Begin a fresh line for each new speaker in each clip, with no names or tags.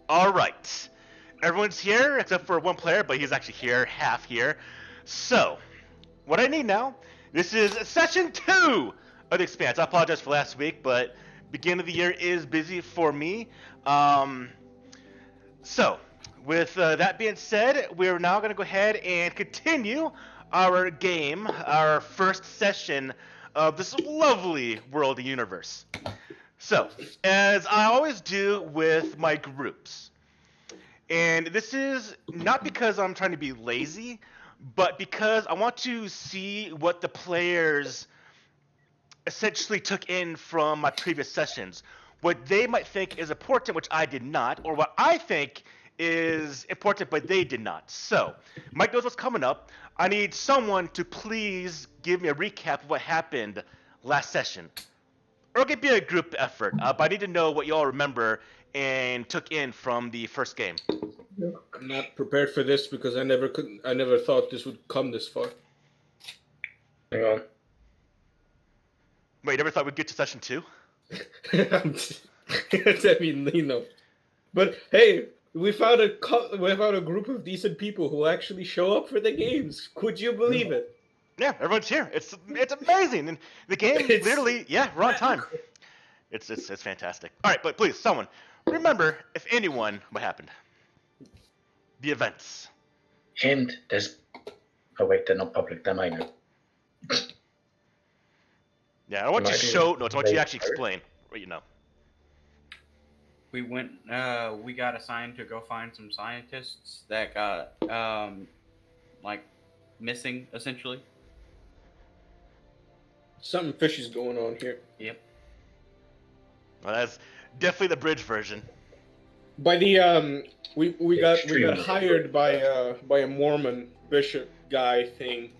All right. Everyone's here except for one player, but he's actually here, half here. So, what I need now, this is session 2 of the Expanse. I apologize for last week, but beginning of the year is busy for me. Um, so, with that being said, we're now going to go ahead and continue our game, our first session of this lovely world and universe. So, as I always do with my groups, and this is not because I'm trying to be lazy, but because I want to see what the players essentially took in from my previous sessions. What they might think is important, which I did not, or what I think is important, but they did not. So, Mike knows what's coming up. I need someone to please give me a recap of what happened last session. Or it could be a group effort, but I need to know what you all remember and took in from the first game.
I'm not prepared for this because I never thought this would come this far.
Hang on.
Wait, you never thought we'd get to session 2?
I mean, you know. But hey, we found a group of decent people who actually show up for the games. Could you believe it?
Yeah, everyone's here. It's amazing, and the game literally, yeah, we're on time. It's fantastic. All right, but please, someone remember, if anyone, what happened. The events.
And there's... Oh wait, they're not public, they're minor.
Yeah, I don't want you to show notes. I want you to actually explain what you know.
We got assigned to go find some scientists that got, missing, essentially.
Something fishy is going on here.
Yep.
Well, that's definitely the bridge version.
By the we got hired by a Mormon bishop guy thing.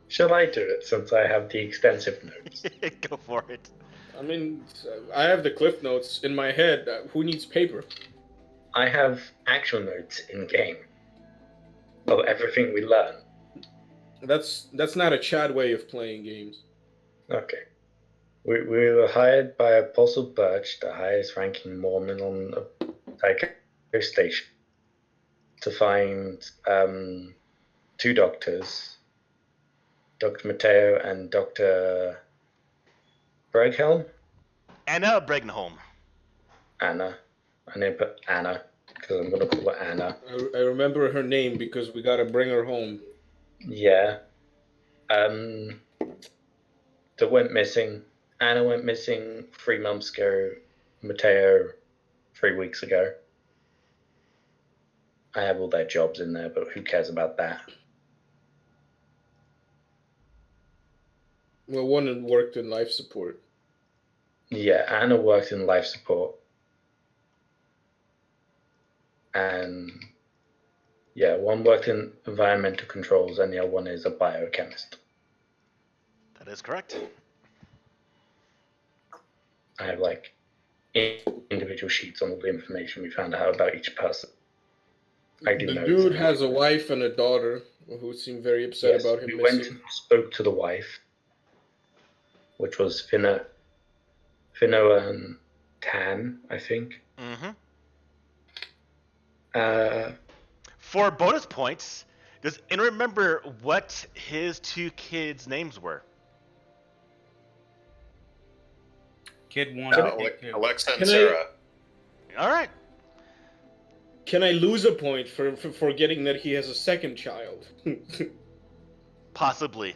Shall I do it since I have the extensive notes?
Go for it.
I mean, I have the cliff notes in my head. Who needs paper?
I have actual notes in game of everything we learn.
That's not a Chad way of playing games.
Okay. We were hired by Apostle Birch, the highest ranking Mormon on the Tycho station, to find 2 doctors, Dr. Mateo and Dr. Breghelm?
Anna Bregnaholm.
Anna. I need to put Anna, because I'm going to call her Anna.
I remember her name because we got to bring her home.
Yeah. That went missing. Anna went missing 3 months ago. Mateo 3 weeks ago. I have all their jobs in there, but who cares about that?
Well, one had worked in life support.
Yeah, Anna worked in life support. And yeah, one worked in environmental controls and the other one is a biochemist.
That is correct.
I have like individual sheets on all the information we found out about each person.
The dude has a wife and a daughter who seem very upset about him
we
missing.
went and spoke to the wife, which was Finno and Tan, I think.
Mm-hmm.
Uh,
For bonus points, does anyone remember what his 2 kids' names were?
Kid 1 and Kid 2.
Alexa and Sarah.
All right.
Can I lose a point for forgetting that he has a second child?
Possibly.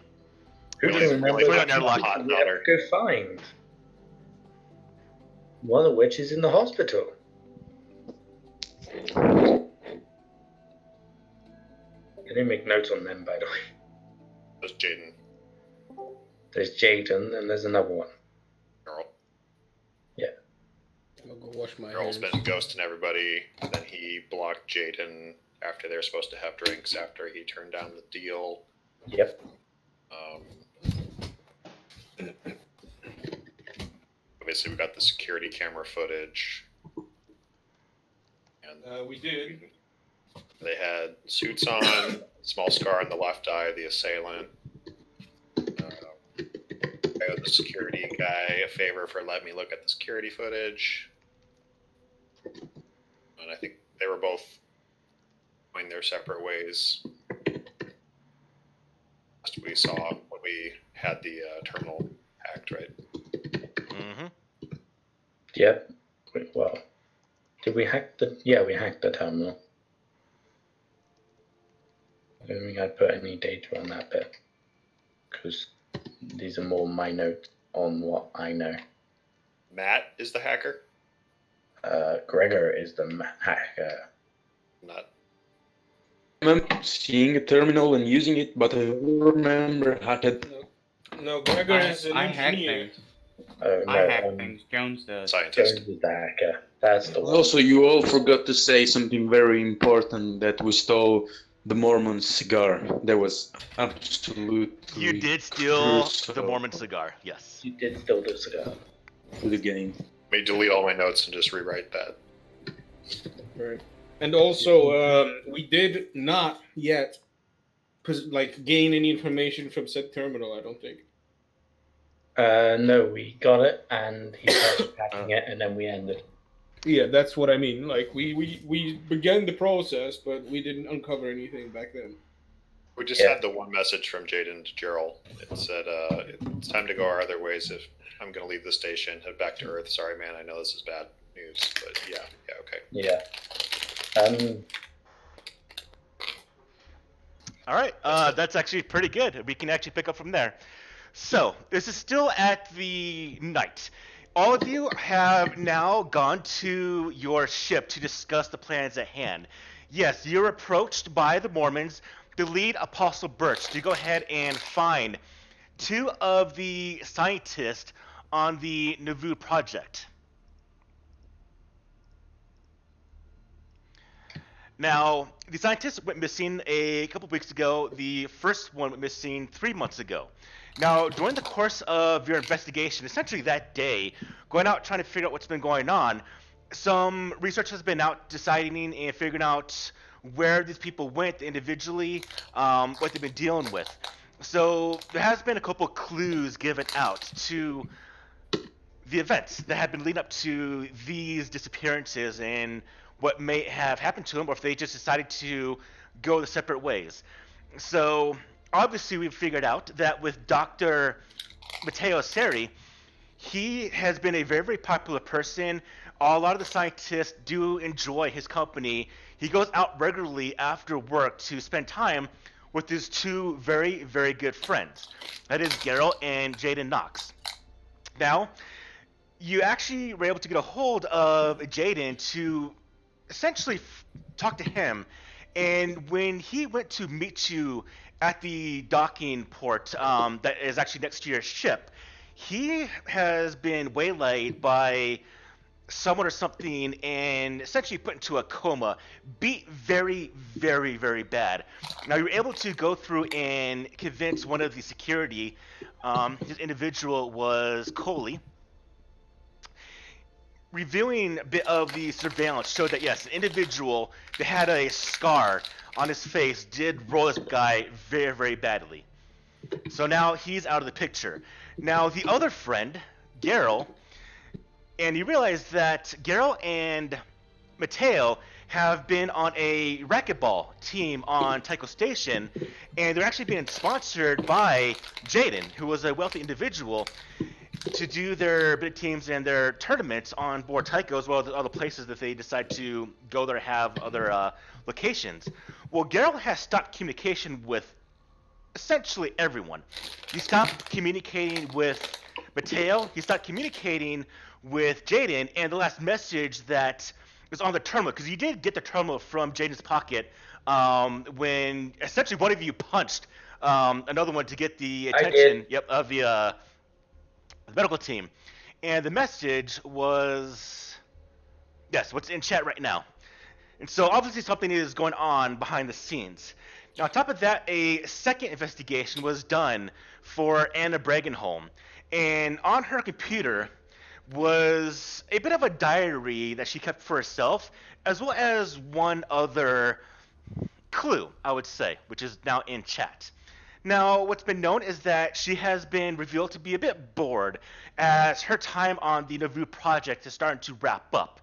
Who
Just
can remember
put it
that
on their luck.
hot daughter? Go find. One of which is in the hospital. I didn't make notes on them, by the way.
There's Jaden.
There's Jaden, and there's another one.
Earl.
Yeah.
I'll go wash my
Earl's
hands.
been ghosting everybody. Then he blocked Jaden after they were supposed to have drinks after he turned down the deal.
Yep.
Obviously, we got the security camera footage. And
We did.
they had suits on, small scar on the left eye of the assailant. I owe the security guy a favor for letting me look at the security footage. And I think they were both going their separate ways. We saw when we had the terminal hacked, right?
Mm-hmm.
Yep. Well, did we hack the? Yeah, we hacked the terminal. I don't think I put any data on that bit because these are more my notes on what I know.
Matt is the hacker.
Gregor is the hacker.
Not.
I remember seeing a terminal and using it, but I don't remember how to.
No, Gregor is an
I hack
engineer.
things.
Oh no,
I hack things. Jones does.
Scientist.
Jones is the hacker. That's the one.
Also, you all forgot to say something very important, that we stole the Mormon cigar. That was absolutely
You did steal
crucial
the Mormon cigar, yes.
You did steal the cigar.
to the game.
Let me delete all my notes and just rewrite that.
Right. And also, we did not yet gain any information from said terminal, I don't think.
No, we got it, and he started packing it, and then we ended.
Yeah, that's what I mean. Like, we began the process, but we didn't uncover anything back then.
We just had the one message from Jaden to Gerald. It said, it's time to go our other ways. If I'm going to leave the station, head back to Earth. Sorry, man, I know this is bad news, but yeah, okay.
Yeah.
All right, that's actually pretty good. We can actually pick up from there. So, this is still at the night. All of you have now gone to your ship to discuss the plans at hand. Yes, you're approached by the Mormons, the lead Apostle Birch, to go ahead and find two of the scientists on the Nauvoo project. Now, the scientists went missing a couple weeks ago. The first one went missing 3 months ago. Now, during the course of your investigation, essentially that day, going out trying to figure out what's been going on, some research has been out deciding and figuring out where these people went individually, what they've been dealing with. So there has been a couple clues given out to the events that have been leading up to these disappearances and what may have happened to them, or if they just decided to go the separate ways. So obviously we've figured out that with Dr. Matteo Seri, he has been a very, very popular person. A lot of the scientists do enjoy his company. He goes out regularly after work to spend time with his two very, very good friends. That is Geralt and Jaden Knox. Now, you actually were able to get a hold of Jaden to essentially talk to him, and when he went to meet you at the docking port that is actually next to your ship, he has been waylaid by someone or something and essentially put into a coma, beat very, very, very bad. Now you were able to go through and convince one of the security, his individual was Coley. Reviewing a bit of the surveillance showed that yes, the individual that had a scar on his face did roll this guy very, very badly. So now he's out of the picture. Now the other friend, Geralt, and you realize that Geralt and Matteo have been on a racquetball team on Tycho Station, and they're actually being sponsored by Jaden, who was a wealthy individual, to do their big teams and their tournaments on board Tycho, as well as other places that they decide to go there, have other locations. Well, Geralt has stopped communication with essentially everyone. He stopped communicating with Matteo, he stopped communicating with Jaden, and the last message that was on the terminal, because you did get the terminal from Jaden's pocket when essentially one of you punched another one to get the attention of the medical team. And the message was, yes, what's in chat right now. And so obviously something is going on behind the scenes. Now on top of that, a second investigation was done for Anna Bragenholm. And on her computer was a bit of a diary that she kept for herself, as well as one other clue, I would say, which is now in chat. Now, what's been known is that she has been revealed to be a bit bored as her time on the Nauvoo project is starting to wrap up.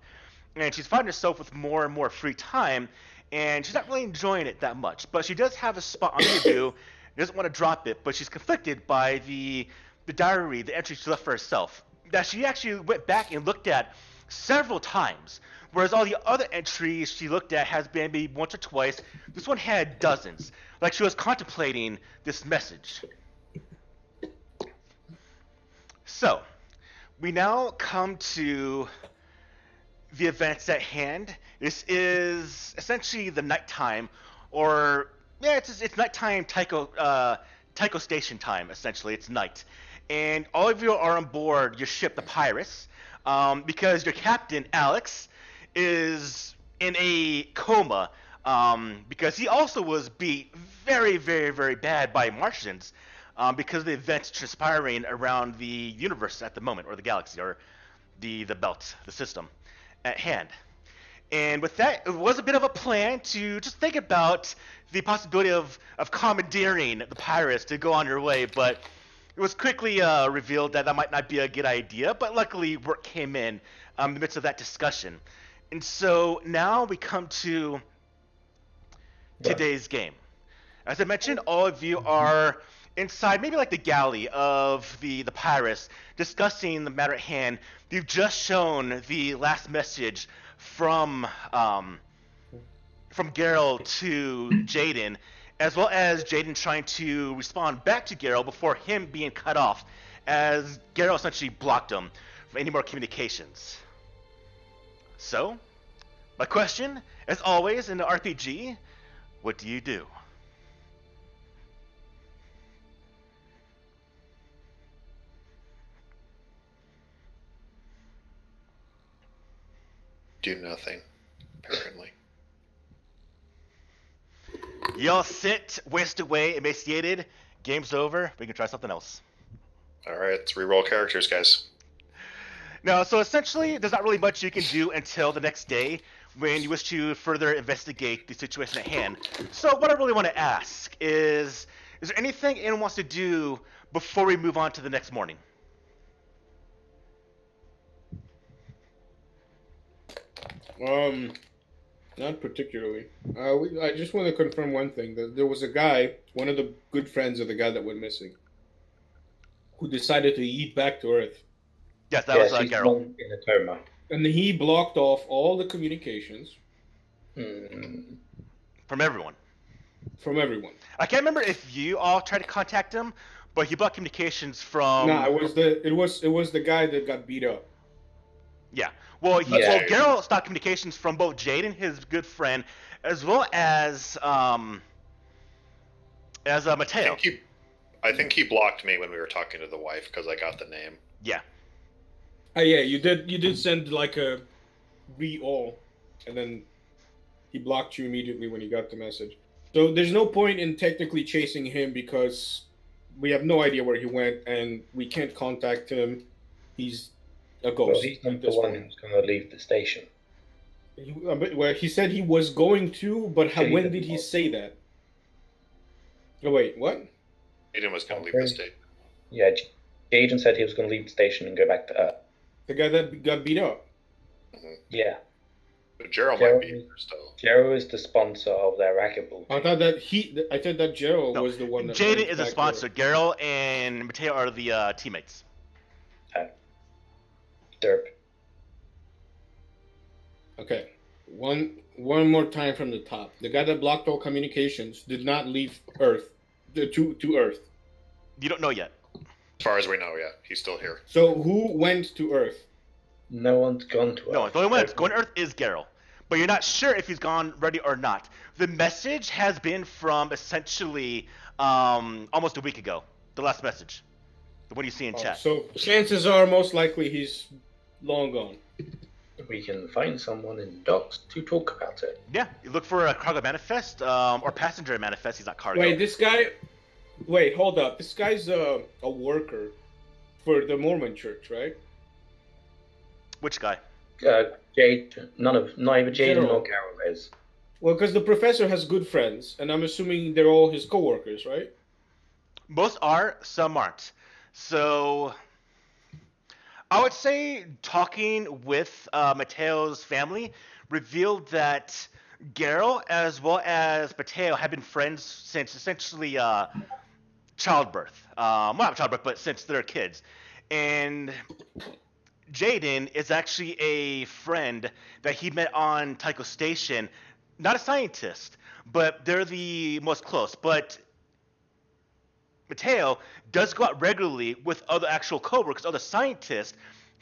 and she's finding herself with more and more free time, and she's not really enjoying it that much. But she does have a spot on the review, doesn't want to drop it, but she's conflicted by the diary, the entry she left for herself, that she actually went back and looked at several times. Whereas all the other entries she looked at has been maybe once or twice. This one had dozens. Like she was contemplating this message. So, we now come to the events at hand. This is essentially the nighttime, or yeah, it's nighttime Tycho Station time. Essentially, it's night, and all of you are on board your ship, the Pirates, because your captain Alex is in a coma, because he also was beat very, very, very bad by Martians, because of the events transpiring around the universe at the moment, or the galaxy, or the belt, the system at hand. And with that, it was a bit of a plan to just think about the possibility of commandeering the pirates to go on your way, but it was quickly revealed that that might not be a good idea, but luckily work came in the midst of that discussion. And so now we come to today's game. As I mentioned, all of you are inside maybe like the galley of the pirates discussing the matter at hand. You've just shown the last message from Geralt to Jaden, as well as Jaden trying to respond back to Geralt before him being cut off, as Geralt essentially blocked him from any more communications. So, my question, as always in the RPG, what do you do?
Do nothing, apparently.
Y'all sit, waste away, emaciated. Game's over. We can try something else.
All right, let's reroll characters, guys.
No, so essentially, there's not really much you can do until the next day when you wish to further investigate the situation at hand. So what I really want to ask is there anything anyone wants to do before we move on to the next morning?
Not particularly. I just want to confirm one thing. There was a guy, one of the good friends of the guy that went missing, who decided to eat back to Earth.
Yes, that was
he's
Geralt.
in a coma.
And he blocked off all the communications
From everyone.
from everyone.
I can't remember if you all tried to contact him, but he blocked communications from...
No, it was the guy that got beat up.
Yeah. Well,
Yeah.
Geralt stopped communications from both Jaden, his good friend, as well as Mateo.
I think he blocked me when we were talking to the wife because I got the name.
Yeah.
Oh yeah, you did send like a re-all, and then he blocked you immediately when he got the message. So there's no point in technically chasing him because we have no idea where he went and we can't contact him. He's a ghost.
Well, he's not the one who's going to leave the station.
Well, he said he was going to, but when did he say that? Oh wait, what?
Aiden was going to leave the state.
Yeah, Jaden said he was going to leave the station and go back to Earth.
The guy that got beat up.
Mm-hmm.
Yeah.
But Gerald might be here still.
Gerald is the sponsor of their racquetball.
I thought that Gerald was the one that...
Jaden is a sponsor. Geralt and Mateo are the teammates.
Derp.
Okay. One more time from the top. The guy that blocked all communications did not leave Earth. To Earth.
You don't know yet.
As far as we know, yeah. He's still here.
So who went to Earth?
No one's gone to Earth.
No, the only one that's going to Earth is Geralt. But you're not sure if he's gone ready or not. The message has been from essentially almost a week ago. The last message. The one you see in chat.
So chances are most likely he's long gone.
We can find someone in docks to talk about it.
Yeah, you look for a cargo manifest or passenger manifest. He's not cargo.
Wait, this guy... Wait, hold up. This guy's a worker for the Mormon church, right?
Which guy?
Jade, neither Jaden nor
Gerald.
Carol is.
Well, because the professor has good friends, and I'm assuming they're all his co-workers, right?
Most are, some aren't. So I would say talking with Mateo's family revealed that Geralt as well as Mateo have been friends since essentially childbirth. Well, not childbirth, but since they're kids. And Jaden is actually a friend that he met on Tycho Station. Not a scientist, but they're the most close. But Mateo does go out regularly with other actual coworkers, other scientists,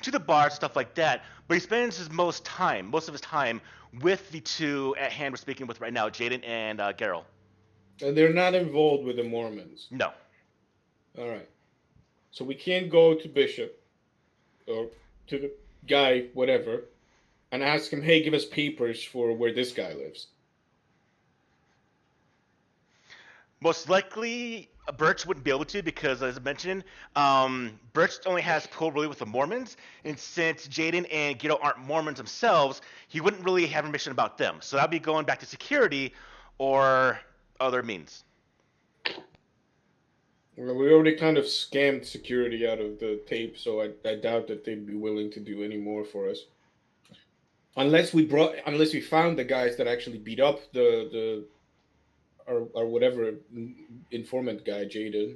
to the bar, stuff like that. But he spends most of his time, with the two at hand we're speaking with right now, Jaden and Geralt.
And they're not involved with the Mormons.
No.
All right. So we can't go to Bishop or to the guy, whatever, and ask him, hey, give us papers for where this guy lives.
Most likely, Birch wouldn't be able to because, as I mentioned, Birch only has pull really with the Mormons, and since Jaden and Guido aren't Mormons themselves, he wouldn't really have information about them. So that'd be going back to security or other means.
Well, we already kind of scammed security out of the tape, so I doubt that they'd be willing to do any more for us. Unless we found the guys that actually beat up the or whatever informant guy, Jaden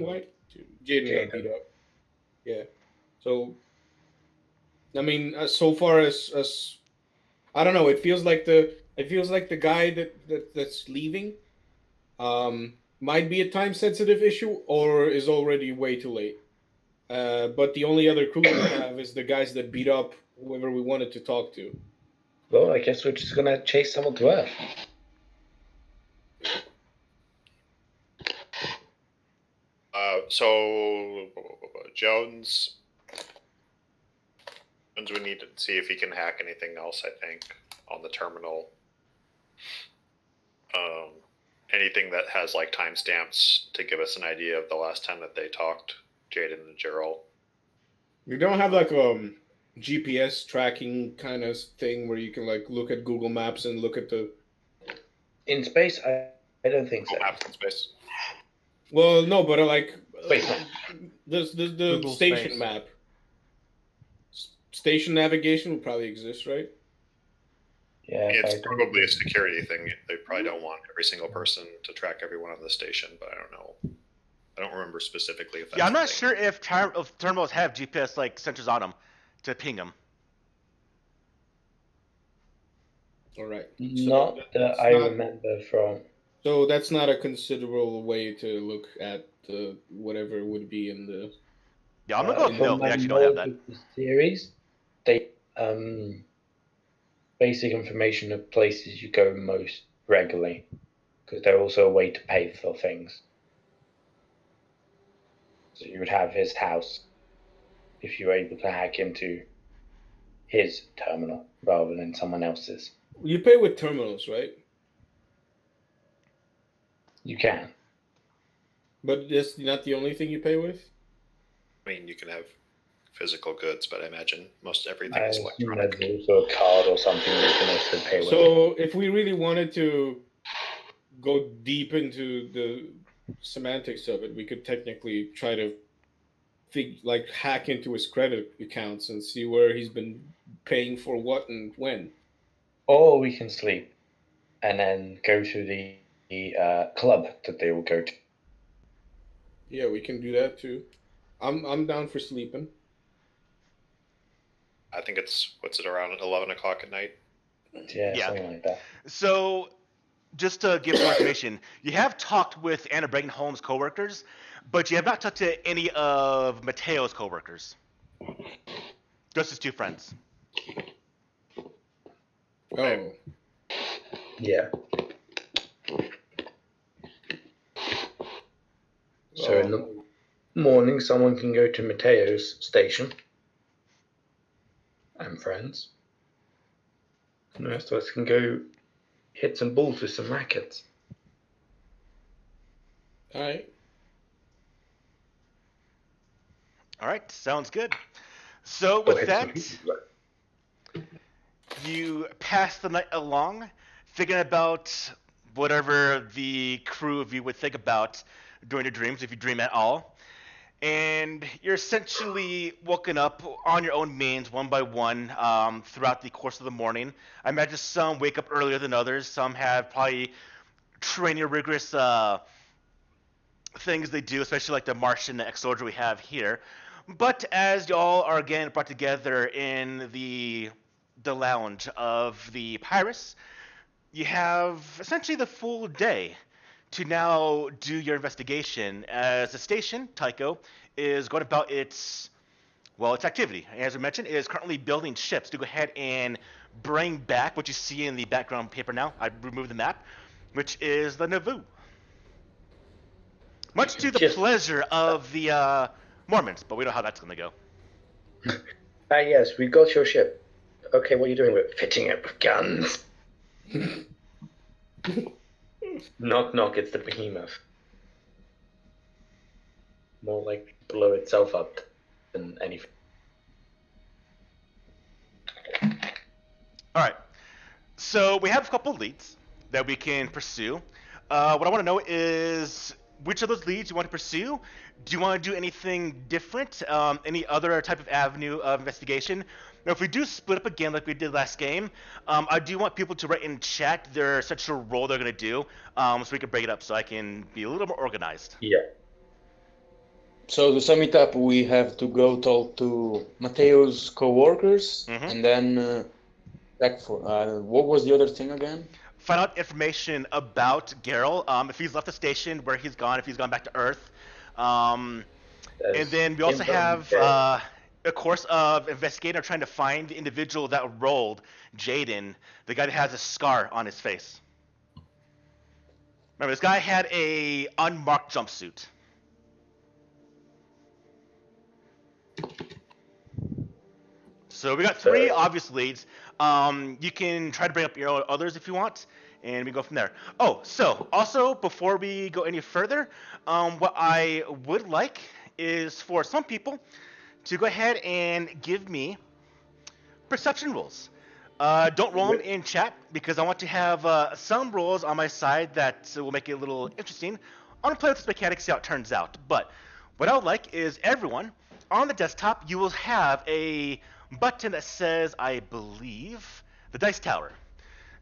White, Jaden got beat up. Yeah. So, I mean, so far as I don't know, it feels like the guy that's leaving, might be a time sensitive issue or is already way too late. But the only other clue we have is the guys that beat up whoever we wanted to talk to.
Well, I guess we're just gonna chase someone to Earth.
So Jones we need to see if he can hack anything else, I think, on the terminal. Anything that has like timestamps to give us an idea of the last time that they talked, Jaden and Gerald.
You don't have like a GPS tracking kind of thing where you can like look at Google Maps and look at the
in space. I don't think so.
Maps in space.
Well, no, but like
Wait,
the station
Space.
map, station navigation would probably exist, right?
Yeah,
It's probably a security thing. They probably don't want every single person to track everyone on the station, but I don't know. I don't remember specifically if that's
Yeah, I'm
a
not
thing.
sure if terminals have GPS like sensors on them to ping them.
All right.
Not that I remember from.
So that's not a considerable way to look at whatever would be in the.
Yeah, I'm gonna go with no. They actually don't have that.
The series, they basic information of places you go most regularly, because they're also a way to pay for things. So you would have his house if you were able to hack into his terminal rather than someone else's.
You pay with terminals, right?
You can.
But that's not the only thing you pay with.
I mean, you can have physical goods, but I imagine most everything
I
is
assume
electronic.
there's also a card or something you can also pay with.
So if we really wanted to go deep into the semantics of it, we could technically try to hack into his credit accounts and see where he's been paying for what and when.
Or we can sleep and then go to the club that they will go to.
Yeah, we can do that too. I'm down for sleeping.
I think it's around 11 o'clock at night.
Yeah,
Yeah.
something like that.
So, just to give more information, you have talked with Anna Bregenholm's coworkers, but you have not talked to any of Mateo's coworkers. Just his two friends.
Oh,
Yeah. So in the morning, someone can go to Mateo's station and friends. And the rest of us can go hit some balls with some rackets.
all right.
All right, sounds good. So
Or
with
hit some
that, you pass the night along, thinking about whatever the crew of you would think about during your dreams, if you dream at all. and you're essentially woken up on your own means one by one throughout the course of the morning. I imagine some wake up earlier than others. Some have probably training rigorous things they do, especially like the Martian ex-soldier we have here. But as y'all are again brought together in the lounge of the Pirates, you have essentially the full day to now do your investigation, as the station, Tycho, is going about its activity. As we mentioned, it is currently building ships to go ahead and bring back what you see in the background paper now. I removed the map, which is the Nauvoo. Much to the pleasure of the Mormons, but we know how that's going to go.
Yes, we got your ship. Okay, what are you doing with fitting it with guns? Knock, knock, it's the behemoth. More like blow itself up than anything.
Alright, so we have a couple leads that we can pursue. What I want to know is which of those leads you want to pursue. Do you want to do anything different? Any other type of avenue of investigation? Now, if we do split up again like we did last game, I do want people to write in chat their essential role they're going to do, so we can break it up so I can be a little more organized.
Yeah.
So to sum it up, we have to go talk to Mateo's co-workers, and then back for what was the other thing again?
Find out information about Geralt, if he's left the station, where he's gone, if he's gone back to Earth. And then we also have a course of investigating or trying to find the individual that rolled Jaden, the guy that has a scar on his face. Remember, this guy had a unmarked jumpsuit. So we got 3 obvious leads. You can try to bring up your own others if you want, and we go from there. Oh, so also before we go any further, what I would like is for some people to go ahead and give me perception rolls. Don't roll them in chat because I want to have some rolls on my side that will make it a little interesting. I want to play with this mechanic, see how it turns out. But what I would like is everyone on the desktop, you will have a button that says, I believe, the dice tower.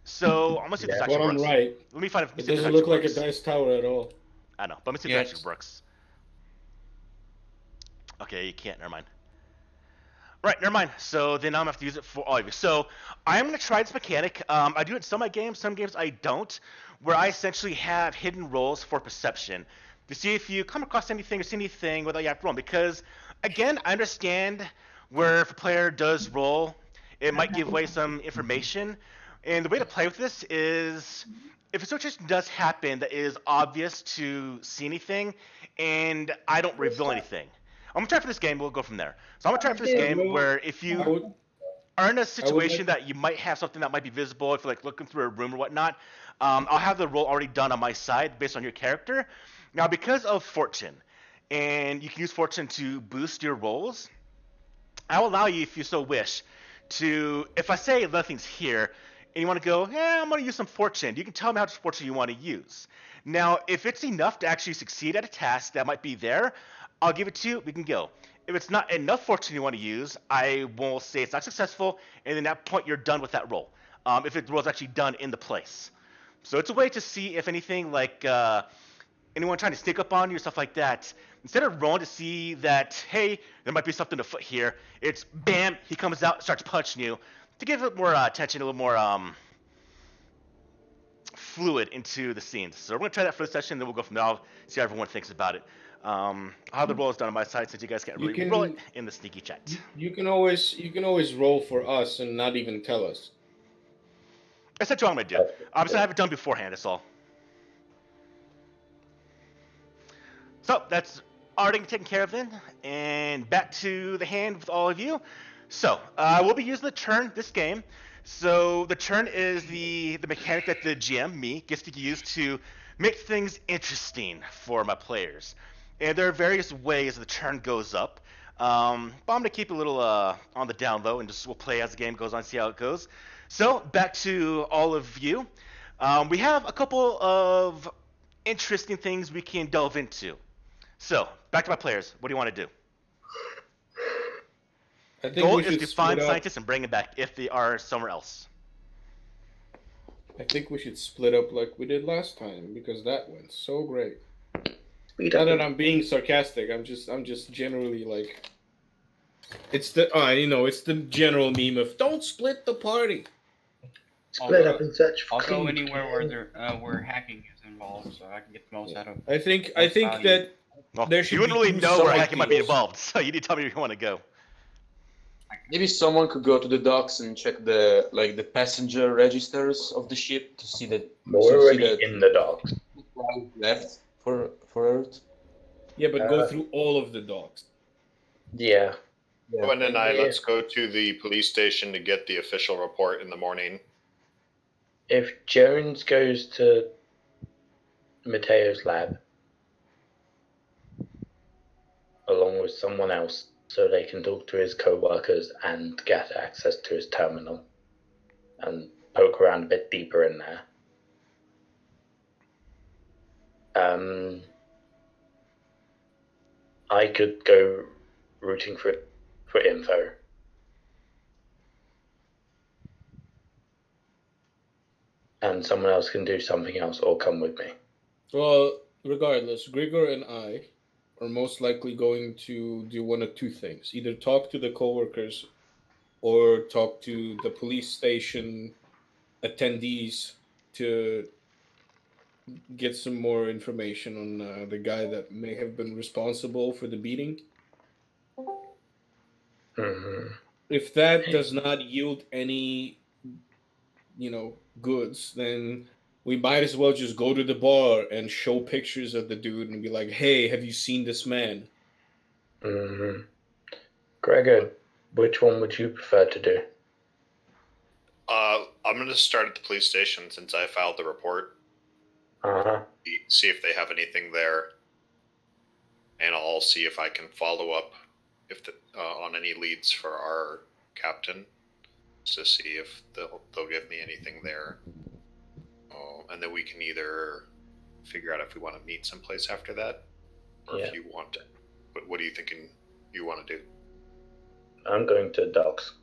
So I'm gonna see if this actually works.
Right.
Let me find if
it doesn't look like a dice tower at all.
I know, but let me see if it actually works. Okay, you can't. Never mind. Right, never mind. So then I'm gonna have to use it for all of you. So I'm gonna try this mechanic. I do it in some of my games. Some games I don't, where I essentially have hidden rolls for perception to see if you come across anything or see anything without you have to roll. Because again, I understand where if a player does roll, it might give away some information. And the way to play with this is, if a situation does happen that is obvious to see anything, and I don't reveal anything, I'm gonna try for this game. We'll go from there. So I'm gonna try for this game where if you are in a situation that you might have something that might be visible, if you're like looking through a room or whatnot, I'll have the roll already done on my side based on your character. Now, because of fortune, and you can use fortune to boost your rolls, I will allow you, if you so wish, to, if I say nothing's here, and you want to go, I'm going to use some fortune, you can tell me how much fortune you want to use. Now, if it's enough to actually succeed at a task that might be there, I'll give it to you, we can go. If it's not enough fortune you want to use, I will say it's not successful, and then at that point you're done with that roll, if the roll's actually done in the place. So it's a way to see if anything like anyone trying to sneak up on you or stuff like that, instead of rolling to see that, hey, there might be something afoot here, it's bam, he comes out, starts punching you, to give it more attention, a little more fluid into the scenes. So we're going to try that for the session, then we'll go from there. I'll see how everyone thinks about it. I'll have the roll is done on my side since you guys can't really roll it in the sneaky chat.
You can always roll for us and not even tell us.
That's what I'm going to do. Obviously, I have it done beforehand, that's all. So that's already taken care of then, and back to the hand with all of you. So we'll be using the turn this game. So the turn is the mechanic that the GM, me, gets to use to make things interesting for my players. And there are various ways the turn goes up. But I'm going to keep it a little on the down low, and just we'll play as the game goes on, see how it goes. So back to all of you. We have a couple of interesting things we can delve into. So, back to my players. What do you want to do?
I think
Goal
we
is
should
to
split
find
up.
scientists and bring them back if they are somewhere else.
I think we should split up like we did last time because that went so great.
Speed
Not
up.
that I'm being sarcastic. I'm just generally like. It's the it's the general meme of don't split the party.
Split up and search for
I'll go
clues.
anywhere where hacking is involved, so I can get the most out of it.
I think
value.
that
Well,
there should
you wouldn't
be
really
two
know where
side
hacking might be
deals.
involved, so you need to tell me where you want to go.
Maybe someone could go to the docks and check the passenger registers of the ship to see that
We're already in the docks.
left for Earth.
Yeah, but go through all of the docks.
Yeah.
Owen and I, let's go to the police station to get the official report in the morning.
If Jones goes to Mateo's lab along with someone else so they can talk to his co-workers and get access to his terminal and poke around a bit deeper in there. I could go rooting for info. And someone else can do something else or come with me.
Well, regardless, Grigor and I are most likely going to do one of two things: either talk to the coworkers or talk to the police station attendees to get some more information on the guy that may have been responsible for the beating.
Mm-hmm.
If that does not yield any, goods, then we might as well just go to the bar and show pictures of the dude and be like, "Hey, have you seen this man?"
Mm-hmm. Gregor, which one would you prefer to do?
I'm going to start at the police station since I filed the report.
Uh-huh.
See if they have anything there, and I'll see if I can follow up on any leads for our captain to see if they'll give me anything there. And then we can either figure out if we want to meet someplace after that, or if you want to. But what are you thinking you want to do?
I'm going to docks.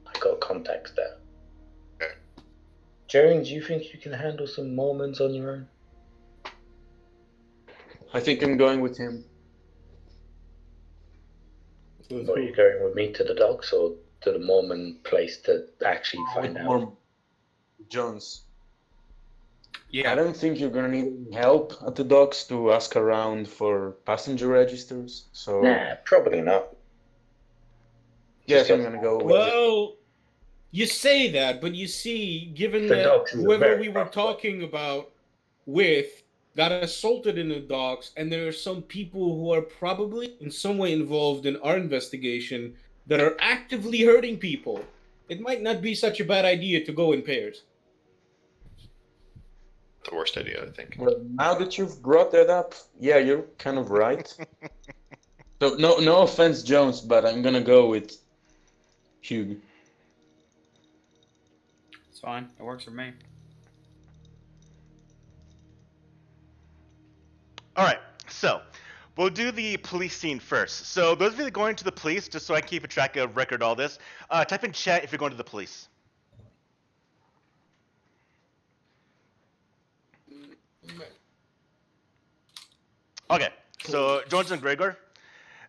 I got contacts there.
Okay.
Jones, you think you can handle some Mormons on your own?
I think I'm going with him.
Are you going with me to the docks or to the Mormon place to actually find out?
More Jones.
Yeah.
I don't think you're gonna need any help at the docks to ask around for passenger registers. So
Nah, probably not.
yes, I'm gonna go with
Well, you say that, but you see, given
The
that
docks is a
whoever
very
we were
rough place.
talking about with got assaulted in the docks, and there are some people who are probably in some way involved in our investigation that are actively hurting people. It might not be such a bad idea to go in pairs.
The worst idea, I think.
Well, now that you've brought that up, yeah, you're kind of right. So no offense, Jones, but I'm gonna go with Hugh.
It's fine. It works for me.
All right, so we'll do the police scene first. So those of you that are going to the police, just so I can keep a track of record all this, type in chat if you're going to the police. Okay, so Jones and Gregor,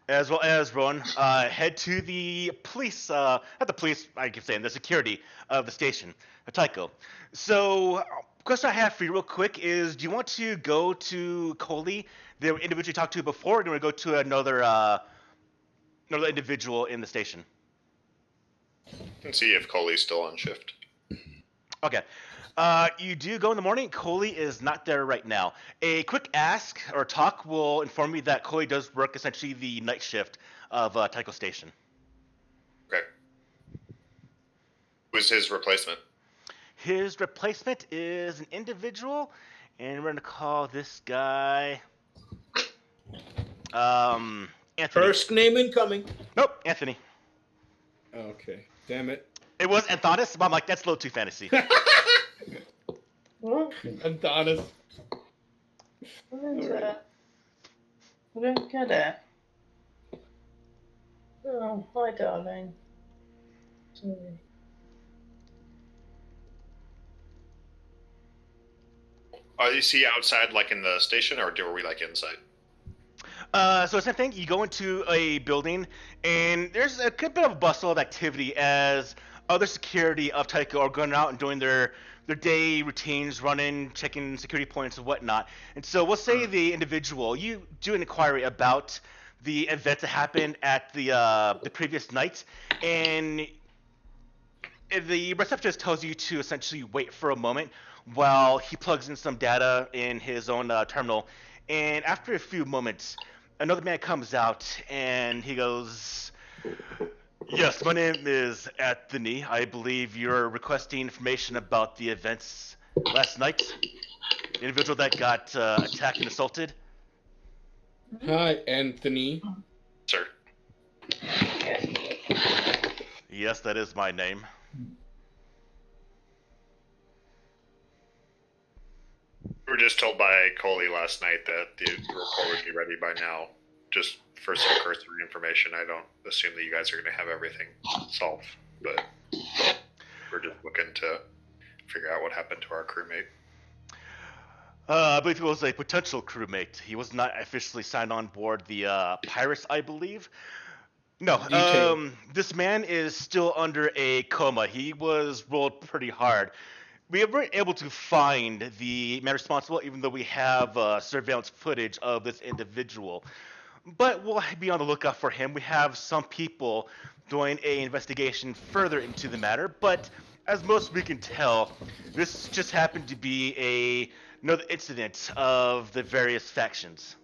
as well as Rowan, head to the police, not the police, I keep saying, the security of the station, Tycho. So, question I have for you real quick is, do you want to go to Coley, the individual you talked to before, or do you want to go to another individual in the station?
And see if Coley's still on shift.
Okay. You do go in the morning. Coley is not there right now. A quick ask or talk will inform me that Coley does work essentially the night shift of Tycho Station.
Okay. Who's his replacement?
His replacement is an individual, and we're going to call this guy Anthony.
First name incoming.
Nope, Anthony.
Okay, damn it.
It was Anthonis, but I'm like, that's a little too fantasy.
Adonis.
I don't get it. Oh, hi, darling. Sorry.
Is he outside, like in the station, or are we like inside?
So same thing. You go into a building, and there's a good bit of bustle of activity as other security of Tycho are going out and doing their day routines, running, checking security points and whatnot. And so we'll say the individual, you do an inquiry about the event that happened at the previous night, and the receptionist tells you to essentially wait for a moment while he plugs in some data in his own terminal. And after a few moments, another man comes out and he goes, "Yes, my name is Anthony. I believe you're requesting information about the events last night. The individual that got attacked and assaulted."
Hi, Anthony.
Sir.
"Yes, that is my name."
We were just told by Coley last night that the report would be ready by now. Just for some cursory information, I don't assume that you guys are going to have everything solved, but we're just looking to figure out what happened to our crewmate.
I believe he was a potential crewmate. He was not officially signed on board the Pirates, I believe. No,
Detail.
this man is still under a coma. He was rolled pretty hard. We weren't able to find the man responsible, even though we have surveillance footage of this individual. But we'll be on the lookout for him. We have some people doing a investigation further into the matter, but as most we can tell, this just happened to be another incident of the various factions.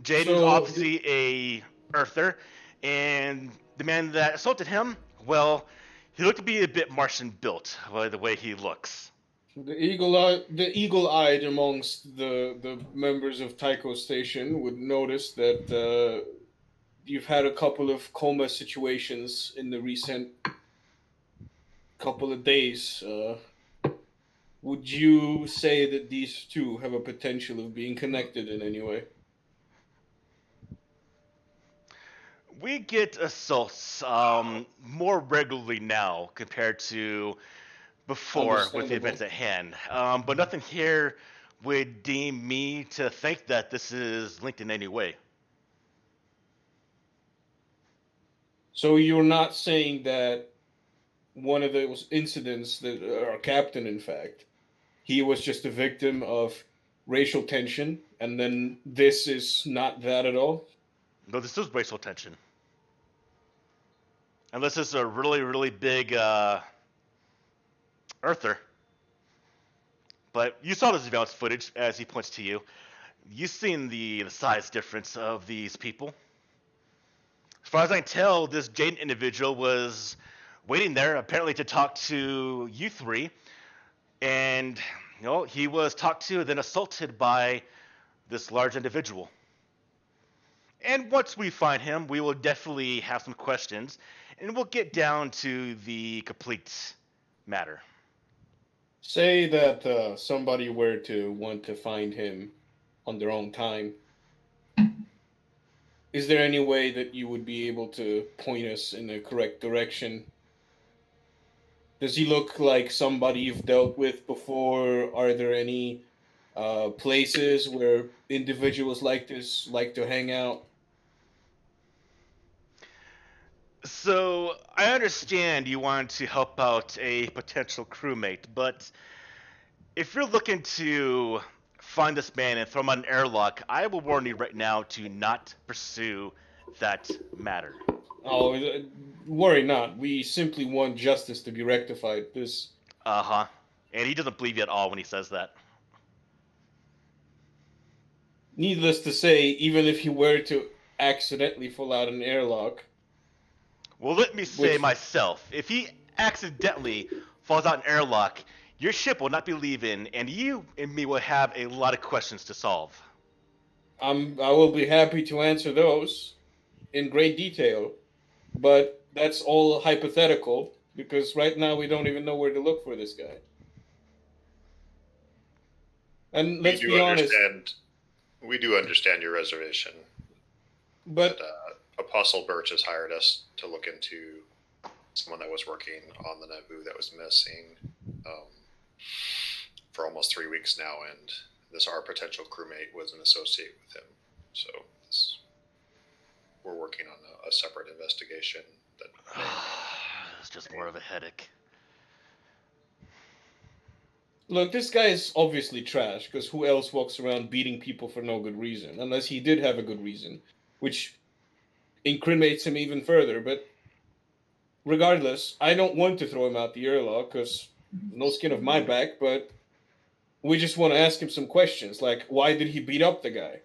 Jaden is
So,
obviously a Earther, and the man that assaulted him, well, he looked to be a bit Martian built by the way he looks.
the eagle-eyed amongst the members of Tycho Station would notice that you've had a couple of coma situations in the recent couple of days. Would you say that these two have a potential of being connected in any way?
We get assaults more regularly now compared to before with the events
Understandable.
at hand. But nothing here would deem me to think that this is linked in any way.
So you're not saying that one of those incidents that our captain, in fact, he was just a victim of racial tension, and then this is not that at all?
No, this is racial tension. Unless it's a really, really big Earther. But you saw the surveillance footage as he points to you. You've seen the size difference of these people. As far as I can tell, this Jaden individual was waiting there apparently to talk to you three, and he was talked to and then assaulted by this large individual. And once we find him, we will definitely have some questions, and we'll get down to the complete matter.
Say that somebody were to want to find him on their own time. Is there any way that you would be able to point us in the correct direction? Does he look like somebody you've dealt with before? Are there any places where individuals like this like to hang out?
So, I understand you want to help out a potential crewmate, but if you're looking to find this man and throw him on an airlock, I will warn you right now to not pursue that matter.
Oh, worry not. We simply want justice to be rectified. This.
Uh-huh. And he doesn't believe you at all when he says that.
Needless to say, even if he were to accidentally fall out an airlock.
Well, let me say
Which-
myself, if he accidentally falls out an airlock, your ship will not be leaving, and you and me will have a lot of questions to solve.
I will be happy to answer those in great detail, but that's all hypothetical because right now we don't even know where to look for this guy. And let's be honest.
We do understand your reservation.
But
Apostle Birch has hired us to look into someone that was working on the Naboo that was missing for almost 3 weeks now, and this our potential crewmate was an associate with him. So we're working on a separate investigation that
It's just more of a headache.
look, this guy is obviously trash, because who else walks around beating people for no good reason? Unless he did have a good reason, which incriminates him even further. But regardless, I don't want to throw him out the airlock, because no skin of my back, but we just want to ask him some questions, like, why did he beat up the guy?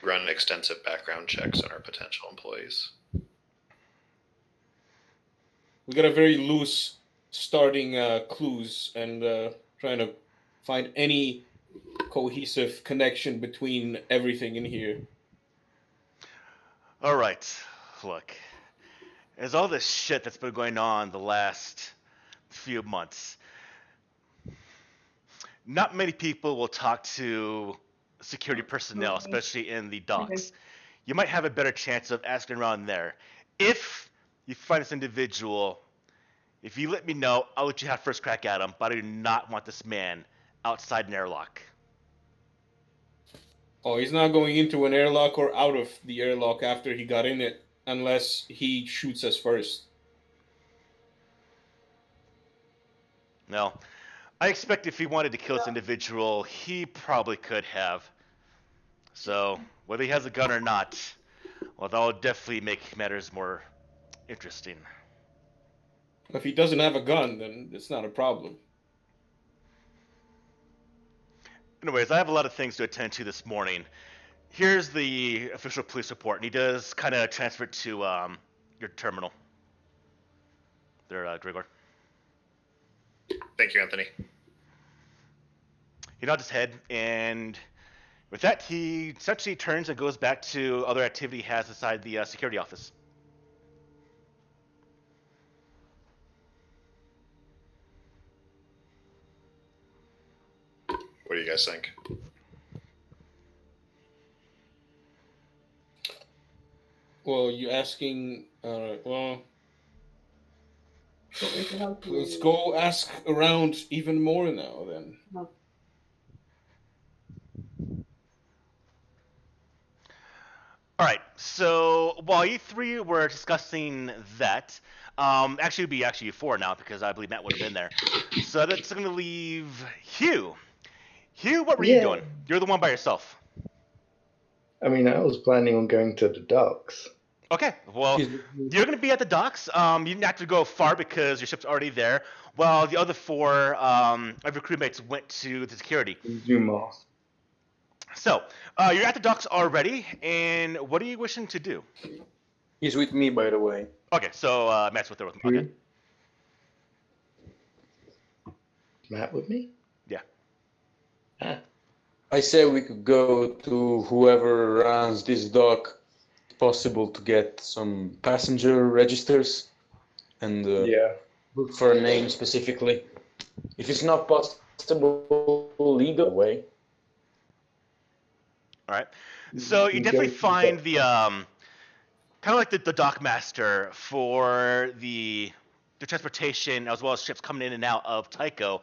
run extensive background checks on our potential employees.
We got a very loose starting clues, and trying to find any cohesive connection between everything in here.
All right, look. There's all this shit that's been going on the last few months. Not many people will talk to security personnel, especially in the docks. You might have a better chance of asking around there. If you find this individual, if you let me know, I'll let you have first crack at him, but I do not want this man outside an airlock.
Oh, he's not going into an airlock or out of the airlock after he got in it, unless he shoots us first.
No. I expect if he wanted to kill this individual, he probably could have. So, whether he has a gun or not, well, that'll definitely make matters more interesting.
If he doesn't have a gun, then it's not a problem.
Anyways, I have a lot of things to attend to this morning. Here's the official police report, and he does kind of transfer it to your terminal. There, Grigor.
Thank you, Anthony.
He nods his head, and with that, he essentially turns and goes back to other activity he has inside the security office.
What do you guys think?
Well, you asking? Well, let's go ask around even more now. Then.
All right. So while you three were discussing that, actually, it would be actually you four now because I believe Matt would have been there. So that's going to leave Hugh. Hugh, what were you doing? You're the one by yourself.
I mean, I was planning on going to the docks.
Okay. Well, you're going to be at the docks. You didn't have to go far because your ship's already there. While the other four of your crewmates went to the security.
Zoom off.
So, you're at the docks already, and what are you wishing to do?
He's with me, by the way.
Okay, so Matt's with her. Okay.
Matt with me?
Yeah.
Ah.
I said we could go to whoever runs this dock, if possible, to get some passenger registers and look for a name specifically. If it's not possible, legal way.
All right. So you definitely find the kind of like the dock master for the transportation as well as ships coming in and out of Tycho,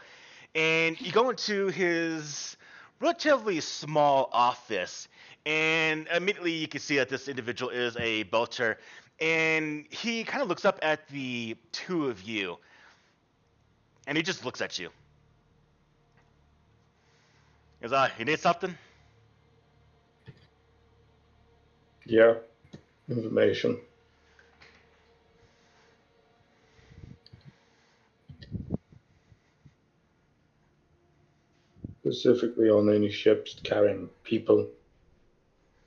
and you go into his relatively small office, and immediately you can see that this individual is a belter, and he kind of looks up at the two of you, and he just looks at you. He goes, you need something?
Yeah, information. Specifically on any ships carrying people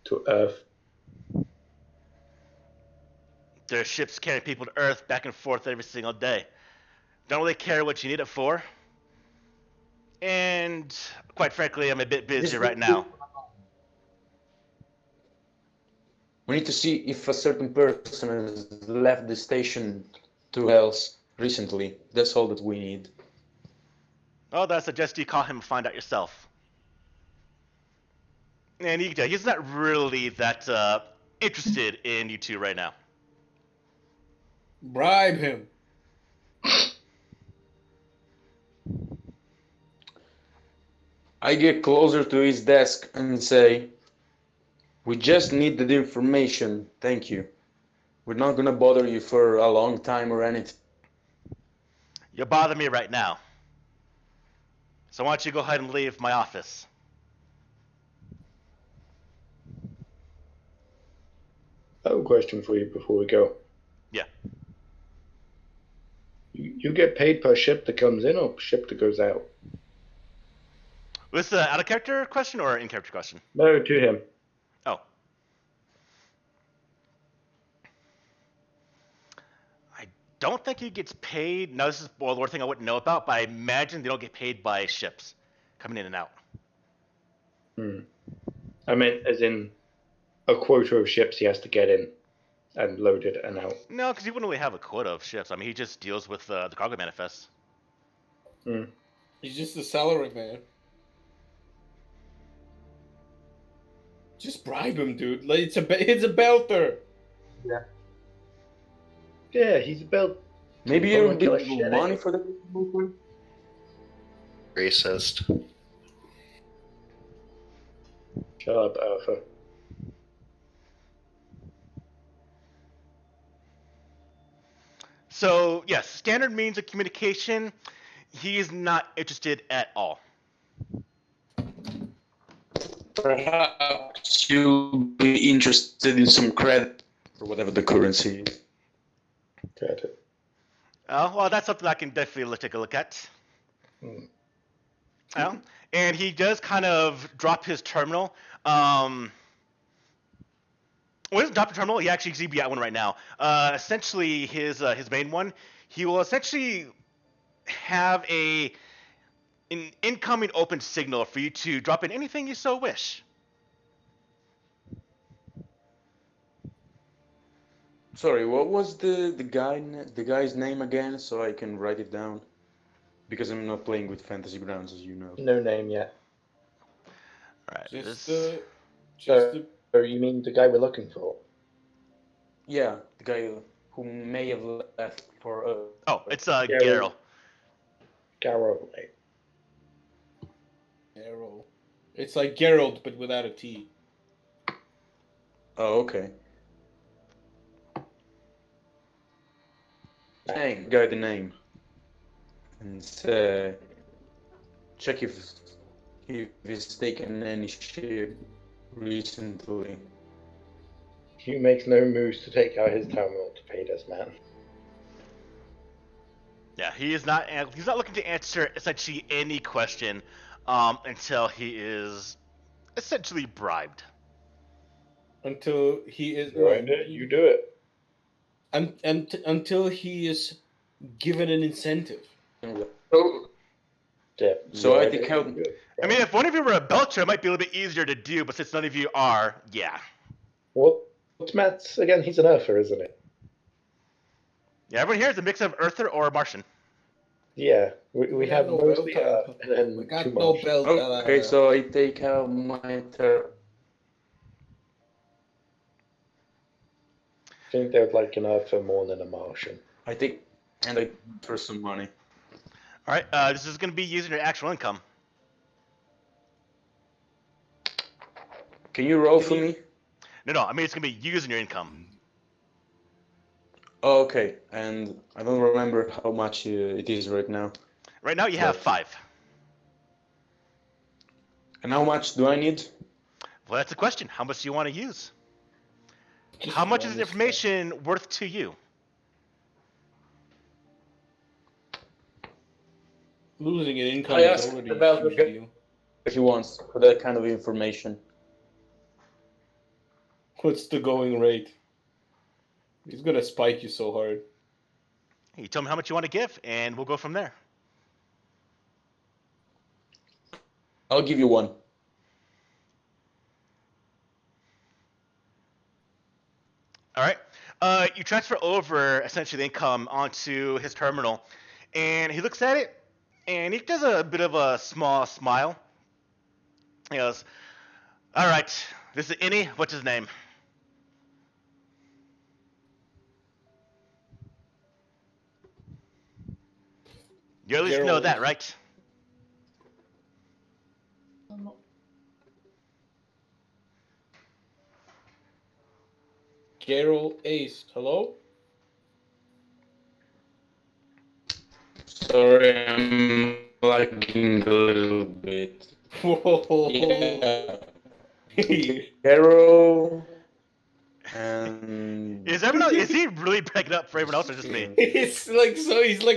to Earth.
There's ships carrying people to Earth back and forth every single day. Don't really care what you need it for. And quite frankly, I'm a bit busy right now.
We need to see if a certain person has left the station to else recently. That's all that we need.
Oh, I suggest you call him and find out yourself. And you can tell he's not really that interested in you two right now.
Bribe him.
I get closer to his desk and say, "We just needed information, thank you. We're not gonna bother you for a long time or anything."
You'll bother me right now. So why don't you go ahead and leave my office?
I have a question for you before we go.
Yeah.
You get paid per ship that comes in or ship that goes out?
Was this an out of character question or an in character question?
No, to him.
Oh. I don't think he gets paid. Now, this is a Lord thing I wouldn't know about, but I imagine they don't get paid by ships coming in and out.
I meant as in a quota of ships he has to get in and loaded and out.
No, because he wouldn't really have a quota of ships. I mean, he just deals with the cargo manifests.
He's just a salary man. Just bribe him, dude. Like it's a belter.
Yeah, he's about.
Maybe
Oh,
you
kill a
give
shit
money
out.
for the
Racist.
Shut up, Arthur.
So, yes, standard means of communication, he is not interested at all.
Perhaps you'll be interested in some credit or whatever the currency is.
Got it.
Well, that's something I can definitely take a look at. And he does kind of drop his terminal. Well, he doesn't drop the terminal. He actually be at one right now. Essentially, his main one, he will essentially have an incoming open signal for you to drop in anything you so wish.
Sorry, what was the guy's name again, so I can write it down? Because I'm not playing with Fantasy Grounds, as you know.
No name yet.
All right.
So you mean the guy we're looking for?
Yeah, the guy who may have left for.
Oh, it's Garrel.
Garrow.
Geralt. It's like Geralt, but without a T.
Oh, okay. Hey, guy the name. And check if he's taken any ship recently.
He makes no moves to take out his terminal to pay this man.
Yeah, he's not looking to answer essentially any question until he is essentially bribed.
Until he is
You do it.
until he is given an incentive.
So,
Yeah.
So I think how.
I mean, if one of you were a belcher, it might be a little bit easier to do, but since none of you are, yeah.
What's Matt's again? He's an Earther, isn't it?
Yeah, everyone here is a mix of Earther or Martian.
Yeah, we have
no
mostly
belt,
Earth and then
We got
too
no
much.
belt.
Okay, so I take out my turn.
I think they would like an Earther more than a Martian.
I take and I for some money.
All right, this is going to be using your actual income.
Can you roll for me?
No, I mean it's going to be using your income.
Oh, okay, and I don't remember how much it is right now.
Right now you have 5.
And how much do I need?
Well, that's the question. How much do you want to use? How much is this information worth to you?
Losing an income
I
is
asked
already
about
a huge
the-
deal.
If he wants for that kind of information.
What's the going rate? He's gonna spike you so hard.
You tell me how much you want to give, and we'll go from there.
I'll give you 1.
All right. You transfer over essentially the income onto his terminal, and he looks at it, and he does a bit of a small smile. He goes, All right. This is Innie. What's his name? You at least know
Gerald.
that, right?
I'm not-
Gerald Ace. Hello?
Sorry, I'm lagging a little bit.
Whoa.
Yeah. Carol and
Is he really picking up for everyone else or just me?
He's like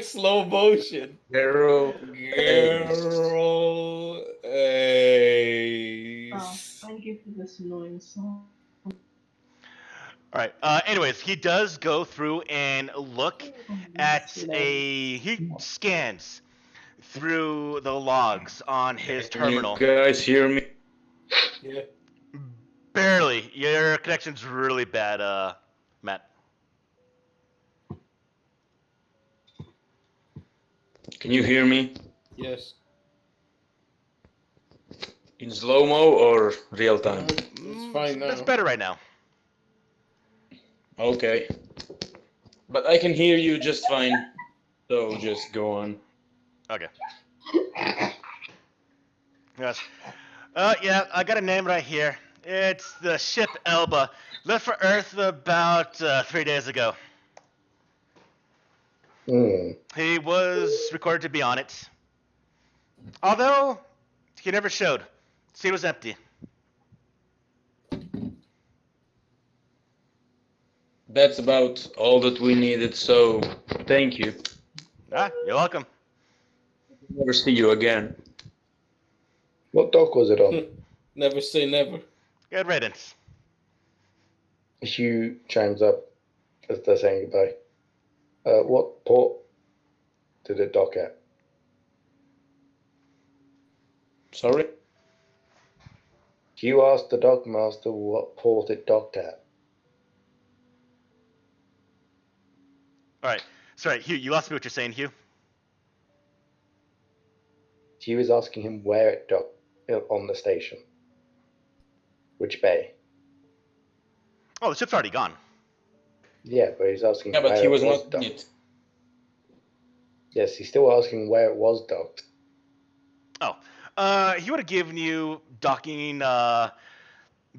slow motion.
Carol.
Gerald
Oh,
Ace.
thank you for this annoying song.
All right. Anyways, he does go through and look at he scans through the logs on his
Can you
terminal.
guys hear me?
Yeah.
Barely. Your connection's really bad, Matt.
Can you hear me?
Yes.
In slow-mo or real time?
It's fine now.
That's better right now.
Okay. But I can hear you just fine. So just go on.
Okay. Yes. Yeah, I got a name right here. It's the ship Elba. Left for Earth about 3 days ago. He was recorded to be on it. Although, he never showed. Seat was empty.
That's about all that we needed, so thank you.
You're welcome.
Never see you again.
What dock was it on?
Never say never.
Good riddance.
Hugh chimes up as they're saying goodbye. What port did it dock at?
Sorry?
Hugh asked the dockmaster what port it docked at.
Alright. Sorry, Hugh, you lost me what you're saying, Hugh.
Hugh is asking him where it docked on the station. Which bay?
Oh, the ship's already gone.
Yeah, but he's asking
Yeah,
where
but he was
it was
not
docked.
in it.
Yes, he's still asking where it was docked.
He would have given you docking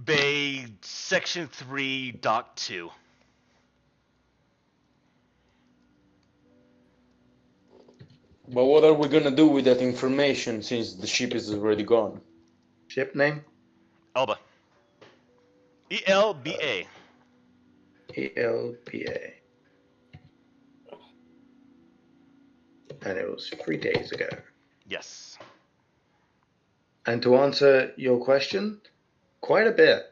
Bay Section 3, Dock 2.
But what are we gonna do with that information since the ship is already gone?
Ship name?
Elba. ELBA.
ELPA. And it was 3 days ago.
Yes.
And to answer your question, quite a bit.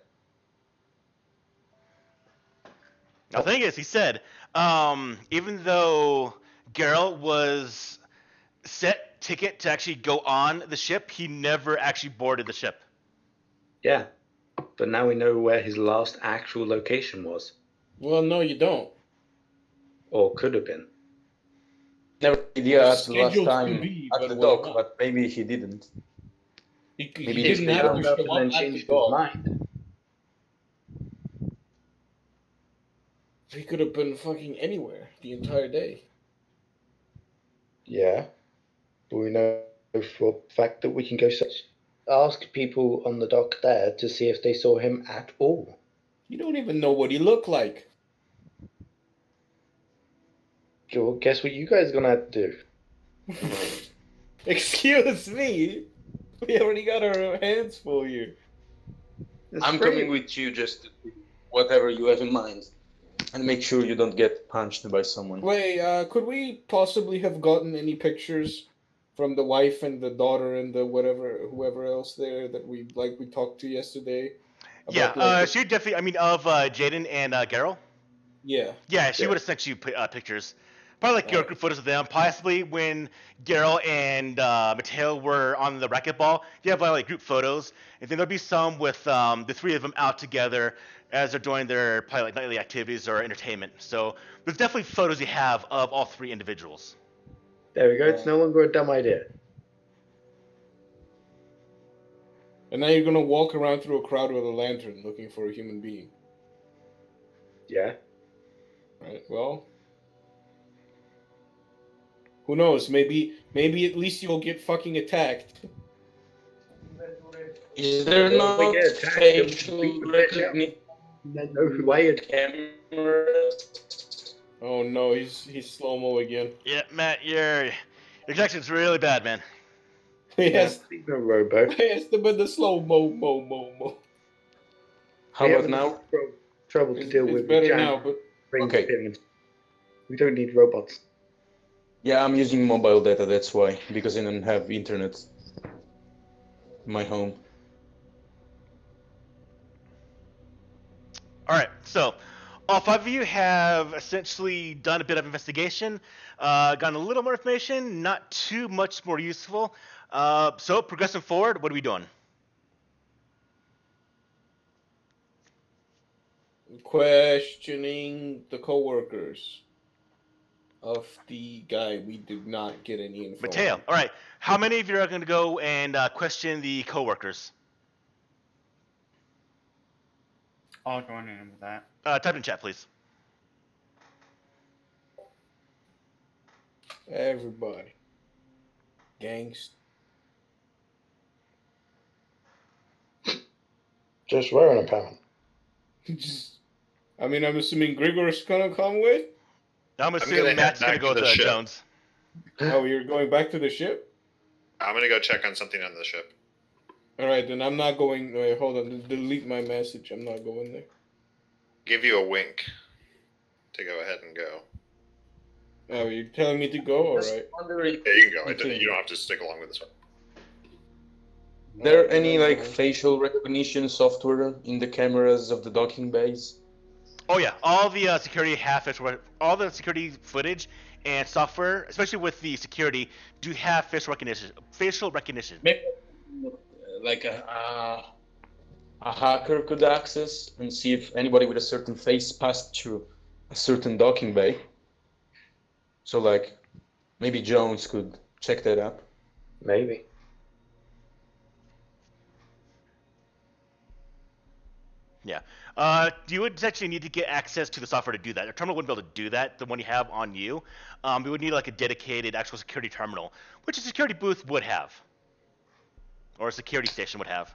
Now, the thing is, he said, even though Geralt was set ticket to actually go on the ship, he never actually boarded the ship.
Yeah, but now we know where his last actual location was.
Well, no, you don't.
Or could have been.
Never idea
It's
at the last
scheduled to
time
be,
at
but
the
was
dock,
not.
but maybe he didn't.
He
Maybe
didn't
they
have to
found
show
and then
up at the
changed his
dock.
mind.
He could have been fucking anywhere the entire day.
Yeah, but we know for a fact that we can go ask people on the dock there to see if they saw him at all.
You don't even know what he looked like.
Well, guess what you guys are gonna have to do?
Excuse me. We already got our hands full here.
I'm coming with you just to do whatever you have in mind. And make sure you don't get punched by someone.
Wait, could we possibly have gotten any pictures from the wife and the daughter and the whoever else there that we talked to yesterday?
She definitely, of Jaden and Geralt.
Yeah.
Yeah, she
Yeah.
would have sent you pictures. Probably like group photos of them. Possibly when Geralt and Mateo were on the racquetball. You have like group photos. And then there'll be some with the three of them out together as they're doing their probably like nightly activities or entertainment. So there's definitely photos you have of all three individuals.
There we go. It's no longer a dumb idea.
And now you're gonna walk around through a crowd with a lantern looking for a human being.
Yeah.
Right. Well, who knows? Maybe at least you'll get fucking attacked.
Is there
Well, if we
not
get attacked, then we can beat
facial
the bitch up.
recognition
And then know who I am.
cameras?
Oh no, he's slow mo again.
Yeah, Matt, your connection's really bad, man.
Yes,
Speaking of Robo,
yes, but the slow mo.
How
we
about
have
now?
enough trouble to
It's,
deal
it's
with
better
Jan
now, but
ring
Okay.
appearance. We don't need robots.
Yeah, I'm using mobile data, that's why, because I don't have internet in my home.
All right, so all 5 of you have essentially done a bit of investigation, gotten a little more information, not too much more useful. So progressing forward, what are we doing?
questioning the coworkers of the guy we did not get any info
Mateo.
on.
All right, how many of you are going to go and question the coworkers?
I'll join in with that.
Type in chat, please.
Everybody. Gangs.
Just wearing a pound.
I mean, I'm assuming Grigor's gonna come with?
I'm
gonna
assuming
head
Matt's going to
back
go
to the
with
ship.
Jones.
Oh, you're going back to the ship?
I'm gonna go check on something on the ship.
Alright, then I'm not going. Wait, hold on. Delete my message. I'm not going there.
Give you a wink to go ahead and go.
Oh, you're telling me to go? Alright.
Wondering,
Yeah, you can go.
Okay.
You don't have to stick along with this one.
there any like facial recognition software in the cameras of the docking bays?
Oh yeah, all the security all the security footage and software, especially with the security, do have facial recognition. Facial recognition.
Maybe like a hacker could access and see if anybody with a certain face passed through a certain docking bay. So like maybe Jones could check that out.
Maybe.
Yeah. You would actually need to get access to the software to do that. Your terminal wouldn't be able to do that, the one you have on you. You would need like a dedicated actual security terminal, which a security booth would have. Or a security station would have.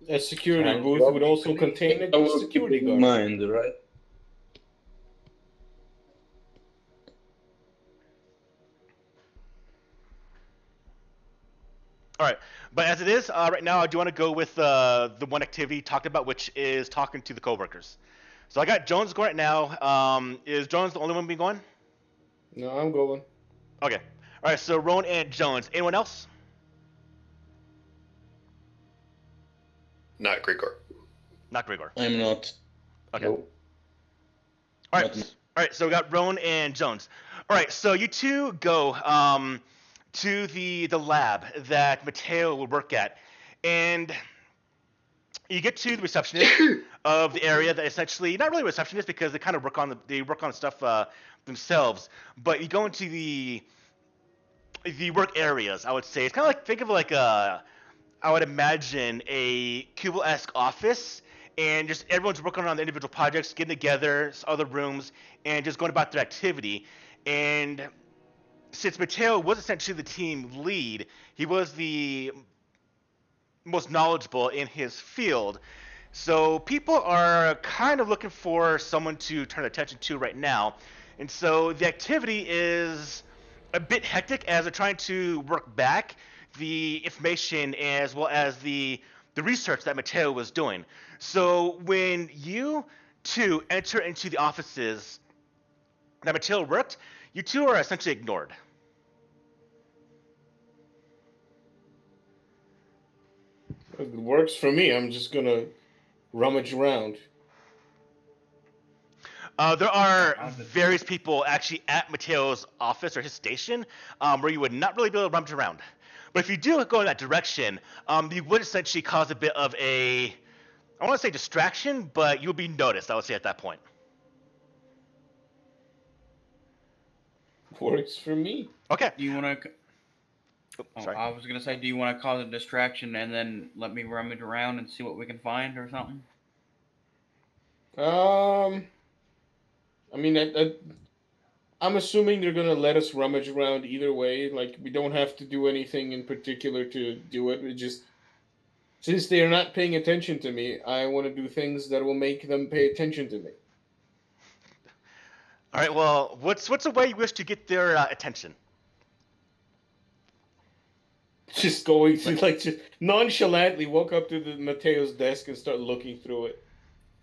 A security
And
booth would also contain
I
a
will keep
security
it in
guard.
mind, right?
All right, but as it is right now, I do want to go with the one activity talked about, which is talking to the coworkers. So I got Jones going right now. Is Jones the only one being going?
No, I'm going.
Okay. All right. So Roan and Jones. Anyone else?
Not Grigor.
Not Grigor.
I'm not.
Okay.
Nope.
All right.
Not me.
All right. So we got Roan and Jones. All right. So you two go to the lab that Mateo would work at, and you get to the receptionist of the area that essentially not really a receptionist because they kind of work on stuff themselves, but you go into the work areas. I would say it's kind of like think of like a I would imagine a cubicle-esque office, and just everyone's working on the individual projects, getting together, other rooms, and just going about their activity. And since Mateo was essentially the team lead, he was the most knowledgeable in his field. So people are kind of looking for someone to turn attention to right now. And so the activity is a bit hectic as they're trying to work back the information as well as the research that Mateo was doing. So when you two enter into the offices that Mateo worked, you two are essentially ignored.
It works for me. I'm just gonna rummage around.
There are various people actually at Mateo's office or his station where you would not really be able to rummage around. But if you do go in that direction, you would essentially cause a bit of a, I want to say distraction, but you'll be noticed, I would say, at that point.
Works for me.
Okay.
Do you want to?
Oh,
Oh,
sorry.
I was gonna say, do you want to cause a distraction and then let me rummage around and see what we can find or something?
I mean, I'm assuming they're gonna let us rummage around either way. Like, we don't have to do anything in particular to do it. We just, since they are not paying attention to me, I want to do things that will make them pay attention to me.
All right. Well, what's a way you wish to get their attention?
Just going to like just nonchalantly walk up to the Mateo's desk and start looking through it.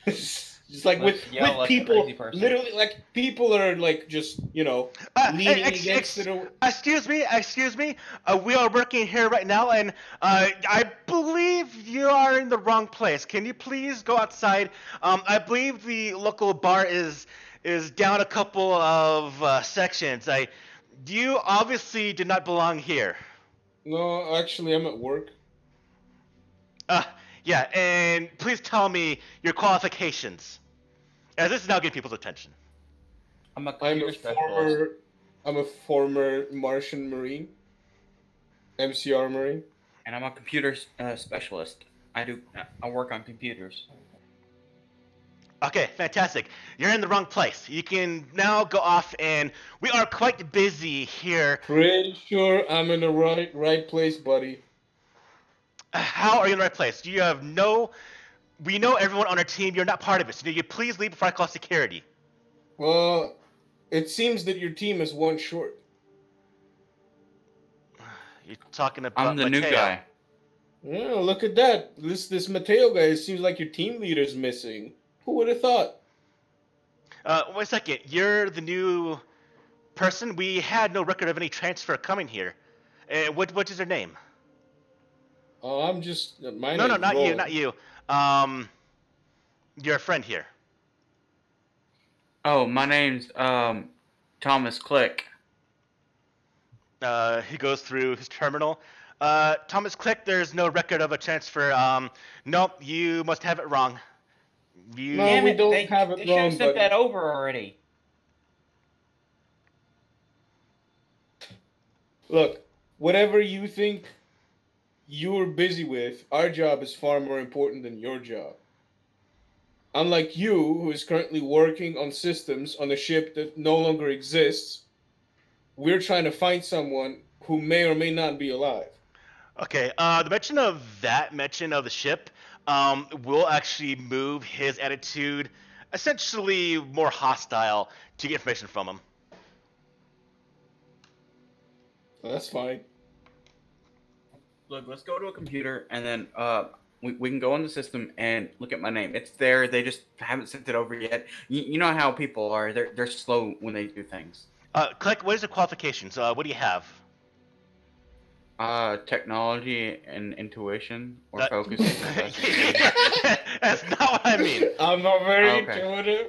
Just like
Let's yell
with
like a crazy
people,
person.
literally like people are like just leaning against it.
Excuse me. We are working here right now, and I believe you are in the wrong place. Can you please go outside? I believe the local bar is down a couple of sections. You obviously do not belong here.
No, actually, I'm at work.
Uh, yeah, and please tell me your qualifications, as this is now getting people's attention.
I'm a
I'm
computer
a
specialist.
former Martian Marine, MCR Marine.
And I'm a computer specialist. I work on computers.
Okay, fantastic. You're in the wrong place. You can now go off, and we are quite busy here.
Pretty sure I'm in the right place, buddy.
How are you in the right place? You have no. We know everyone on our team. You're not part of it. So you please leave before I call security.
Well, it seems that your team is one short.
You're talking about
I'm the new
Mateo.
guy.
Yeah, look at that. This Mateo guy, it seems like your team leader's missing. Who would have thought?
Wait a second. You're the new person? We had no record of any transfer coming here. What is your name?
Oh, I'm just my
No,
name's
not you,
Roland.
not you. Your friend here.
Oh, my name's Thomas Click.
He goes through his terminal. Thomas Click, there's no record of a transfer. Nope, you must have it wrong. You.
No,
Damn
we
it,
don't
they
have it
should have
wrong,
sent
buddy.
that over already.
Look, whatever you think you're busy with, our job is far more important than your job. Unlike you, who is currently working on systems on a ship that no longer exists, we're trying to find someone who may or may not be alive.
Okay, the mention of the ship, will actually move his attitude essentially more hostile to get information from him.
That's fine.
Look, let's go to a computer and then we can go on the system and look at my name. It's there. They just haven't sent it over yet. You know how people are. They're slow when they do things.
Click, what is your qualifications? What do you have?
Technology and intuition or focus.
That's not what I mean.
I'm not very
Okay.
intuitive.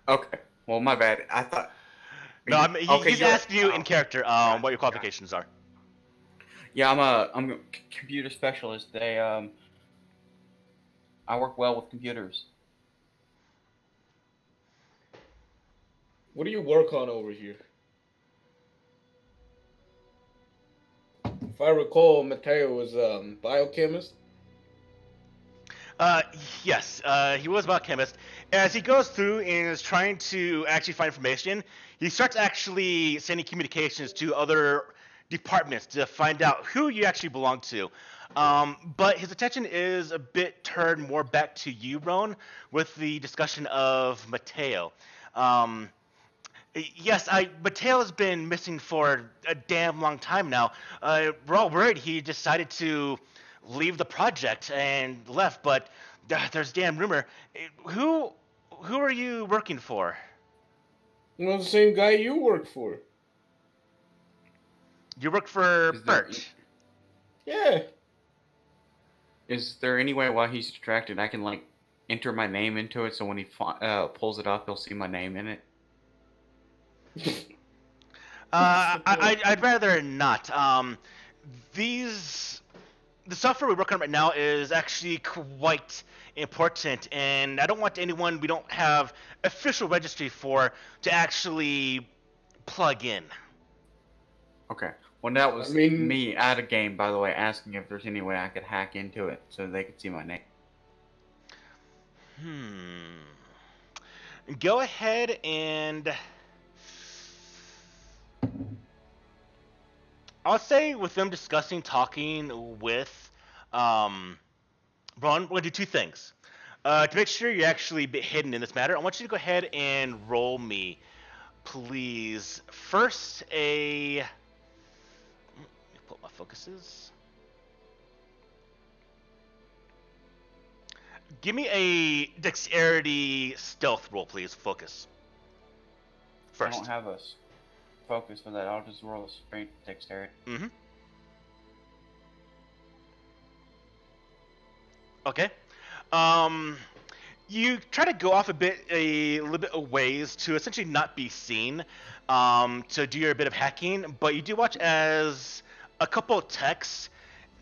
Okay. Well, my bad. I thought.
No, he's
you're-
asking you in character what your qualifications are.
Yeah, I'm a computer specialist. I work well with computers.
What do you work on over here? If I recall, Mateo was biochemist.
Yes, he was a biochemist. As he goes through and is trying to actually find information, he starts actually sending communications to other departments to find out who you actually belong to. But his attention is a bit turned more back to you, Roan, with the discussion of Mateo. Yes, Mateo's been missing for a damn long time now. We're all worried he decided to leave the project and left, but there's damn rumor. Who are you working for?
You know, the same guy you work for.
You work for
Is there-
Bert.
Yeah.
Is there any way while he's distracted I can like enter my name into it so when he pulls it up he'll see my name in it?
I'd rather not. The software we're working on right now is actually quite important, and I don't want anyone we don't have official registry for to actually plug in.
Okay. Well, that was
I mean-
me at a game, by the way, asking if there's any way I could hack into it so they could see my name.
Go ahead and I'll say with them talking with Ron, we're gonna do two things. To make sure you're actually hidden in this matter, I want you to go ahead and roll me, please. First, let me pull up my focuses. Give me a dexterity stealth roll, please. Focus. First.
I don't have a focus for that. I'll just roll a straight dexterity.
Mm-hmm. Okay. You try to go off a little bit of ways to essentially not be seen, to do your bit of hacking, but you do watch as a couple of techs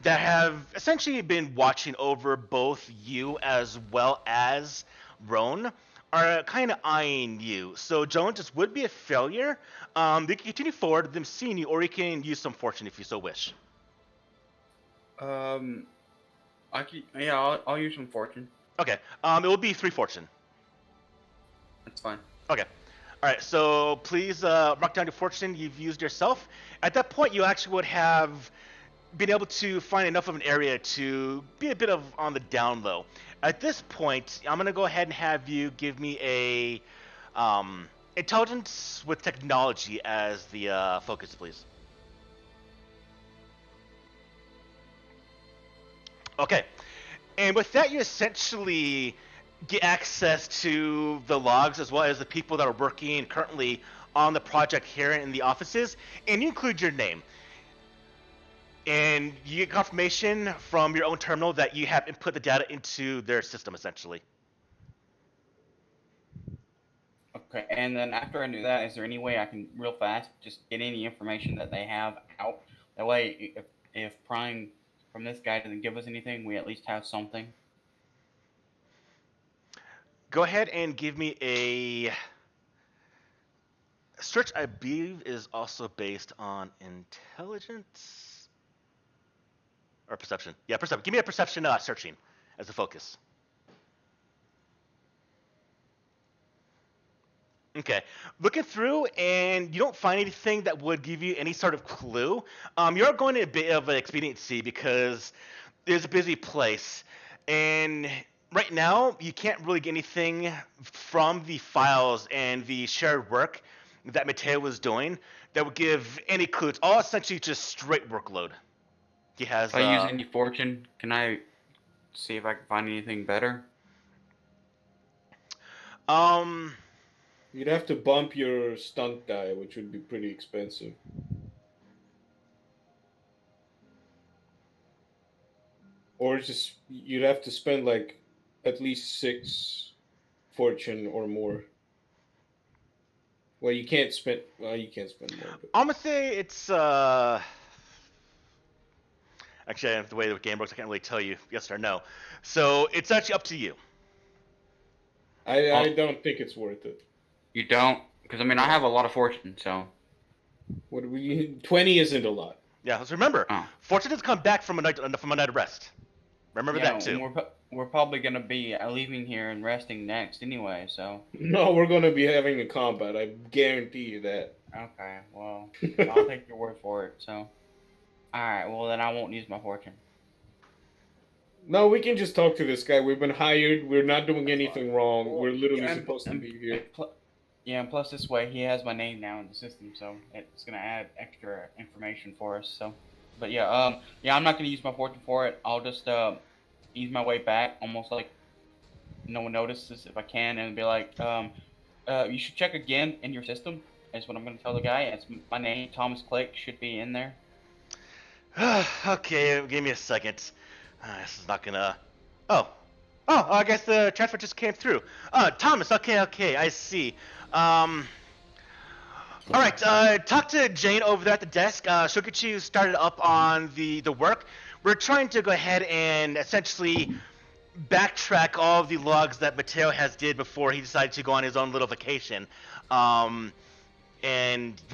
that have essentially been watching over both you as well as Roan are kind of eyeing you. So Jones, this would be a failure. They can continue forward, them seeing you, or you can use some fortune if you so wish.
I'll use some fortune.
Okay. It will be 3 fortune.
That's fine.
Okay. All right. So please mark down your fortune you've used yourself. At that point, you actually would have been able to find enough of an area to be a bit of on the down low. At this point, I'm gonna go ahead and have you give me a intelligence with technology as the focus, please. Okay. And with that, you essentially get access to the logs as well as the people that are working currently on the project here in the offices, and you include your name. And you get confirmation from your own terminal that you have input the data into their system, essentially.
Okay, and then after I do that, is there any way I can real fast just get any information that they have out? That way, if prying from this guy doesn't give us anything, we at least have something.
Go ahead and give me a search. I believe is also based on intelligence or perception. Yeah, perception. Give me a perception searching as a focus. Okay, looking through, and you don't find anything that would give you any sort of clue. You're going in a bit of an expediency because it's a busy place, and right now you can't really get anything from the files and the shared work that Mateo was doing that would give any clue. It's all essentially just straight workload. He has.
If I use any fortune, can I see if I can find anything better?
You'd have to bump your stunt die, which would be pretty expensive. Or just you'd have to spend like at least 6 fortune or more. Well, you can't spend. Well, you can't spend more. But...
I'm gonna say it's Actually, the way the game works, I can't really tell you yes or no. So it's actually up to you.
I don't think it's worth it.
You don't? Because, I mean, I have a lot of fortune, so...
What do we... 20 isn't a lot.
Yeah, let's remember,
Oh.
fortune has come back from a night of rest. Remember that too.
We're probably going to be leaving here and resting next anyway, so...
No, we're going to be having a combat. I guarantee you that.
Okay, well, I'll take your word for it, so... Alright, well, then I won't use my fortune.
No, we can just talk to this guy. We've been hired. We're not doing anything wrong. We're literally supposed to be here.
Yeah, and plus this way, he has my name now in the system, so it's gonna add extra information for us. So, but yeah, I'm not gonna use my fortune for it. I'll just ease my way back, almost like no one notices if I can, and be like, you should check again in your system. Is what I'm gonna tell the guy. It's my name, Thomas Clake, should be in there.
Okay, give me a second. This is not gonna. Oh, I guess the transfer just came through. Thomas. Okay, I see. All right. Talk to Jane over there at the desk. She'll get you started up on the work. We're trying to go ahead and essentially backtrack all of the logs that Mateo has did before he decided to go on his own little vacation. And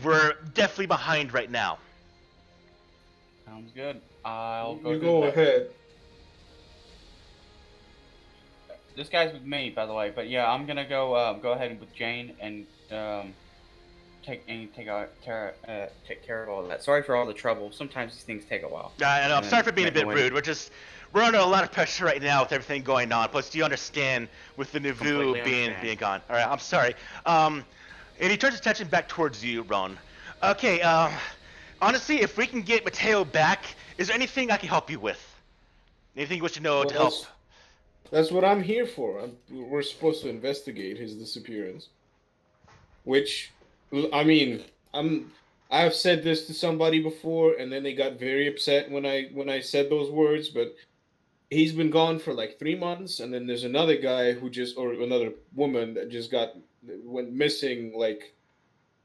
we're definitely behind right now.
Sounds good. I'll go
You
do
go
that.
ahead.
This guy's with me, by the way. But yeah, I'm gonna go ahead with Jane and take care of all that. Sorry for all the trouble. Sometimes these things take a while.
And I'm
And
sorry
then
for being a bit
go ahead
rude. We're under a lot of pressure right now with everything going on. Plus, do you understand with the
Completely
Navu being
understand.
gone? All right, I'm sorry. And he turns his attention back towards you, Ron. Okay. Honestly, if we can get Mateo back, is there anything I can help you with? Anything you wish to know
Well,
to help?
that's what I'm here for. We're supposed to investigate his disappearance. Which, I mean, I've said this to somebody before, and then they got very upset when I said those words. But he's been gone for like 3 months, and then there's another guy or another woman that went missing like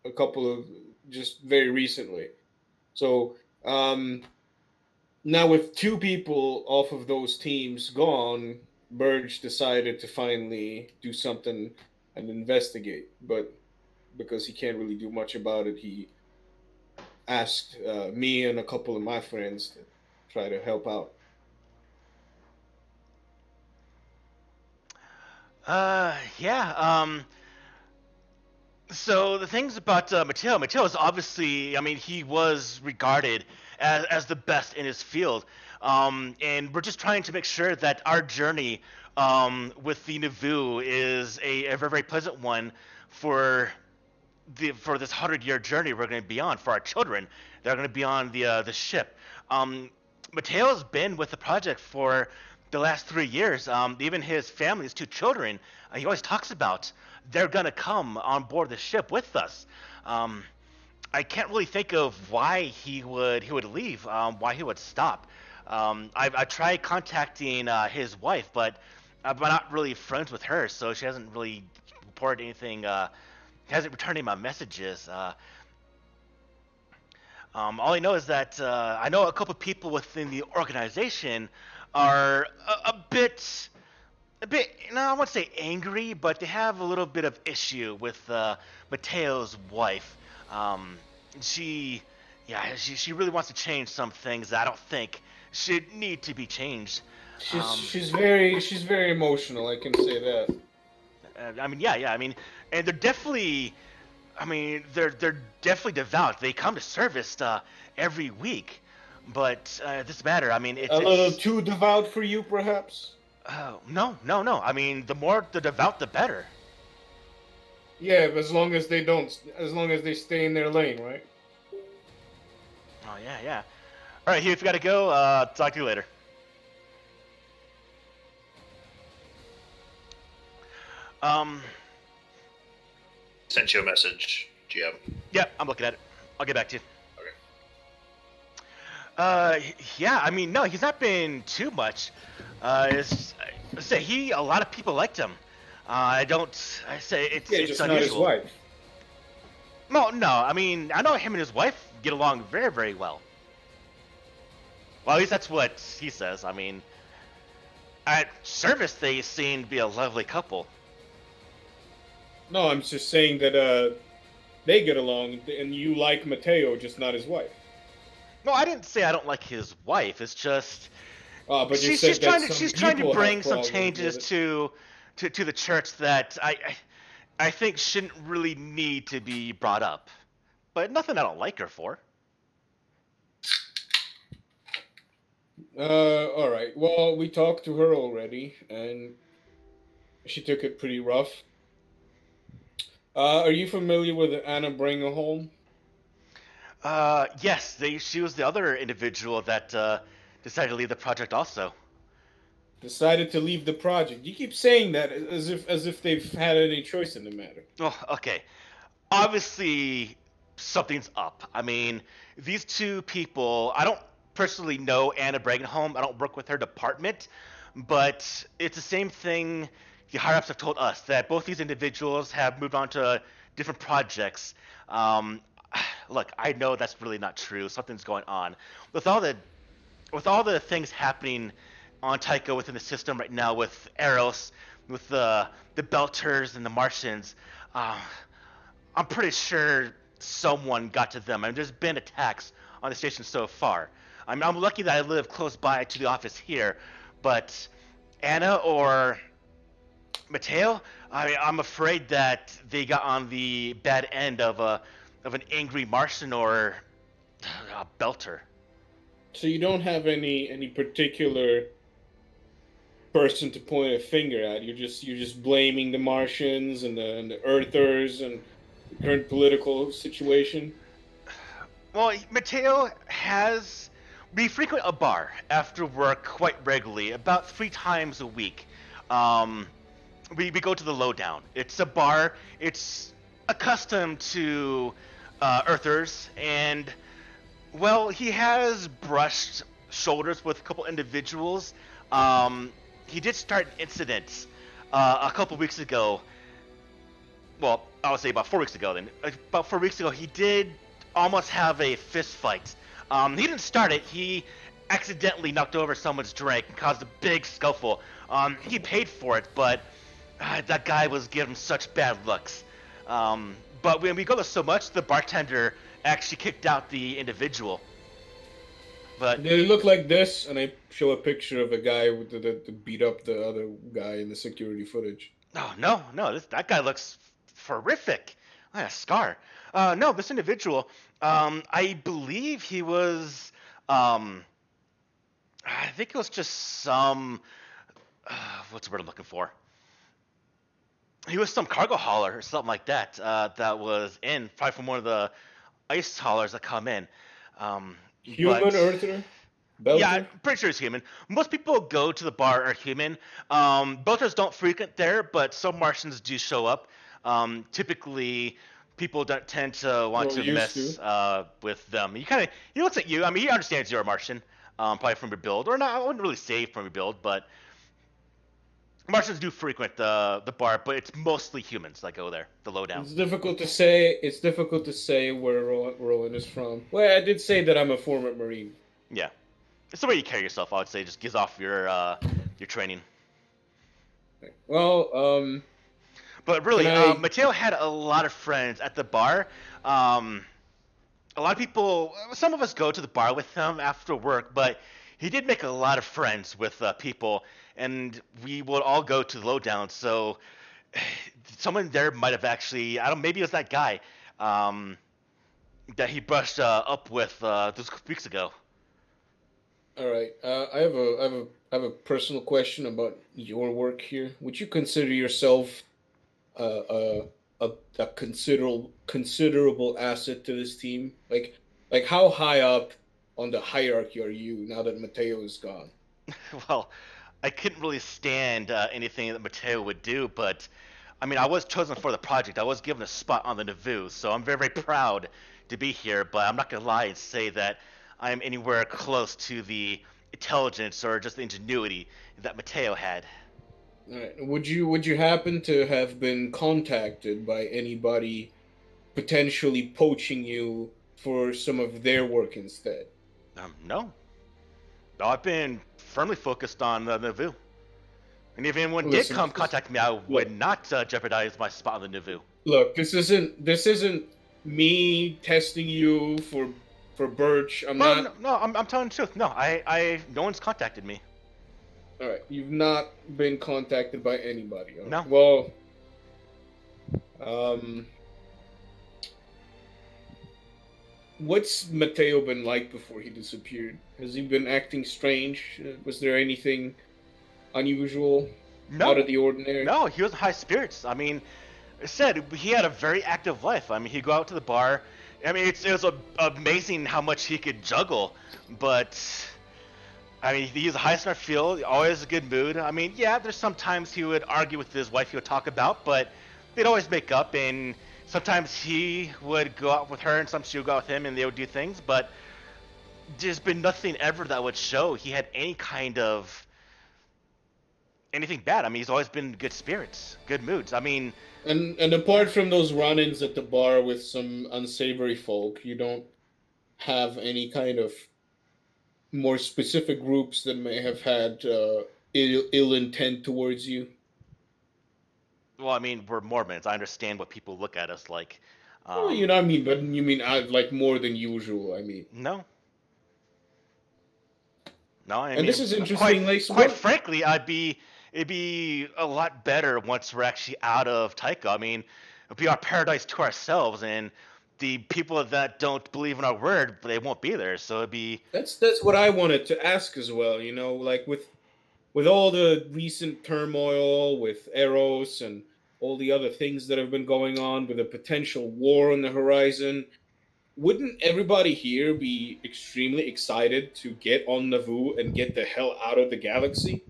a couple of just very recently. So now with two people off of those teams gone, Burge decided to finally do something and investigate. But because he can't really do much about it, he asked me and a couple of my friends to try to help out.
Yeah. So the things about Mateo is obviously, I mean, he was regarded as the best in his field, and we're just trying to make sure that our journey with the Navu is a very, very pleasant one for for this 100-year journey we're going to be on for our children. They're going to be on the ship. Mateo's been with the project for the last 3 years. Even his family, his two children, he always talks about they're going to come on board the ship with us. I can't really think of why he would leave, why he would stop. I tried contacting his wife, but I'm not really friends with her, so she hasn't really reported anything. Hasn't returned any of my messages. All I know is that I know a couple people within the organization are a bit, no, I won't say angry, but they have a little bit of issue with Mateo's wife. Um, she, she really wants to change some things that I don't think should need to be changed.
She's very emotional. I can say that.
I mean, yeah. I mean, and they're definitely, I mean, they're definitely devout. They come to service every week, but this matter, I mean,
A little
it's
too devout for you, perhaps.
no. I mean, the more the devout, the better.
Yeah, but as long as they stay in their lane, right?
Oh yeah. All right, Hugh, if you gotta go, talk to you later. Um,
Sent you a message, GM.
yeah, I'm looking at it. I'll get back to you.
Okay.
Yeah, I mean, no, he's not been too much. A lot of people liked him. I say
Yeah,
it's
just not his
unusual.
wife.
No, I mean, I know him and his wife get along very, very well. Well, at least that's what he says. I mean, at service, they seem to be a lovely couple.
No, I'm just saying that they get along, and you like Mateo, just not his wife.
No, I didn't say I don't like his wife. It's just
But you said that
she's trying to
people
bring
have
some
problems
changes
with it.
to the church that I think shouldn't really need to be brought up. But nothing I don't like her for.
All right. Well, we talked to her already, and she took it pretty rough. Are you familiar with Anna Bringerholm?
Yes, she was the other individual that decided to leave the project also.
Decided to leave the project. You keep saying that as if they've had any choice in the matter.
Oh, okay. Obviously, something's up. I mean, these two people, I don't personally know Anna Bragenholm. I don't work with her department, but it's the same thing the higher ups have told us that both these individuals have moved on to different projects. Um, Look, I know that's really not true. Something's going on with all the things happening on Tycho within the system right now with Eros, with the Belters and the Martians. Uh, I'm pretty sure someone got to them. I mean, there's been attacks on the station so far. I'm lucky that I live close by to the office here, but Anna or Mateo, I'm afraid that they got on the bad end of an angry Martian or a belter.
So you don't have any particular person to point a finger at. You're just blaming the Martians and the Earthers and the current political situation.
Well, Mateo has. We frequent a bar after work quite regularly, about 3 times a week. Um, we go to the Lowdown. It's a bar. It's accustomed to Earthers, and well, he has brushed shoulders with a couple individuals. Um, he did start an incident a couple weeks ago. Well, I would say about 4 weeks ago. Then, about 4 weeks ago, he did almost have a fist fight. He didn't start it. He accidentally knocked over someone's drink and caused a big scuffle. He paid for it, but that guy was giving such bad looks. But when we go there so much, the bartender actually kicked out the individual. But
Did it look like this? And I show a picture of a guy with the beat up the other guy in the security footage.
no, that guy looks horrific. I had a scar. No, this individual, I believe he was, I think it was just some, what's the word I'm looking for? He was some cargo hauler or something like that, that was in, probably from one of the ice haulers that come in.
Human
but-
Earther? Belter?
Yeah, I'm pretty sure it's human. Most people go to the bar are human. Belters don't frequent there, but some Martians do show up. Typically, people don't tend to want
Well,
to
used
mess
to.
with them. He looks at you. I mean, he understands you're a Martian, probably from your build, or not. I wouldn't really say from your build, but Martians do frequent the bar, but it's mostly humans that go there. The Lowdown.
It's difficult to say. It's difficult to say where Roland is from. Well, I did say that I'm a former Marine.
Yeah, it's the way you carry yourself. I would say just gives off your training.
Well,
But really,
Can I-
Mateo had a lot of friends at the bar. A lot of people, some of us go to the bar with him after work, but he did make a lot of friends with people, and we would all go to the Lowdown. So someone there might have actually, I don't, maybe it was that guy that he brushed up with those weeks ago.
all right. I have a personal question about your work here. Would you consider yourself a a considerable asset to this team? Like how high up on the hierarchy are you now that Mateo is gone?
Well, I couldn't really stand anything that Mateo would do, but I mean, I was chosen for the project. I was given a spot on the Nauvoo, so I'm very, very proud to be here. But I'm not gonna lie and say that I'm anywhere close to the intelligence or just the ingenuity that Mateo had.
All right. Would you happen to have been contacted by anybody potentially poaching you for some of their work instead?
No. No, I've been firmly focused on the Nauvoo. And if anyone did
Listen,
come
this-
contact me, I would
look.
not jeopardize my spot on the Nauvoo.
Look, this isn't me testing you for Birch. I'm
No,
not.
no, I'm telling the truth. No, no one's contacted me.
All right, you've not been contacted by anybody. All right.
No.
Well, um, what's Mateo been like before he disappeared? Has he been acting strange? Was there anything unusual,
No,
out of the ordinary?
no, he was in high spirits. I mean, I said he had a very active life. I mean, he'd go out to the bar. I mean, it was amazing how much he could juggle, but I mean, he's a high in our field, always a good mood. I mean, yeah, there's sometimes he would argue with his wife he would talk about, but they'd always make up, and sometimes he would go out with her, and sometimes she would go out with him, and they would do things, but there's been nothing ever that would show he had any kind of anything bad. I mean, he's always been in good spirits, good moods. I mean,
And apart from those run-ins at the bar with some unsavory folk, you don't have any kind of more specific groups that may have had ill intent towards you.
well, I mean, we're Mormons. I understand what people look at us like.
Well, you know what I mean, but you mean like more than usual. I mean,
No. No, I
And
mean,
this is interesting.
quite frankly, it'd be a lot better once we're actually out of Tycho. I mean, it'd be our paradise to ourselves, and the people that don't believe in our word, they won't be there. So it'd be
That's what I wanted to ask as well. Like with all the recent turmoil with Eros and all the other things that have been going on with a potential war on the horizon, wouldn't everybody here be extremely excited to get on Naboo and get the hell out of the galaxy?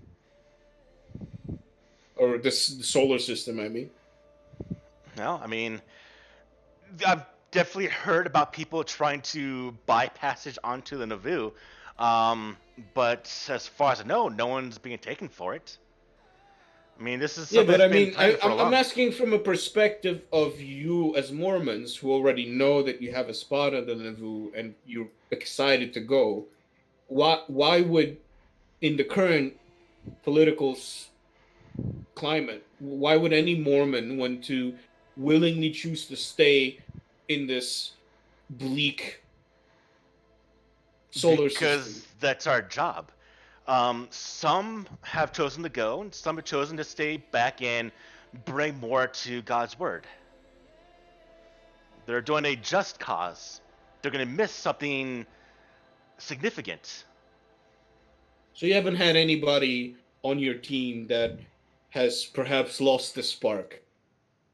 Or the solar system, I mean.
no. I mean, I've definitely heard about people trying to buy passage onto the Navoo, um, but as far as I know, no one's being taken for it. I mean, this is
Yeah,
something
but
that's
I
been
mean,
planned for a
I'm
long.
asking from a perspective of you as Mormons who already know that you have a spot on the Naboo and you're excited to go. Why would, in the current political climate, why would any Mormon want to willingly choose to stay in this bleak solar
Because
system?
that's our job. Some have chosen to go, and some have chosen to stay back and bring more to God's word. They're doing a just cause. They're going to miss something significant.
So you haven't had anybody on your team that has perhaps lost the spark.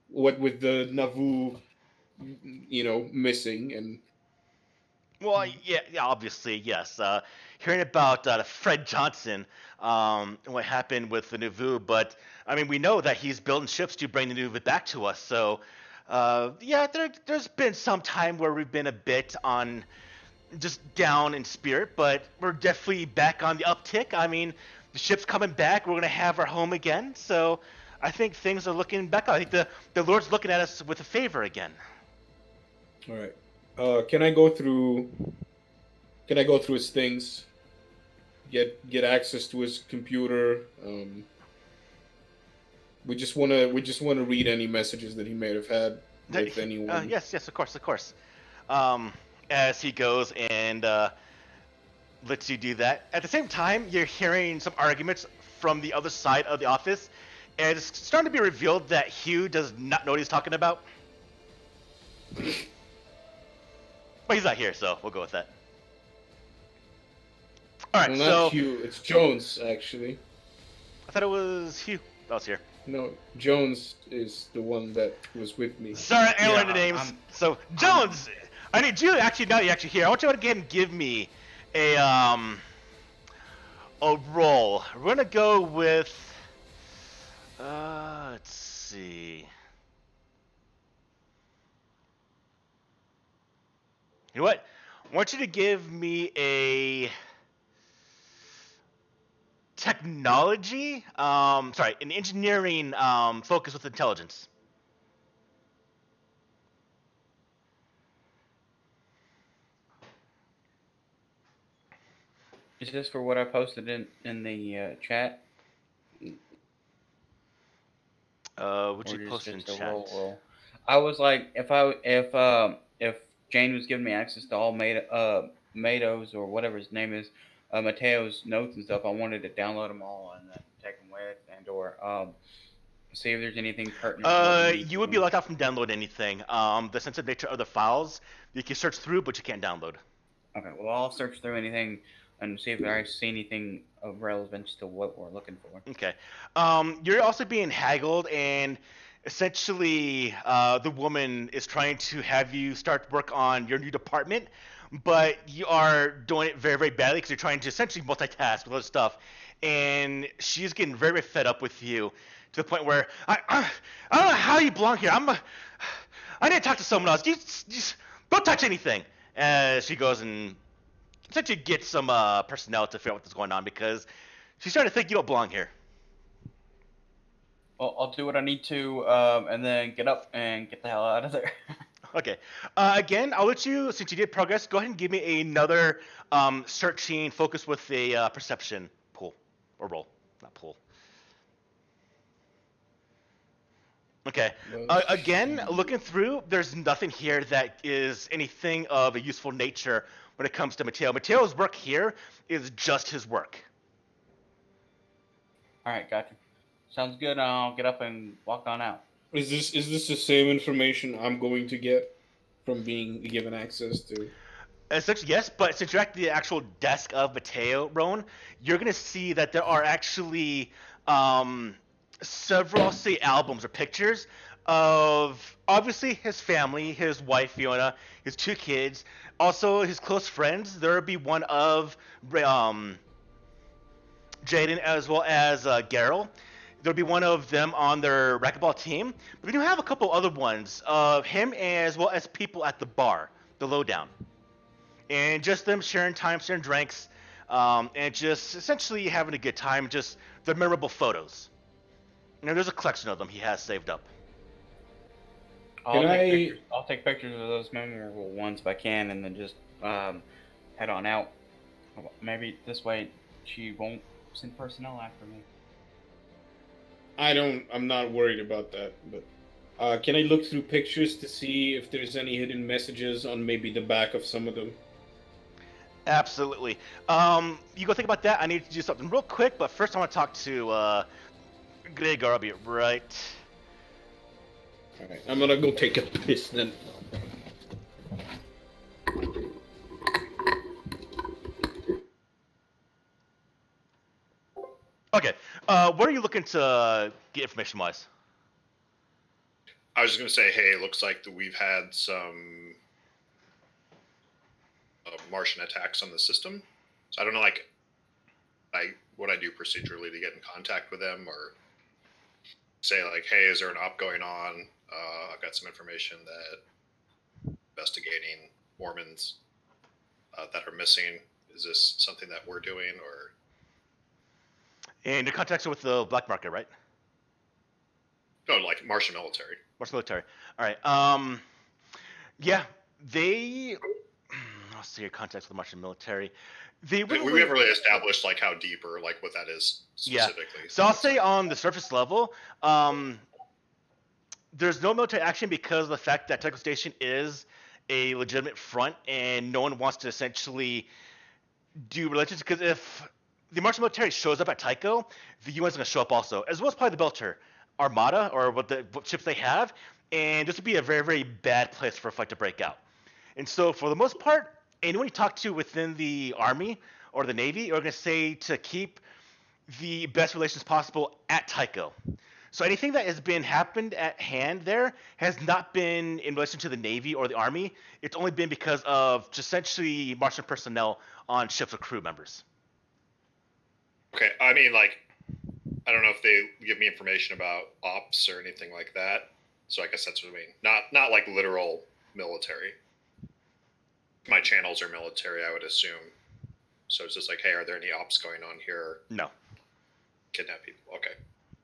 What with the Navoo, missing and
Well, yeah, obviously, yes. Hearing about Fred Johnson, and what happened with the Nuvu, but I mean, we know that he's building ships to bring the Nuvu back to us. So, yeah, there's been some time where we've been a bit on just down in spirit, but we're definitely back on the uptick. I mean, the ship's coming back. We're gonna have our home again. So, I think things are looking back up. I think the Lord's looking at us with a favor again.
all right. Can I go through? Can I go through his things? Get access to his computer. We just wanna read any messages that he may have had with anyone.
Yes, of course, of course. Um, as he goes and lets you do that. At the same time, you're hearing some arguments from the other side of the office, and it's starting to be revealed that Hugh does not know what he's talking about. But he's not here, so we'll go with that. All right,
Well, not
so
Hugh. It's Jones, actually.
I thought it was Hugh that was here.
No, Jones is the one that was with me.
Sorry, I learned the
Yeah,
names. So Jones, I need you actually. Now you're actually here. I want you to again give me a roll. We're gonna go with let's see. You know what? I want you to give me a technology, sorry, an engineering focus with intelligence.
Is this for what I posted in the chat,
Would
or
you
is
post
it
in
just a
chat?
roll? I was like, if Jane was giving me access to all Mato's or whatever his name is, Mateo's notes and stuff, I wanted to download them all and then take them with, and or see if there's anything pertinent to what we need
You
to
would be
do.
locked out from downloading anything. The sensitive nature of the files, you can search through, but you can't download.
Okay, well, I'll search through anything and see if I see anything of relevance to what we're looking for.
Okay. You're also being haggled, and essentially, the woman is trying to have you start work on your new department, but you are doing it very, very badly because you're trying to essentially multitask with other stuff, and she's getting very, very fed up with you to the point where I don't know how you belong here. I need to talk to someone else. You don't touch anything. As she goes and essentially get some personnel to figure out what's going on because she's starting to think you don't belong here.
Well, I'll do what I need to, and then get up and get the hell out of there.
Okay. Again, I'll let you, since you did progress, go ahead and give me another searching focus with a perception pool or roll, not pool. Okay.
Well,
Again, looking through, there's nothing here that is anything of a useful nature when it comes to Mateo. Mateo's work here is just his work.
All right, gotcha. Sounds good. I'll get up and walk on out.
Is this the same information I'm going to get from being given access to?
Essentially, yes, but since you're at the actual desk of Mateo, Roan, you're going to see that there are actually several, say, albums or pictures of obviously his family, his wife, Fiona, his 2 kids, also his close friends. There will be one of Jaden as well as Garrel. There'll be one of them on their racquetball team. But we do have a couple other ones of him as well as people at the bar, the lowdown. And just them sharing time, sharing drinks, and just essentially having a good time, just the memorable photos. There's a collection of them he has saved up.
I'll take pictures of those memorable ones if I can, and then just head on out. Maybe this way she won't send personnel after me.
I'm not worried about that, but can I look through pictures to see if there's any hidden messages on maybe the back of some of them?
Absolutely. You go think about that. I need to do something real quick, but first I want to talk to Gregor. I'll be right.
Alright, I'm gonna go take a piss then.
Okay. What are you looking to get information-wise?
I was just going to say, hey, it looks like that we've had some Martian attacks on the system. So I don't know, like, what I do procedurally to get in contact with them, or say, like, hey, is there an op going on? I've got some information that investigating Mormons that are missing. Is this something that we're doing, or?
And your contacts are with the black market, right?
No, like Martian military.
Martian military. All right. Yeah, they. I'll see your contacts with the Martian military. We haven't
really established like how deep or like what that is specifically.
Yeah. So I'll say on the surface level, there's no military action because of the fact that Tycho Station is a legitimate front, and no one wants to essentially do relations. Because if the Martian military shows up at Tycho, the UN's going to show up also, as well as probably the Belter Armada or what ships they have, and this would be a very, very bad place for a fight to break out. And so, for the most part, anyone you talk to within the Army or the Navy are going to say to keep the best relations possible at Tycho. So anything that has been happened at hand there has not been in relation to the Navy or the Army. It's only been because of just essentially Martian personnel on ships or crew members.
Okay, I mean, like, I don't know if they give me information about ops or anything like that. So I guess that's what I mean. Not like literal military. My channels are military, I would assume. So it's just like, hey, are there any ops going on here?
No.
Kidnap people. Okay.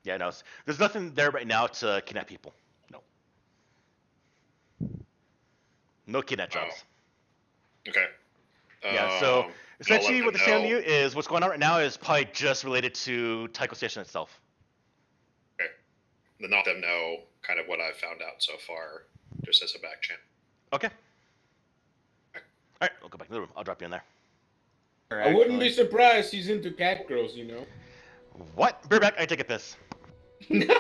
Yeah, no. There's nothing there right now to kidnap people. No. No kidnap jobs.
Oh. Okay.
Yeah, so essentially what they're saying to you is what's going on right now is probably just related to Tycho Station itself.
Okay. Then let them know kind of what I've found out so far, just as a back channel.
Okay. All right, we'll go back to the room. I'll drop you in there.
I wouldn't be surprised he's into cat girls, you know.
What? Bear back, I take a piss.
Yeah.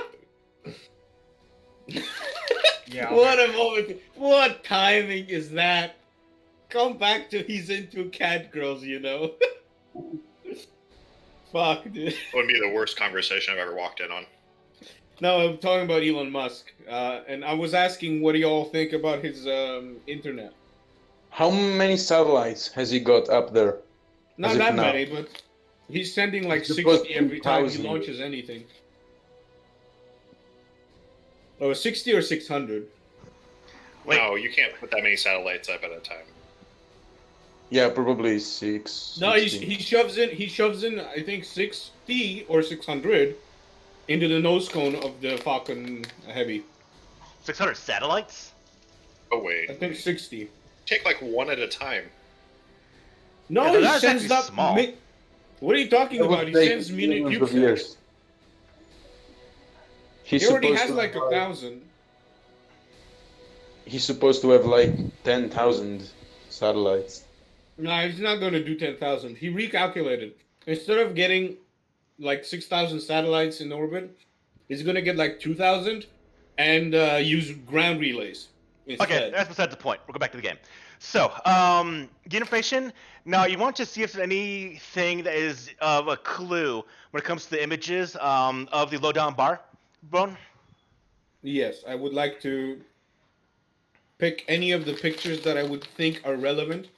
What a moment. What timing is that? Come back to he's into cat girls, you know. Fuck, dude.
It would be the worst conversation I've ever walked in on.
No, I'm talking about Elon Musk. And I was asking what do y'all think about his internet?
How many satellites has he got up there?
Not that many, but he's sending like 60 every time he launches anything. Oh, 60 or 600?
Wait.
No, you can't put that many satellites up at a time.
Yeah, probably 6.
No, he shoves in I think 60 or 600 into the nose cone of the Falcon Heavy.
600 satellites?
Oh wait.
I think 60.
Take like one at a time.
No,
yeah,
he sends up.
small.
What are you talking about? He sends minute CubeSats.
He's
He already
supposed
has
to
like
have,
1,000.
he's supposed to have like 10,000 satellites.
No, he's not going to do 10,000. He recalculated. Instead of getting like 6,000 satellites in orbit, he's going to get like 2,000 and use ground relays
Okay,
instead.
that's besides the point. We'll go back to the game. So, get information. Now, you want to see if there's anything that is of a clue when it comes to the images of the low-down bar bone.
Yes, I would like to pick any of the pictures that I would think are relevant.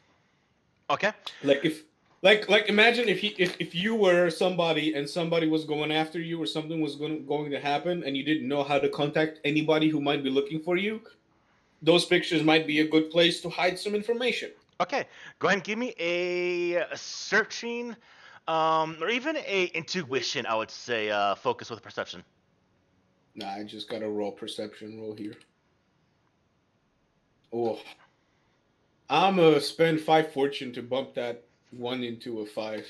Okay.
Like if like imagine if you were somebody and somebody was going after you or something was going to happen and you didn't know how to contact anybody who might be looking for you, those pictures might be a good place to hide some information.
Okay. Go ahead and give me a searching, or even a intuition. I would say focus with perception.
Nah, I just got a raw perception roll here. Oh, I'm gonna spend 5 fortune to bump that 1 into a 5.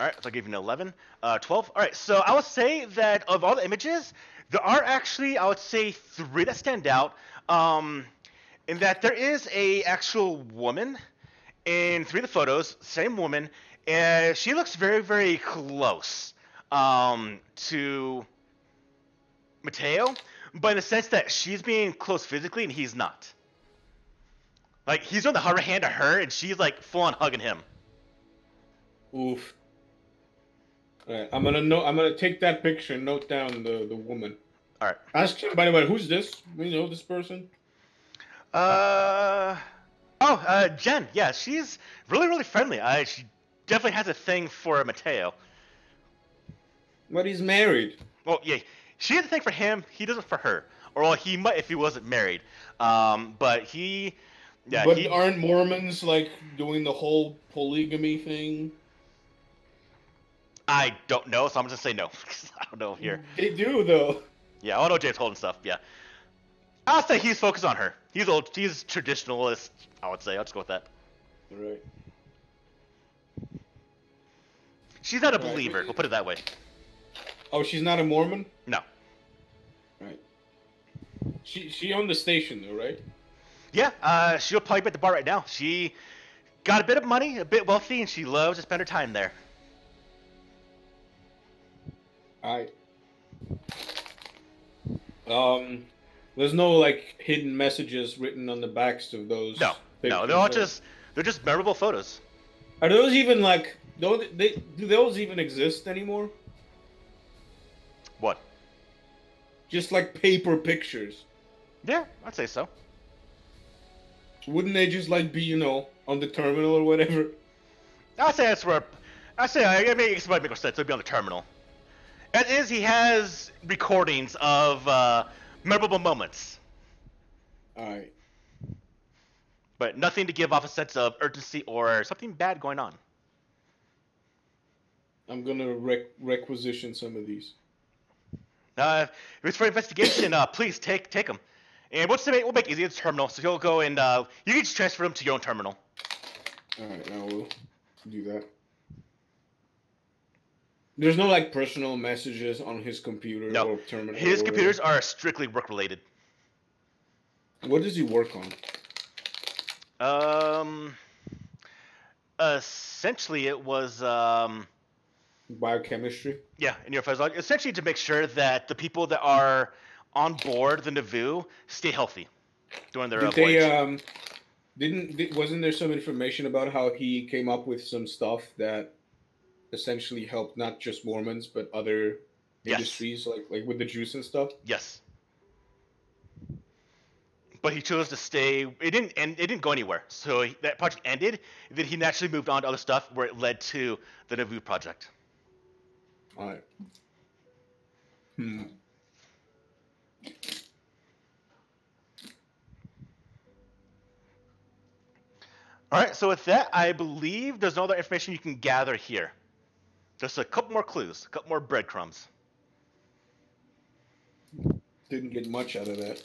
All right, so I'll give you an 11. 12. All right, so I would say that of all the images, there are actually, I would say, 3 that stand out. In that there is a actual woman in 3 of the photos, same woman, and she looks very, very close to Mateo, but in the sense that she's being close physically and he's not. Like, he's doing the hover hand to her, and she's like full on hugging him.
Oof. All right, I'm gonna take that picture and note down the woman.
All right.
Ask him, by the way, who's this? We know this person.
Jen. Yeah, she's really, really friendly. She definitely has a thing for Mateo.
But he's married.
Well, yeah, she has a thing for him. He doesn't for her. Or well, he might if he wasn't married. But he, yeah,
But
he.
aren't Mormons like doing the whole polygamy thing?
I don't know, so I'm just gonna say no. 'Cause I don't know here.
They do though.
Yeah, I don't know James Holden stuff. Yeah, I'll say he's focused on her. He's old. He's traditionalist. I would say. I'll just go with that.
Right.
She's not a
Right.
believer. We'll put it that way.
Oh, she's not a Mormon?
No.
Right. She owned the station though, right?
Yeah, she'll probably be at the bar right now. She got a bit of money, a bit wealthy, and she loves to spend her time there.
Alright. There's no like hidden messages written on the backs of those.
No,
pictures,
they're all
right?
they're just memorable photos.
Are those even like do those even exist anymore?
What?
Just like paper pictures.
Yeah, I'd say so.
Wouldn't they just like be, on the terminal or whatever?
I'd say that's where. I'd say it might make more sense. It'd be on the terminal. As is, he has recordings of memorable moments,
Alright.
but nothing to give off a sense of urgency or something bad going on.
I'm gonna requisition some of these.
If it's for investigation, please take them. And we'll make it easy. It's terminal, so he'll go and you can just transfer them to your own terminal.
Alright, I will do that. There's no like personal messages on his computer
No,
or terminal.
his
or
computers are strictly work related.
What does he work on?
Essentially, it was
Biochemistry.
yeah, in your physiology. Essentially, to make sure that the people that are on board the Nauvoo stay healthy during their
Did
voyage.
wasn't there some information about how he came up with some stuff that essentially helped not just Mormons but other
Yes.
industries like with the juice and stuff?
Yes. But he chose to stay. It didn't go anywhere. So that project ended. And then he naturally moved on to other stuff, where it led to the Nauvoo project.
All right.
All right. So with that, I believe there's no other information you can gather here. Just a couple more clues, a couple more breadcrumbs.
Didn't get much out of that.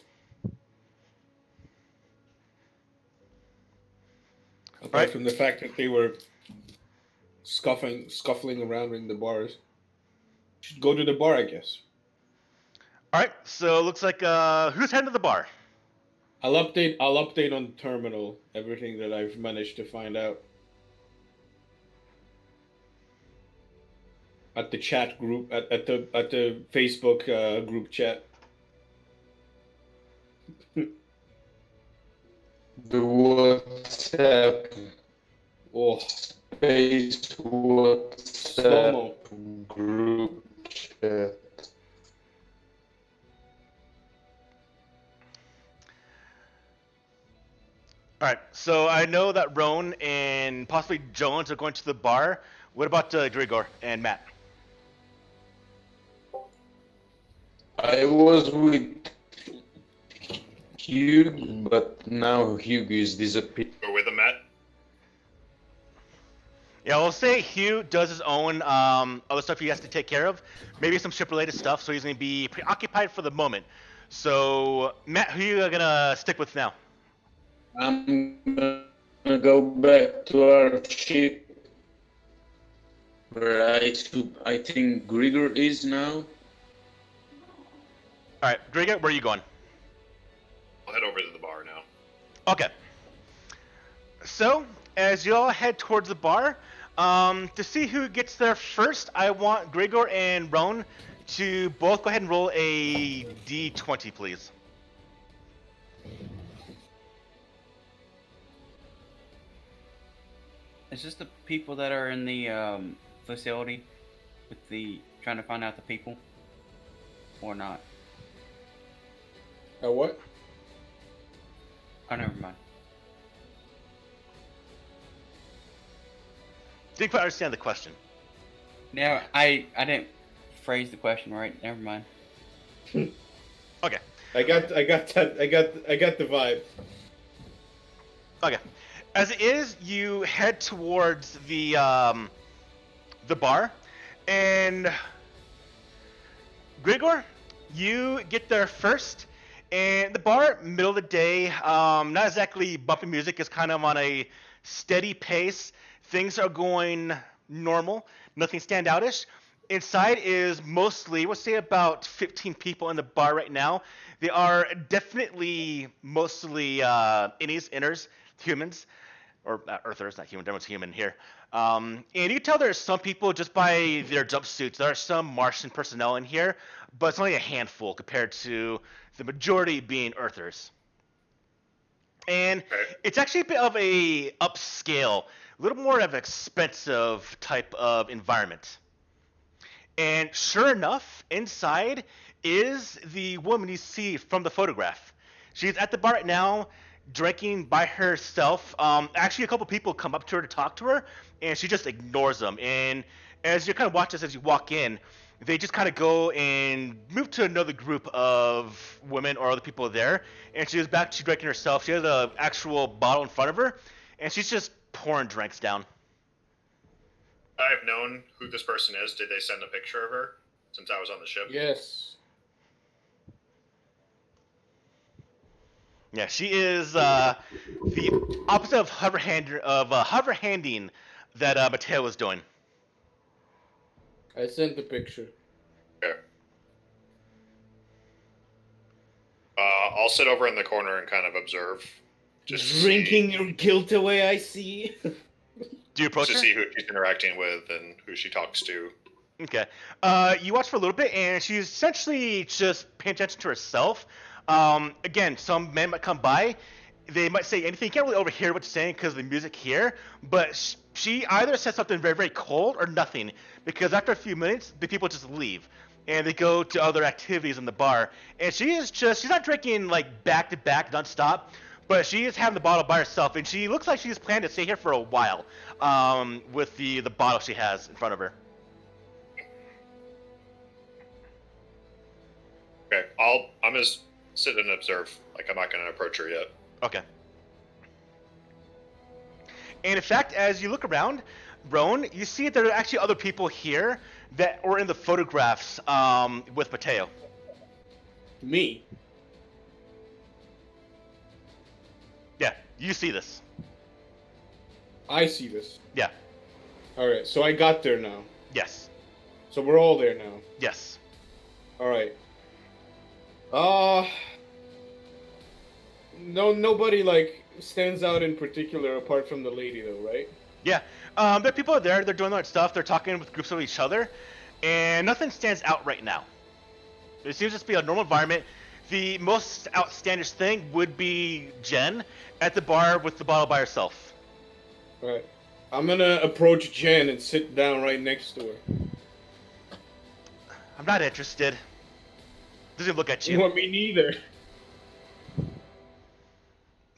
Apart
Right.
from the fact that they were scuffling around in the bars. Should go to the bar, I guess.
All right, so it looks like who's heading to the bar?
I'll update on terminal everything that I've managed to find out. At the chat group, at the Facebook group chat.
The WhatsApp
Oh,
space WhatsApp
slow-mo.
group chat.
All right, so I know that Roan and possibly Jones are going to the bar. What about Grigor and Matt?
I was with Hugh, but now Hugh is disappeared.
Go with him, Matt.
Yeah, we'll say Hugh does his own other stuff he has to take care of. Maybe some ship-related stuff, so he's going to be preoccupied for the moment. So, Matt, who are you going to stick with now?
I'm gonna go back to our ship, where I think Grigor is now.
All right, Grigor, where are you going?
I'll head over to the bar now.
Okay. So, as you all head towards the bar, to see who gets there first, I want Grigor and Roan to both go ahead and roll a d20, please.
Is this the people that are in the facility with the trying to find out the people, or not?
What?
Oh, never mind.
Didn't quite understand the question.
Now I didn't phrase the question right. Never mind.
Okay.
I got the vibe.
Okay. As it is, you head towards the bar, and Grigor, you get there first, and the bar, middle of the day, not exactly bumpy music, is kind of on a steady pace. Things are going normal, nothing standoutish. Inside is mostly, we'll say about 15 people in the bar right now. They are definitely mostly innies, inners, humans. Or Earthers, not human. Everyone's human here. And you can tell there's some people just by their jumpsuits. There are some Martian personnel in here, but it's only a handful compared to the majority being Earthers. And it's actually a bit of a upscale, a little more of an expensive type of environment. And sure enough, inside is the woman you see from the photograph. She's at the bar right now, drinking by herself. Actually, a couple people come up to her to talk to her, and she just ignores them. And as you kind of watch this as you walk in, they just kind of go and move to another group of women or other people there. And she goes back to drinking herself. She has an actual bottle in front of her, and she's just pouring drinks down.
I've known who this person is. Did they send a picture of her since I was on the ship?
Yes.
Yeah, she is the opposite of hover handing that Mateo was doing.
I sent the picture.
Okay. I'll sit over in the corner and kind of observe. Just
Drinking your guilt away, I see.
Do you approach
to
her?
see who she's interacting with and who she talks to.
Okay. You watch for a little bit, and she's essentially just paying attention to herself. Again, some men might come by. They might say anything. You can't really overhear what she's saying because of the music here. But she either says something very, very cold or nothing. Because after a few minutes, the people just leave. And they go to other activities in the bar. And she's not drinking like back to back, nonstop. But she is having the bottle by herself. And she looks like she's planning to stay here for a while. With the bottle she has in front of her.
Okay, I'm gonna sit and observe. Like, I'm not gonna approach her yet.
Okay. And in fact, as you look around, Roan, you see that there are actually other people here that were in the photographs with Mateo.
Me?
Yeah, you see this.
I see this.
Yeah.
Alright, so I got there now.
Yes.
So we're all there now.
Yes.
Alright. Uh, no, nobody like stands out in particular apart from the lady, though, right?
Yeah, there are people there. They're doing their stuff. They're talking with groups of each other, and nothing stands out right now. It seems just to be a normal environment. The most outstanding thing would be Jen at the bar with the bottle by herself.
All right. I'm gonna approach Jen and sit down right next to her.
I'm not interested. Doesn't look at you.
Well, me neither.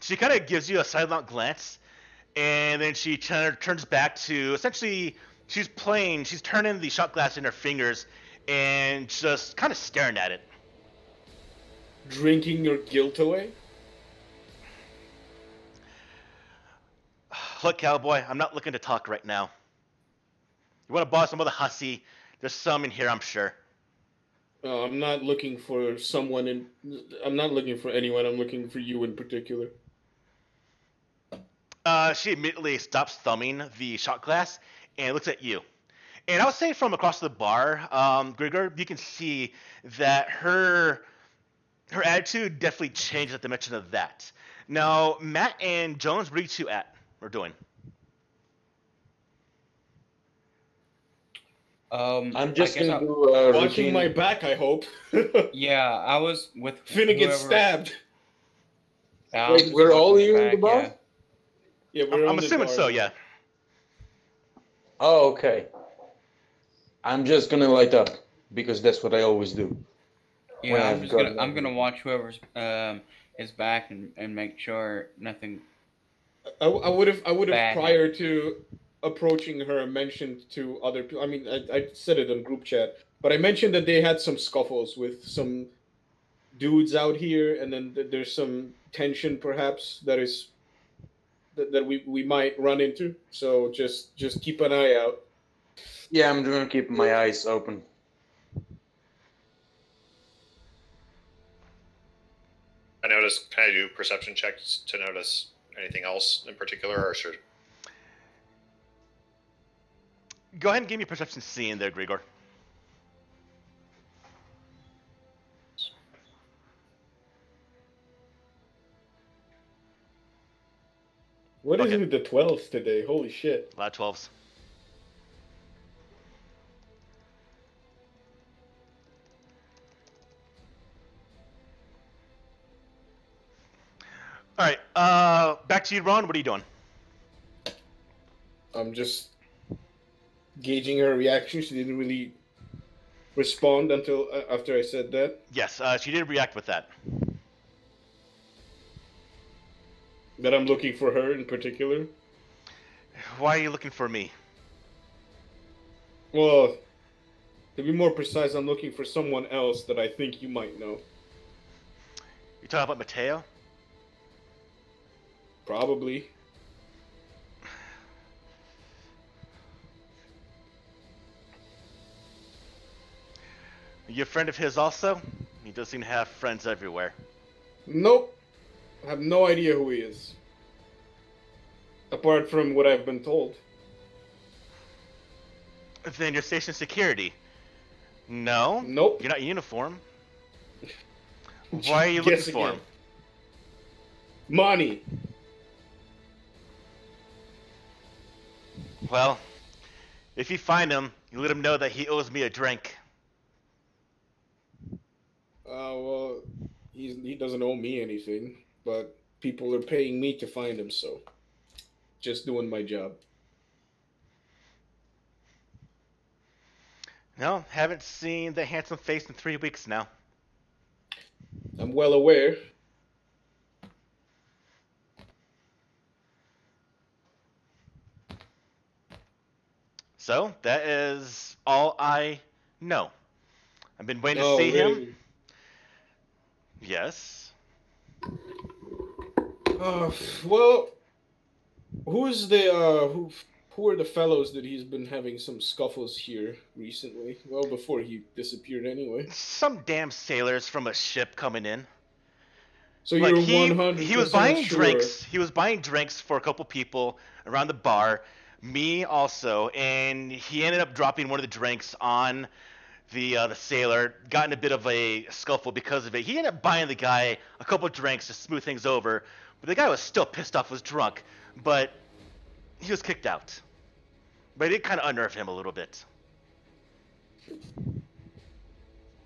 She kind of gives you a sidelong glance, and then she turns back to essentially she's turning the shot glass in her fingers and just kind of staring at it.
Drinking your guilt away?
Look, cowboy, I'm not looking to talk right now. You want to borrow some other hussy? There's some in here, I'm sure.
I'm not looking for someone in. I'm not looking for anyone. I'm looking for you in particular.
She immediately stops thumbing the shot glass and looks at you. And I would say from across the bar, Grigor, you can see that her attitude definitely changed at the mention of that. Now, Matt and Jones, what are you two at or doing?
I'm just
I guess
gonna do a
Watching
routine.
my back, I hope.
Yeah, I was with
Finna get
whoever-
stabbed.
Yeah, I
Wait,
was
we're all
watching
here in the
back,
bar?
yeah.
Yeah, we're
I'm
on the
assuming
bar
so,
now.
yeah.
Oh, okay. I'm just gonna light up because that's what I always do.
Yeah,
When
I'm
I've
just
got
gonna I'm
nothing.
gonna watch whoever's is back and make sure nothing.
I would have
Bad
prior to approaching her mentioned to other people. I mean, I said it on group chat, but I mentioned that they had some scuffles with some dudes out here, and then there's some tension perhaps that we might run into. So just keep an eye out.
Yeah, I'm gonna keep my eyes open.
Can I do perception checks to notice anything else in particular, or should?
Go ahead and give me a perception scene there, Grigor.
What is
Okay.
it with the 12s today? Holy shit!
A lot of 12s. All right, back to you, Ron. What are you doing?
I'm just gauging her reaction. She didn't really respond until after I said that.
Yes, she did react with that.
That I'm looking for her in particular.
Why are you looking for me?
Well, to be more precise, I'm looking for someone else that I think you might know.
You talking about Mateo?
Probably.
You a friend of his also? He does seem to have friends everywhere.
Nope. I have no idea who he is. Apart from what I've been told.
Then you're station security. No?
Nope.
You're not in uniform. Why are you looking
Guess
for
again.
him?
Money.
Well, if you find him, you let him know that he owes me a drink.
Well, he doesn't owe me anything, but people are paying me to find him, so just doing my job.
No, haven't seen the handsome face in 3 weeks now.
I'm well aware.
So, that is all I know. I've been waiting to
Oh,
see him.
really?
Yes.
Well, who's the who are the fellows that he's been having some scuffles here recently? Well, before he disappeared anyway.
Some damn sailors from a ship coming in.
So
Like
you're
he
100%
he was buying
sure.
drinks. He was buying drinks for a couple people around the bar. Me also, and he ended up dropping one of the drinks on the sailor, got in a bit of a scuffle because of it. He ended up buying the guy a couple drinks to smooth things over, but the guy was still pissed off, was drunk, but he was kicked out. But it did kind of unnerve him a little bit.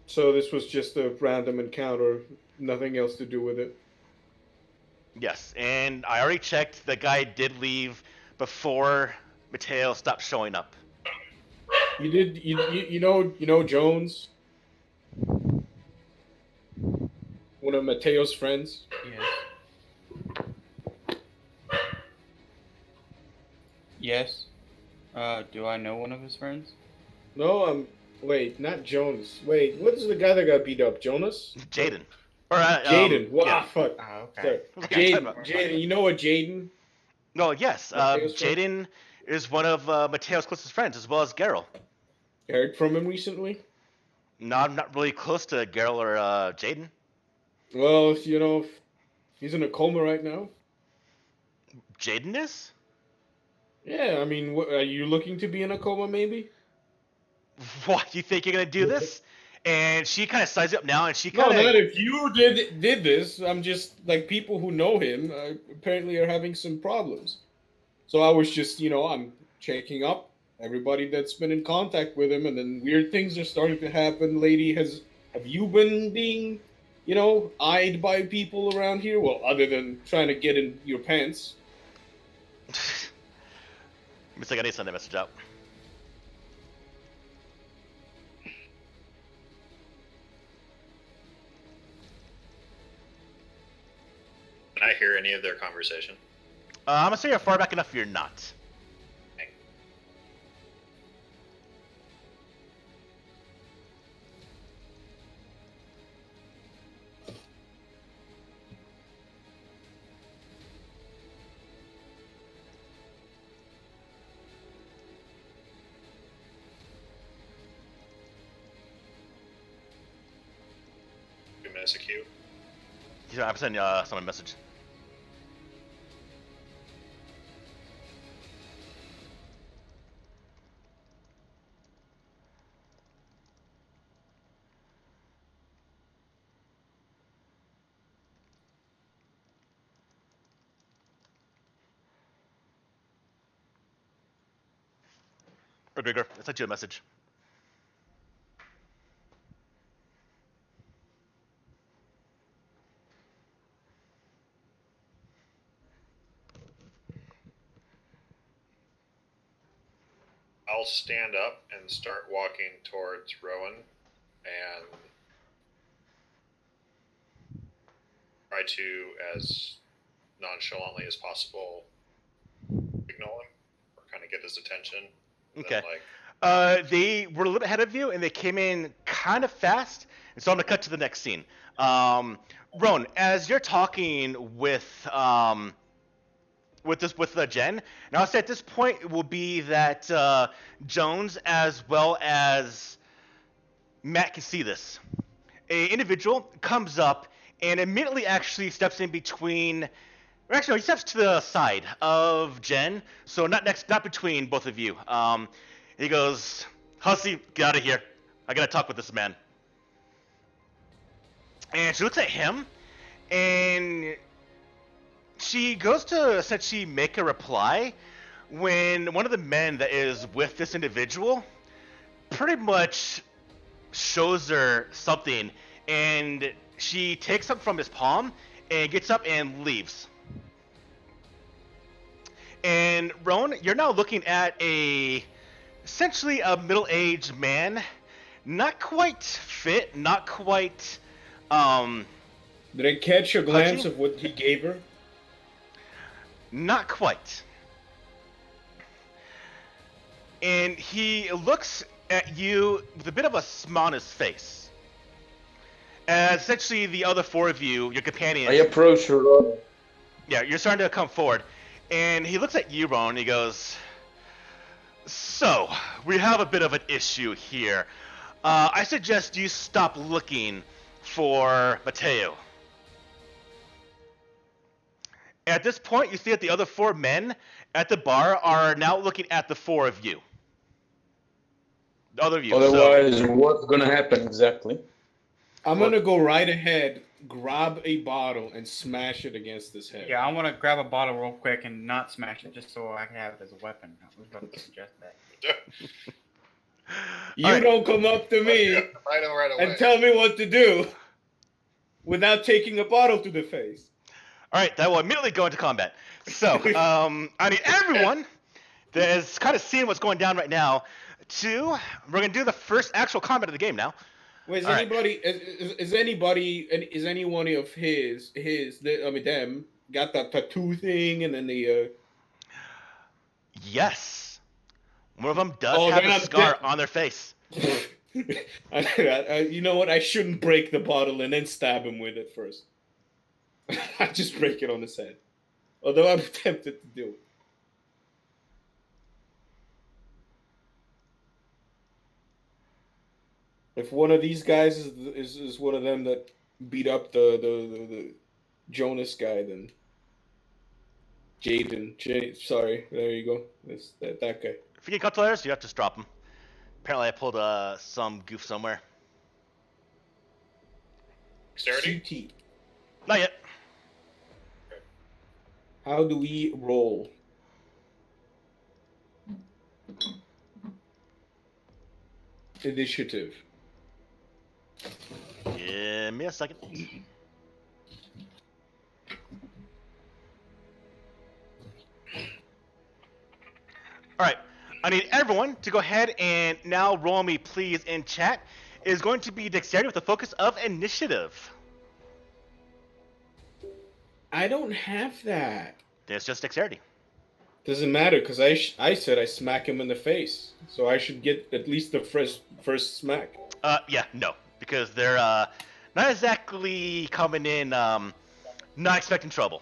So this was just a random encounter, nothing else to do with it.
Yes, and I already checked. The guy did leave before Mateo stopped showing up.
You did, you know Jones, one of Mateo's friends.
Yes. Do I know one of his friends?
No, wait, not Jonas. Wait, what is the guy that got beat up? Jonas?
Jaden. Or
Jaden. Wow,
yeah.
fuck.
Oh, okay.
Sorry.
What are you talking
Jaden.
about?
Jaden. You know what, Jaden?
No, yes.
Mateo's friend?
Jaden is one of Mateo's closest friends, as well as Geralt.
Heard from him recently?
No, I'm not really close to Geralt or Jaden.
Well, you know, he's in a coma right now.
Jaden is?
Yeah, I mean, are you looking to be in a coma, maybe?
What, you think you're gonna do this? And she kind of sizes up now, and she
No,
kind of...
not if you did this. I'm just, like, people who know him apparently are having some problems. So I was just, I'm checking up everybody that's been in contact with him, and then weird things are starting to happen. Lady, have you been being, eyed by people around here? Well, other than trying to get in your pants.
Looks like I need to send that message out.
Can I hear any of their conversation?
I'm gonna say you're far back enough. You're not.
Minutes of queue.
Yeah, I'm sending someone a message. Or Grigor, I sent you a message.
I'll stand up and start walking towards Rowan and try to, as nonchalantly as possible, ignore him or kind of get his attention.
Okay.
Then,
they were a little ahead of you, and they came in kind of fast, and so I'm gonna cut to the next scene. Roan, as you're talking with Jen, and I'll say at this point it will be that Jones as well as Matt can see this. A individual comes up and immediately actually steps in between. Or actually, no, he steps to the side of Jen, so not between both of you. He goes, "Hussy, get out of here. I gotta talk with this man." And she looks at him, and she goes to essentially make a reply when one of the men that is with this individual pretty much shows her something, and she takes something from his palm and gets up and leaves. And Roan, you're now looking at essentially a middle-aged man, not quite fit, not quite
Did I catch a glance
Pudgy?
of what he gave her?
Not quite. And he looks at you with a bit of a smile on his face. As essentially the other four of you, your companions...
I approach her.
Yeah, you're starting to come forward. And he looks at you, Ron, and he goes, "So, we have a bit of an issue here. I suggest you stop looking for Mateo." At this point, you see that the other four men at the bar are now looking at the four of you. Other of you.
Otherwise, what's gonna happen exactly?
I'm gonna go right ahead, grab a bottle, and smash it against his head.
Yeah, I want to grab a bottle real quick and not smash it, just so I can have it as a weapon. I was about to suggest that.
You don't come up to me
right away.
and tell me what to do without taking a bottle to the face.
All right, that will immediately go into combat. So, I need everyone that is kind of seeing what's going down right now we're going to do the first actual combat of the game now.
Wait, is
All right.
anybody, is anyone of them got that tattoo thing and then the,
Yes. One of them does have a scar on their face.
You know what? I shouldn't break the bottle and then stab him with it first. I just break it on his head. Although I'm tempted to do it. If one of these guys is one of them that beat up the Jonas guy, then sorry, there you go. That guy.
If you get cut players, you have to just drop them. Apparently, I pulled some goof somewhere.
Dexterity?
CT.
Not yet.
How do we roll? Initiative.
Give me a second. All right. I need everyone to go ahead and now roll me, please, in chat. It is going to be dexterity with the focus of initiative.
I don't have that.
Then it's just dexterity.
Doesn't matter because I said I smack him in the face, so I should get at least the first smack.
Yeah, no, because they're not exactly coming in, not expecting trouble.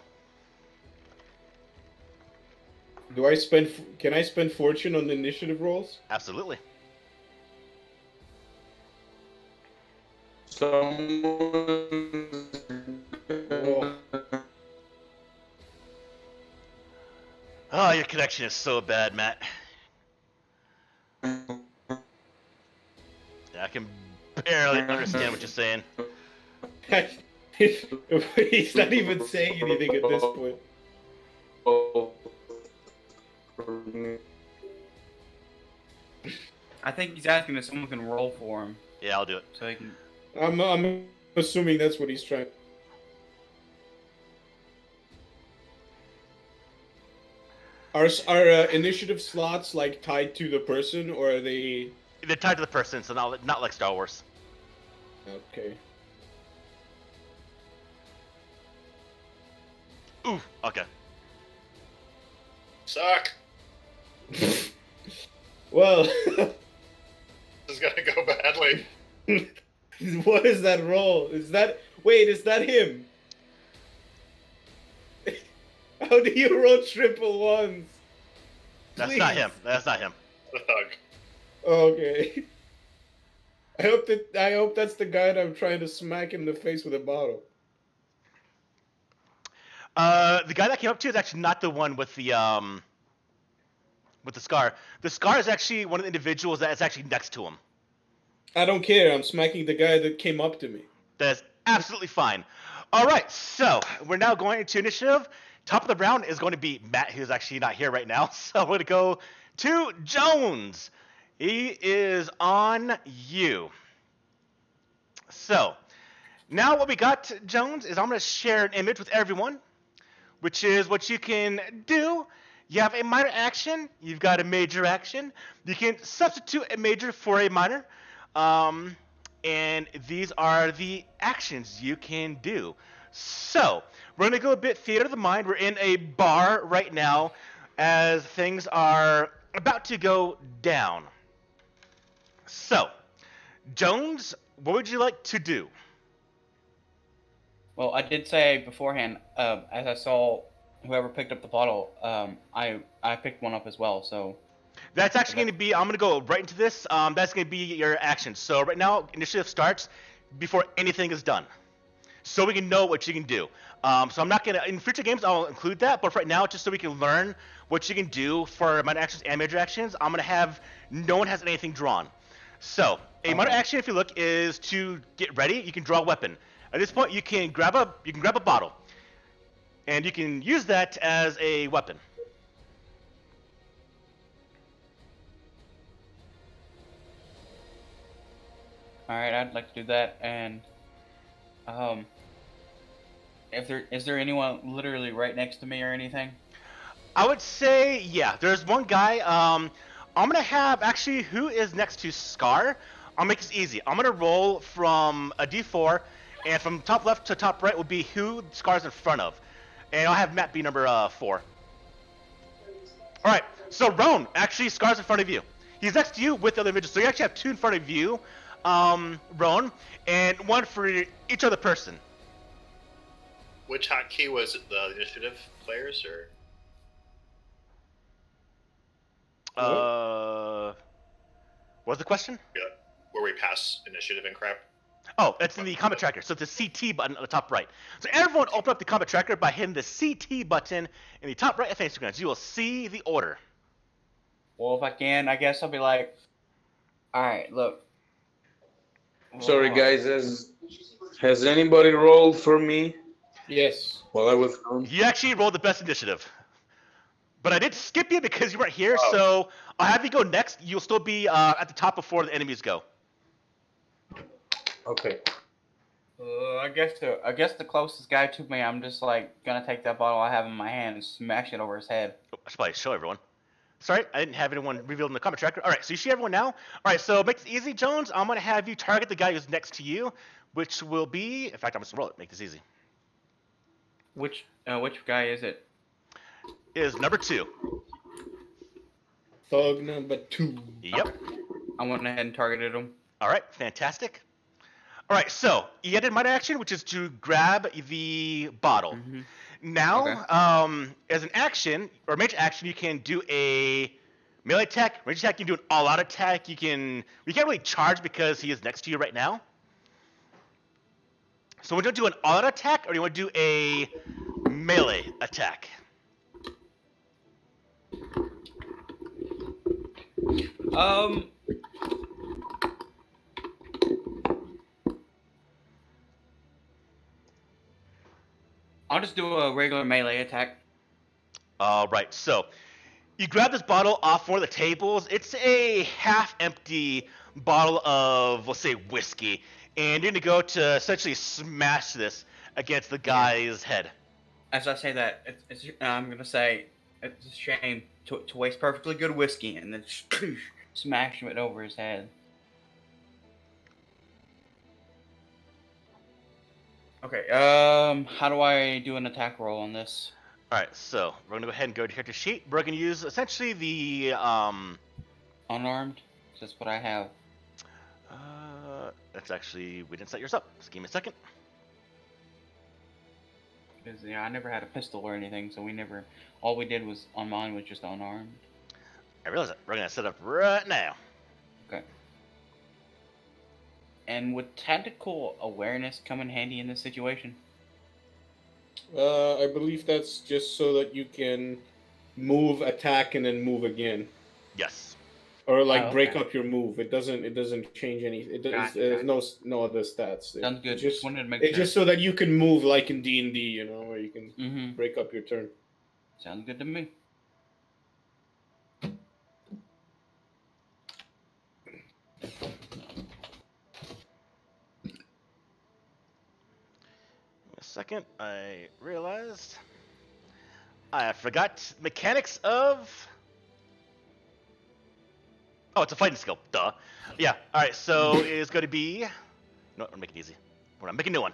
Can I spend fortune on the initiative rolls?
Absolutely. Oh, your connection is so bad, Matt. Yeah, I can barely understand what you're saying.
He's not even saying anything at this point.
I think he's asking if someone can roll for him.
Yeah, I'll do it.
So he can.
I'm assuming that's what he's trying. Are initiative slots like tied to the person, or are they?
They're tied to the person, so not like Star Wars.
Okay.
Ooh, okay.
Suck.
Well,
This is gonna go badly.
what is that roll? Is that him? How do you roll triple ones?
That's
Please.
not him. That's not him.
The thug.
Okay. I hope that's the guy that I'm trying to smack in the face with a bottle.
The guy that came up to you is actually not the one with the scar. The scar is actually one of the individuals that is actually next to him.
I don't care. I'm smacking the guy that came up to me.
That's absolutely fine. All right, so we're now going into initiative. Top of the round is going to be Matt, who's actually not here right now. So we're going to go to Jones. He is on you. So now what we got, Jones, is I'm going to share an image with everyone, which is what you can do. You have a minor action. You've got a major action. You can substitute a major for a minor. And these are the actions you can do. So, we're going to go a bit theater of the mind. We're in a bar right now as things are about to go down. So, Jones, what would you like to do?
Well, I did say beforehand, as I saw whoever picked up the bottle, I picked one up as well, so...
That's actually going to be, I'm going to go right into this. That's going to be your action. So right now, initiative starts before anything is done. So we can know what you can do. So I'm not going to, in future games, I'll include that. But right now, just so we can learn what you can do for minor actions and major actions, I'm going to have, no one has anything drawn. So, a minor
Okay.
action, if you look, is to get ready. You can draw a weapon. At this point, you can grab a bottle, and you can use that as a weapon.
All right, I'd like to do that. And if there is there anyone literally right next to me or anything?
I would say, yeah, there's one guy. I'm gonna have actually who is next to Scar. I'll make this easy. I'm gonna roll from a D4, and from top left to top right will be who Scar's in front of, and I'll have Matt be number 4. All right. So Roan, actually, Scar's in front of you. He's next to you with the other individuals. So you actually have 2 in front of you, Roan, and 1 for each other person.
Which hotkey was it? The initiative players or?
What's the question?
Yeah. Where we pass initiative and crap?
Oh, it's in the combat tracker. So it's the CT button on the top right. So everyone open up the combat tracker by hitting the CT button in the top right of Instagram. You will see the order.
Well, if I can, I guess I'll be like, all right, look.
Sorry, guys. Has anybody rolled for me
Yes.
while I was gone?
You actually rolled the best initiative. But I did skip you because you weren't here,
Oh.
so I'll have you go next. You'll still be at the top before the enemies go.
Okay.
I guess the closest guy to me, I'm just like gonna take that bottle I have in my hand and smash it over his head.
Oh, I should probably show everyone. Sorry, I didn't have anyone revealed in the comment tracker. All right, so you see everyone now? All right, so make this easy, Jones. I'm going to have you target the guy who's next to you, which will be... In fact, I'm just going to roll it. Make this easy.
Which guy is it?
Is number 2.
Thug number 2.
Yep.
I went ahead and targeted him.
All right, fantastic. All right, so you did minor action, which is to grab the bottle.
Mm-hmm.
Now,
Okay.
as an action, or major action, you can do a melee attack. Range attack, you can do an all-out attack. We can't really charge because he is next to you right now. So would you do an all-out attack, or do you want to do a melee attack?
I'll just do a regular melee attack.
All right, so you grab this bottle off one of the tables. It's a half-empty bottle of, let's say, whiskey, and you're gonna go to essentially smash this against the guy's head.
As I say that, I'm gonna say it's a shame to waste perfectly good whiskey and then smash it over his head. Okay. How do I do an attack roll on this?
All right, so we're gonna go ahead and go to character sheet. We're gonna use essentially the
Unarmed. That's what I have.
That's actually, we didn't set yours up. Just give me a second.
Because I never had a pistol or anything, so all we did was on mine was just unarmed.
I realize it. We're gonna set up right now.
Okay. And would tactical awareness come in handy in this situation?
I believe that's just so that you can move, attack, and then move again,
Yes.
or like
okay.
break up your move. It doesn't change any. There's no other stats.
Sounds good.
It's just
wanted to make
it's
sure.
just so that you can move like in D&D, you know, where you can
Mm-hmm.
break up your turn.
Sounds good to me.
A second, I realized I forgot mechanics of. Oh, it's a fighting skill. Duh. Yeah. All right. So it's going to be. No, we're making it easy. We're not making a new one.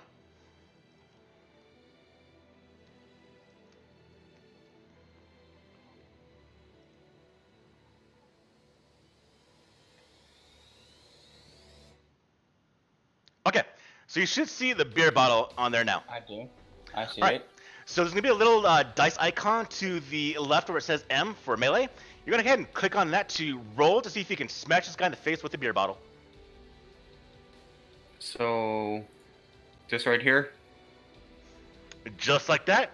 Okay. So you should see the beer bottle on there now.
I do. I see
All right.
it.
So there's gonna be a little dice icon to the left where it says M for melee. You're gonna go ahead and click on that to roll to see if you can smash this guy in the face with the beer bottle.
So, this right here?
Just like that.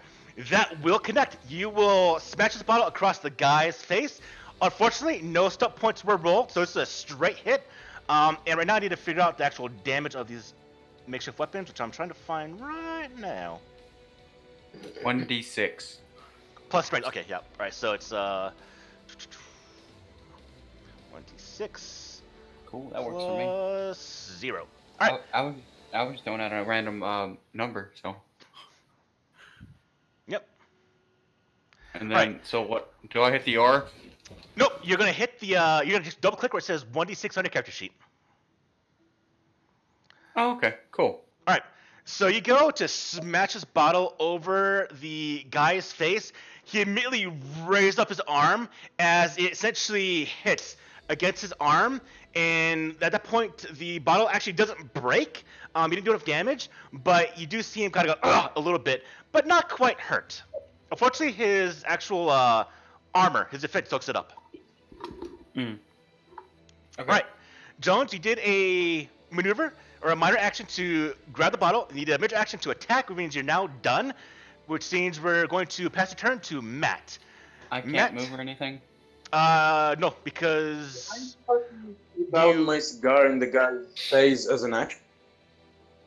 That will connect. You will smash this bottle across the guy's face. Unfortunately, no stop points were rolled, so it's a straight hit. And right now I need to figure out the actual damage of these makeshift weapons, which I'm trying to find right now.
1d6.
Plus strength. Okay, yeah. All right, so it's 1d6
Cool, that works for me.
plus 0. All right.
I was throwing out a random number, so.
Yep.
And then, so what? Do I hit the R?
Nope. You're gonna hit the. You're gonna just double click where it says 1d6 on your character sheet.
Oh, okay, cool.
All right. So you go to smash this bottle over the guy's face. He immediately raised up his arm as it essentially hits against his arm, and at that point, the bottle actually doesn't break. He didn't do enough damage, but you do see him kind of go ugh a little bit, but not quite hurt. Unfortunately, his actual armor, his defense, soaks it up.
Okay.
All right, Jones, you did a maneuver or a minor action to grab the bottle. You did a major action to attack, which means you're now done, which means we're going to pass the turn to Matt.
I can't
Matt?
move or anything?
No, because
Found my cigar in the guy's face as an action.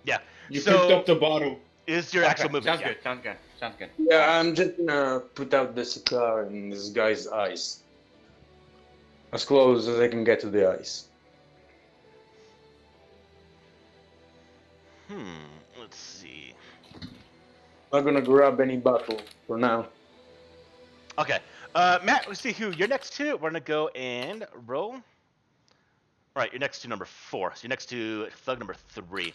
yeah,
You
so
picked up the bottle.
is your actual movement.
Sounds good, sounds good, sounds good.
Yeah, I'm just gonna put out the cigar in this guy's eyes. As close as I can get to the eyes.
Let's see.
Not gonna grab any bottle for now.
Okay, Matt, let's see who you're next to. We're gonna go and roll. All right, you're next to number 4. So you're next to thug number 3.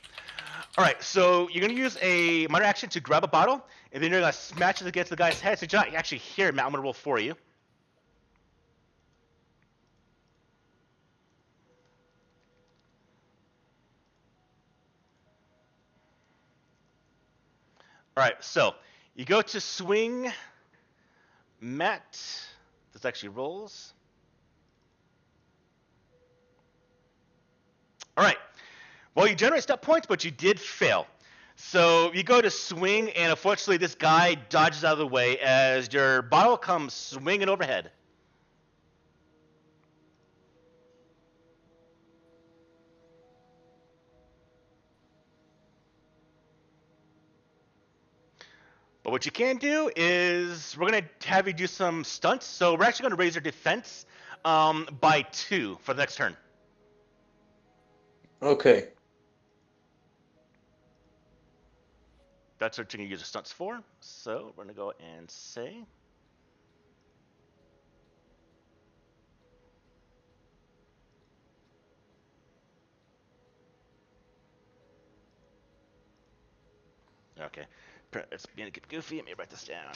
All right, so you're gonna use a minor action to grab a bottle, and then you're gonna smash it against the guy's head. So you're not actually here, Matt. I'm gonna roll for you. All right, so you go to swing, Matt. This actually rolls. All right. Well, you generate step points, but you did fail. So you go to swing, and unfortunately, this guy dodges out of the way as your bottle comes swinging overhead. But what you can do is we're going to have you do some stunts. So we're actually going to raise your defense by 2 for the next turn.
Okay.
That's what you're going to use the stunts for. So we're going to go and say. Okay. It's being a bit goofy. Let me write this down.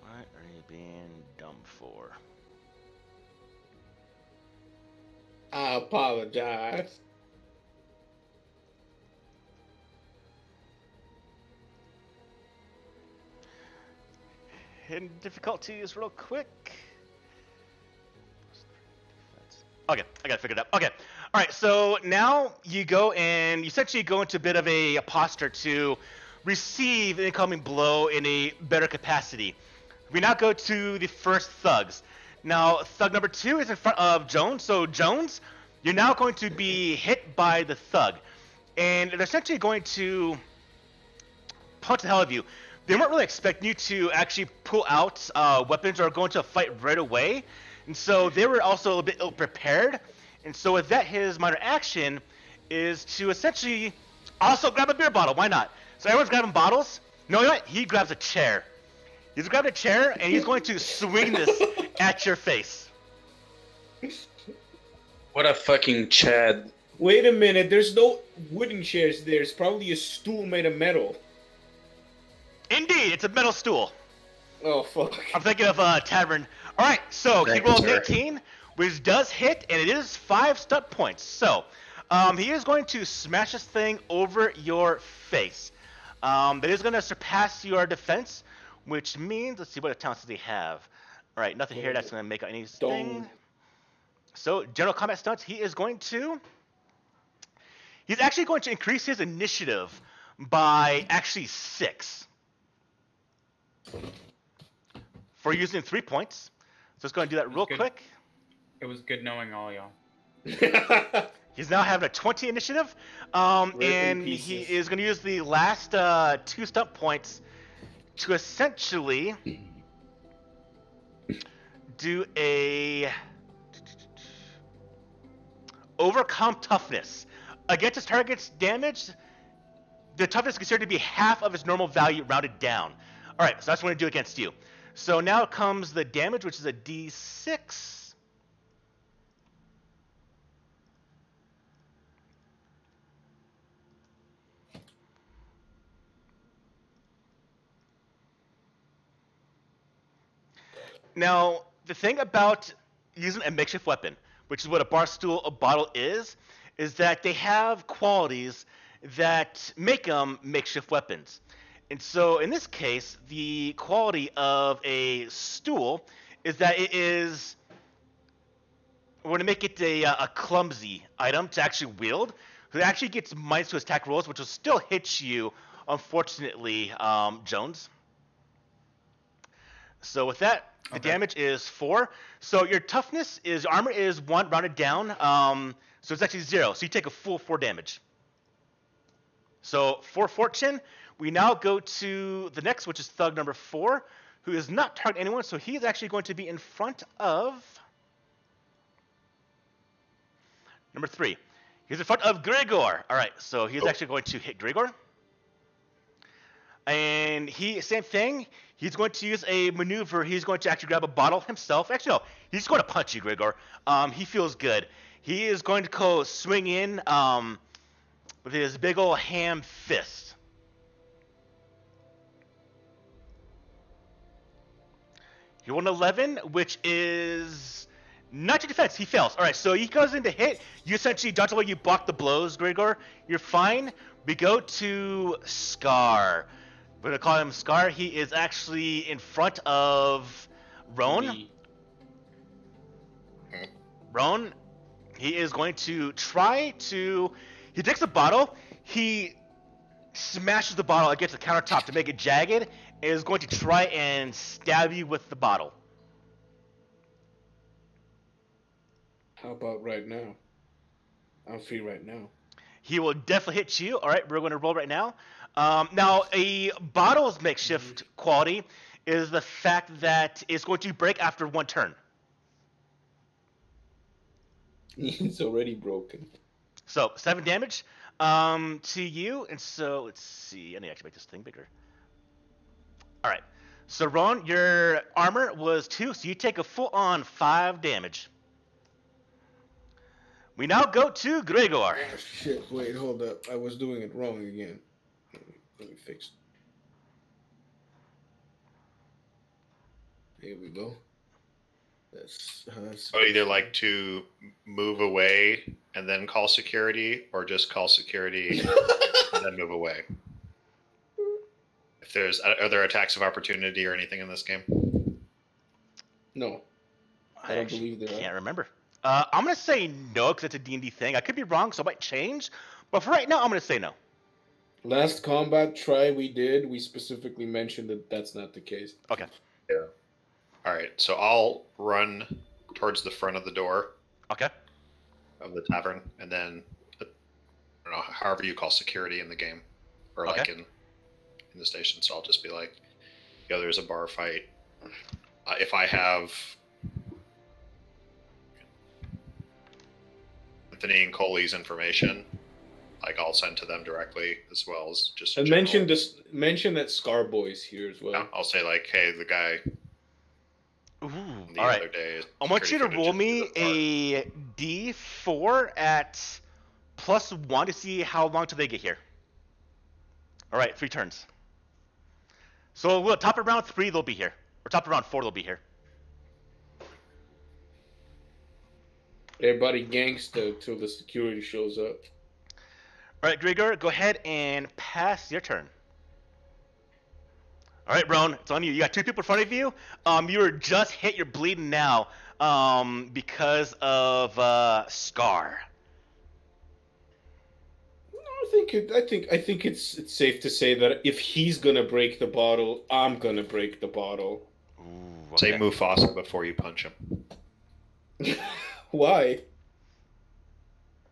What are you being dumb for?
I apologize.
Hidden difficulties real quick. Okay, I gotta figure it out. Okay, all right. So now you go and you essentially go into a bit of a posture to receive an incoming blow in a better capacity. We now go to the first thugs. Now, thug number 2 is in front of Jones. So Jones, you're now going to be hit by the thug, and they're essentially going to punch the hell out of you. They weren't really expecting you to actually pull out weapons or go into a fight right away. And so they were also a little bit ill-prepared. And so with that, his minor action is to essentially also grab a beer bottle. Why not? So everyone's grabbing bottles. No, you know what? He grabs a chair. He's grabbed a chair, and he's going to swing this at your face.
What a fucking Chad.
Wait a minute, there's no wooden chairs there. It's probably a stool made of metal.
Indeed, it's a metal stool.
Oh, fuck.
I'm thinking of a tavern. All right, so he
Thank you,
rolled
sir.
18, which does hit, and it is 5 stunt points. So he is going to smash this thing over your face. That is going to surpass your defense, which means, let's see, what talents does he have? All right, nothing here that's going to make anything. So, general combat stunts, he's actually going to increase his initiative by actually 6 for using 3 points. So, let's go ahead and do that real
Good.
quick.
It was good knowing all y'all.
He's now having a 20 initiative, and he is going to use the last 2 stunt points to essentially do a overcome toughness. Against his target's damage, the toughness is considered to be half of its normal value rounded down. All right, so that's what I'm going to do against you. So now comes the damage, which is a d6. Now, the thing about using a makeshift weapon, which is what a bar stool, a bottle is that they have qualities that make them makeshift weapons. And so, in this case, the quality of a stool is that we're going to make it a clumsy item to actually wield. So it actually gets minus to attack rolls, which will still hit you, unfortunately, Jones. So with that, the damage is 4. So your toughness is, armor is 1 rounded down. So it's actually 0. So you take a full 4 damage. So for fortune, we now go to the next, which is thug number 4, who is not targeting anyone. So he is actually going to be in front of number 3. He's in front of Grigor. All right, so he's actually going to hit Grigor. And same thing. He's going to use a maneuver. He's going to actually grab a bottle himself. Actually, no. He's going to punch you, Grigor. He feels good. He is going to go swing in with his big old ham fist. He rolled an 11, which is not your defense. He fails. All right, so he goes in to hit. You essentially dodge away. You block the blows, Grigor. You're fine. We go to Scar. We're going to call him Scar. He is actually in front of Roan. Roan, he is going to try to... He takes the bottle. He smashes the bottle against the countertop to make it jagged. And is going to try and stab you with the bottle.
How about right now? I'm free right now.
He will definitely hit you. All right, we're going to roll right now. Now, a bottle's makeshift quality is the fact that it's going to break after 1 turn.
It's already broken.
So, 7 damage to you. And so, let's see. I need to actually make this thing bigger. All right. So, Ron, your armor was 2, so you take a full-on 5 damage. We now go to Grigor.
Oh, shit, wait, hold up. I was doing it wrong again. Let me fix it. Here we go. That's
either like to move away and then call security, or just call security and then move away. If are there attacks of opportunity or anything in this game?
No.
I
don't believe there
can't
are.
remember. I'm going to say no because it's a D&D thing. I could be wrong, so it might change. But for right now, I'm going to say no.
Last combat try we did, we specifically mentioned that that's not the case.
Okay.
Yeah. All right, so I'll run towards the front of the door.
Okay.
Of the tavern, and then I don't know, however you call security in the game, or like in the station. So I'll just be like, "Yeah, there's a bar fight. If I have Anthony and Coley's information, like I'll send to them directly, as well as just.
And mention that Scarboy's here as well.
Yeah, I'll say like, "Hey, the guy."
Ooh,
The
all
other
right.
day,
I want you to
security
roll
footage
me a D4 at +1 to see how long till they get here. All right, 3 turns. So we'll top of round 3, they'll be here. Or top of round 4, they'll be here.
Everybody gangsta till the security shows up.
All right, Grigor, go ahead and pass your turn. All right, Roan, it's on you. You got two people in front of you. You were just hit. You're bleeding now. Because of Scar.
I think it's safe to say that if he's gonna break the bottle, I'm gonna break the bottle.
Ooh,
Say
okay.
Mufasa before you punch him.
Why?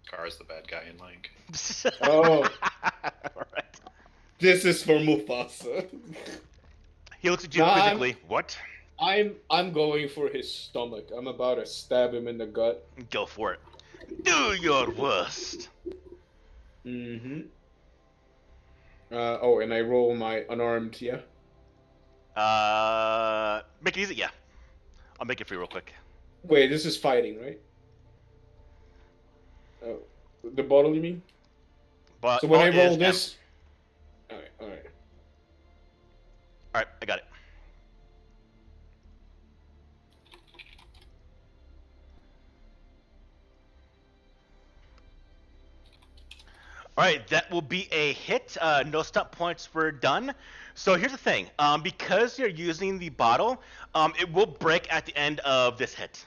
Scar's the bad guy in Lion King.
Oh,
All right.
this is for Mufasa.
He looks at you
Nah,
quizzically. What?
I'm going for his stomach. I'm about to stab him in the gut.
Go for it. Do your worst.
Mm-hmm. Oh, and I roll my unarmed, yeah?
Make it easy. Yeah. I'll make it for you real quick.
Wait, this is fighting, right? Oh, the bottle, you mean?
But
So when I roll
is
this...
M.
Alright.
All right, I got it. All right, that will be a hit. No stop points were done. So here's the thing. Because you're using the bottle, it will break at the end of this hit.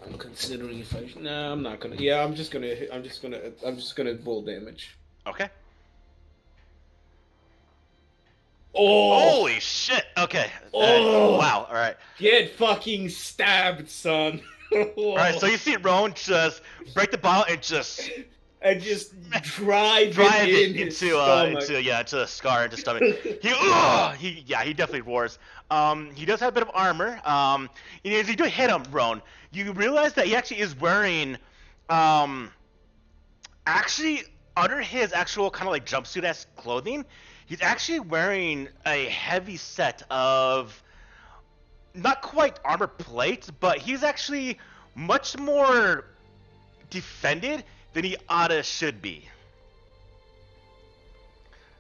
I'm considering if I... Nah, I'm not gonna... Yeah, I'm just gonna roll damage.
Okay.
Oh!
Holy shit. Okay.
Oh!
Wow. All right.
Get fucking stabbed, son.
All right. So you see Rowan just break the bottle and just
And just drive
it
in his
into the Scar into stomach. He definitely roars. He does have a bit of armor. As you do hit him, Roan, you realize that he actually is wearing, actually under his actual kind of like jumpsuit-esque clothing, he's actually wearing a heavy set of not quite armor plate, but he's actually much more defended than he oughta should be.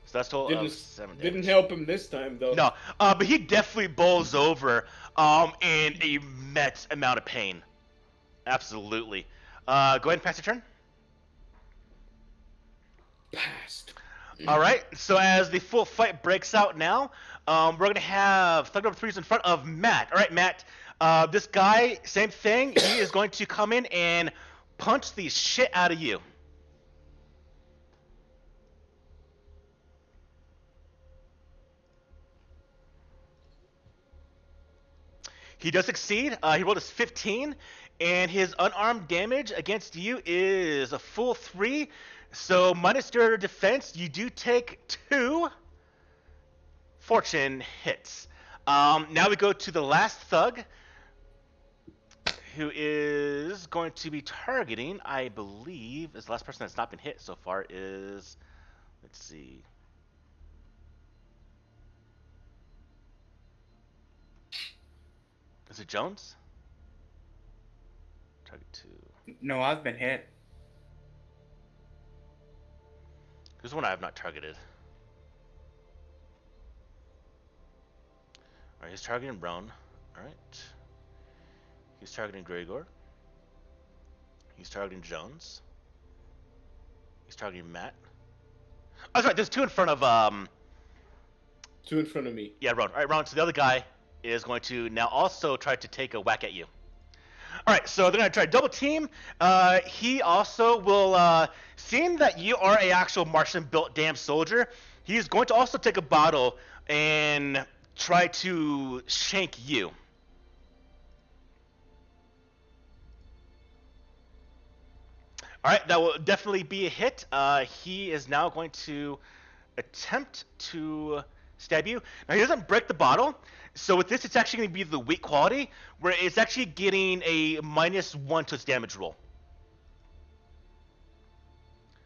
So that's total of 7 damage.
Didn't help him this time, though.
No, but he definitely bowls over in a immense amount of pain. Absolutely. Go ahead and pass your turn.
Passed.
All right, so as the full fight breaks out now, we're going to have Thug number 3 is in front of Matt. All right, Matt, this guy, same thing. He is going to come in and punch the shit out of you. He does succeed. He rolled a 15, and his unarmed damage against you is a full 3. So minus your defense, you do take 2 fortune hits. Now we go to the last thug, who is going to be targeting, I believe, is the last person that's not been hit so far is, let's see. Is it Jones? Target 2.
No, I've been hit.
Who's the one I have not targeted? Alright, he's targeting Brown. Alright. He's targeting Gregor. He's targeting Jones. He's targeting Matt. Oh, that's right, there's 2 in front of,
2 in front of me.
yeah, Ron. Alright, Ron, so the other guy is going to now also try to take a whack at you. Alright, so they're going to try double team. He also will, seeing that you are a actual Martian-built damn soldier, he is going to also take a bottle and try to shank you. Alright, that will definitely be a hit. He is now going to attempt to stab you. Now, he doesn't break the bottle, so with this, it's actually going to be the weak quality, where it's actually getting a -1 to its damage roll.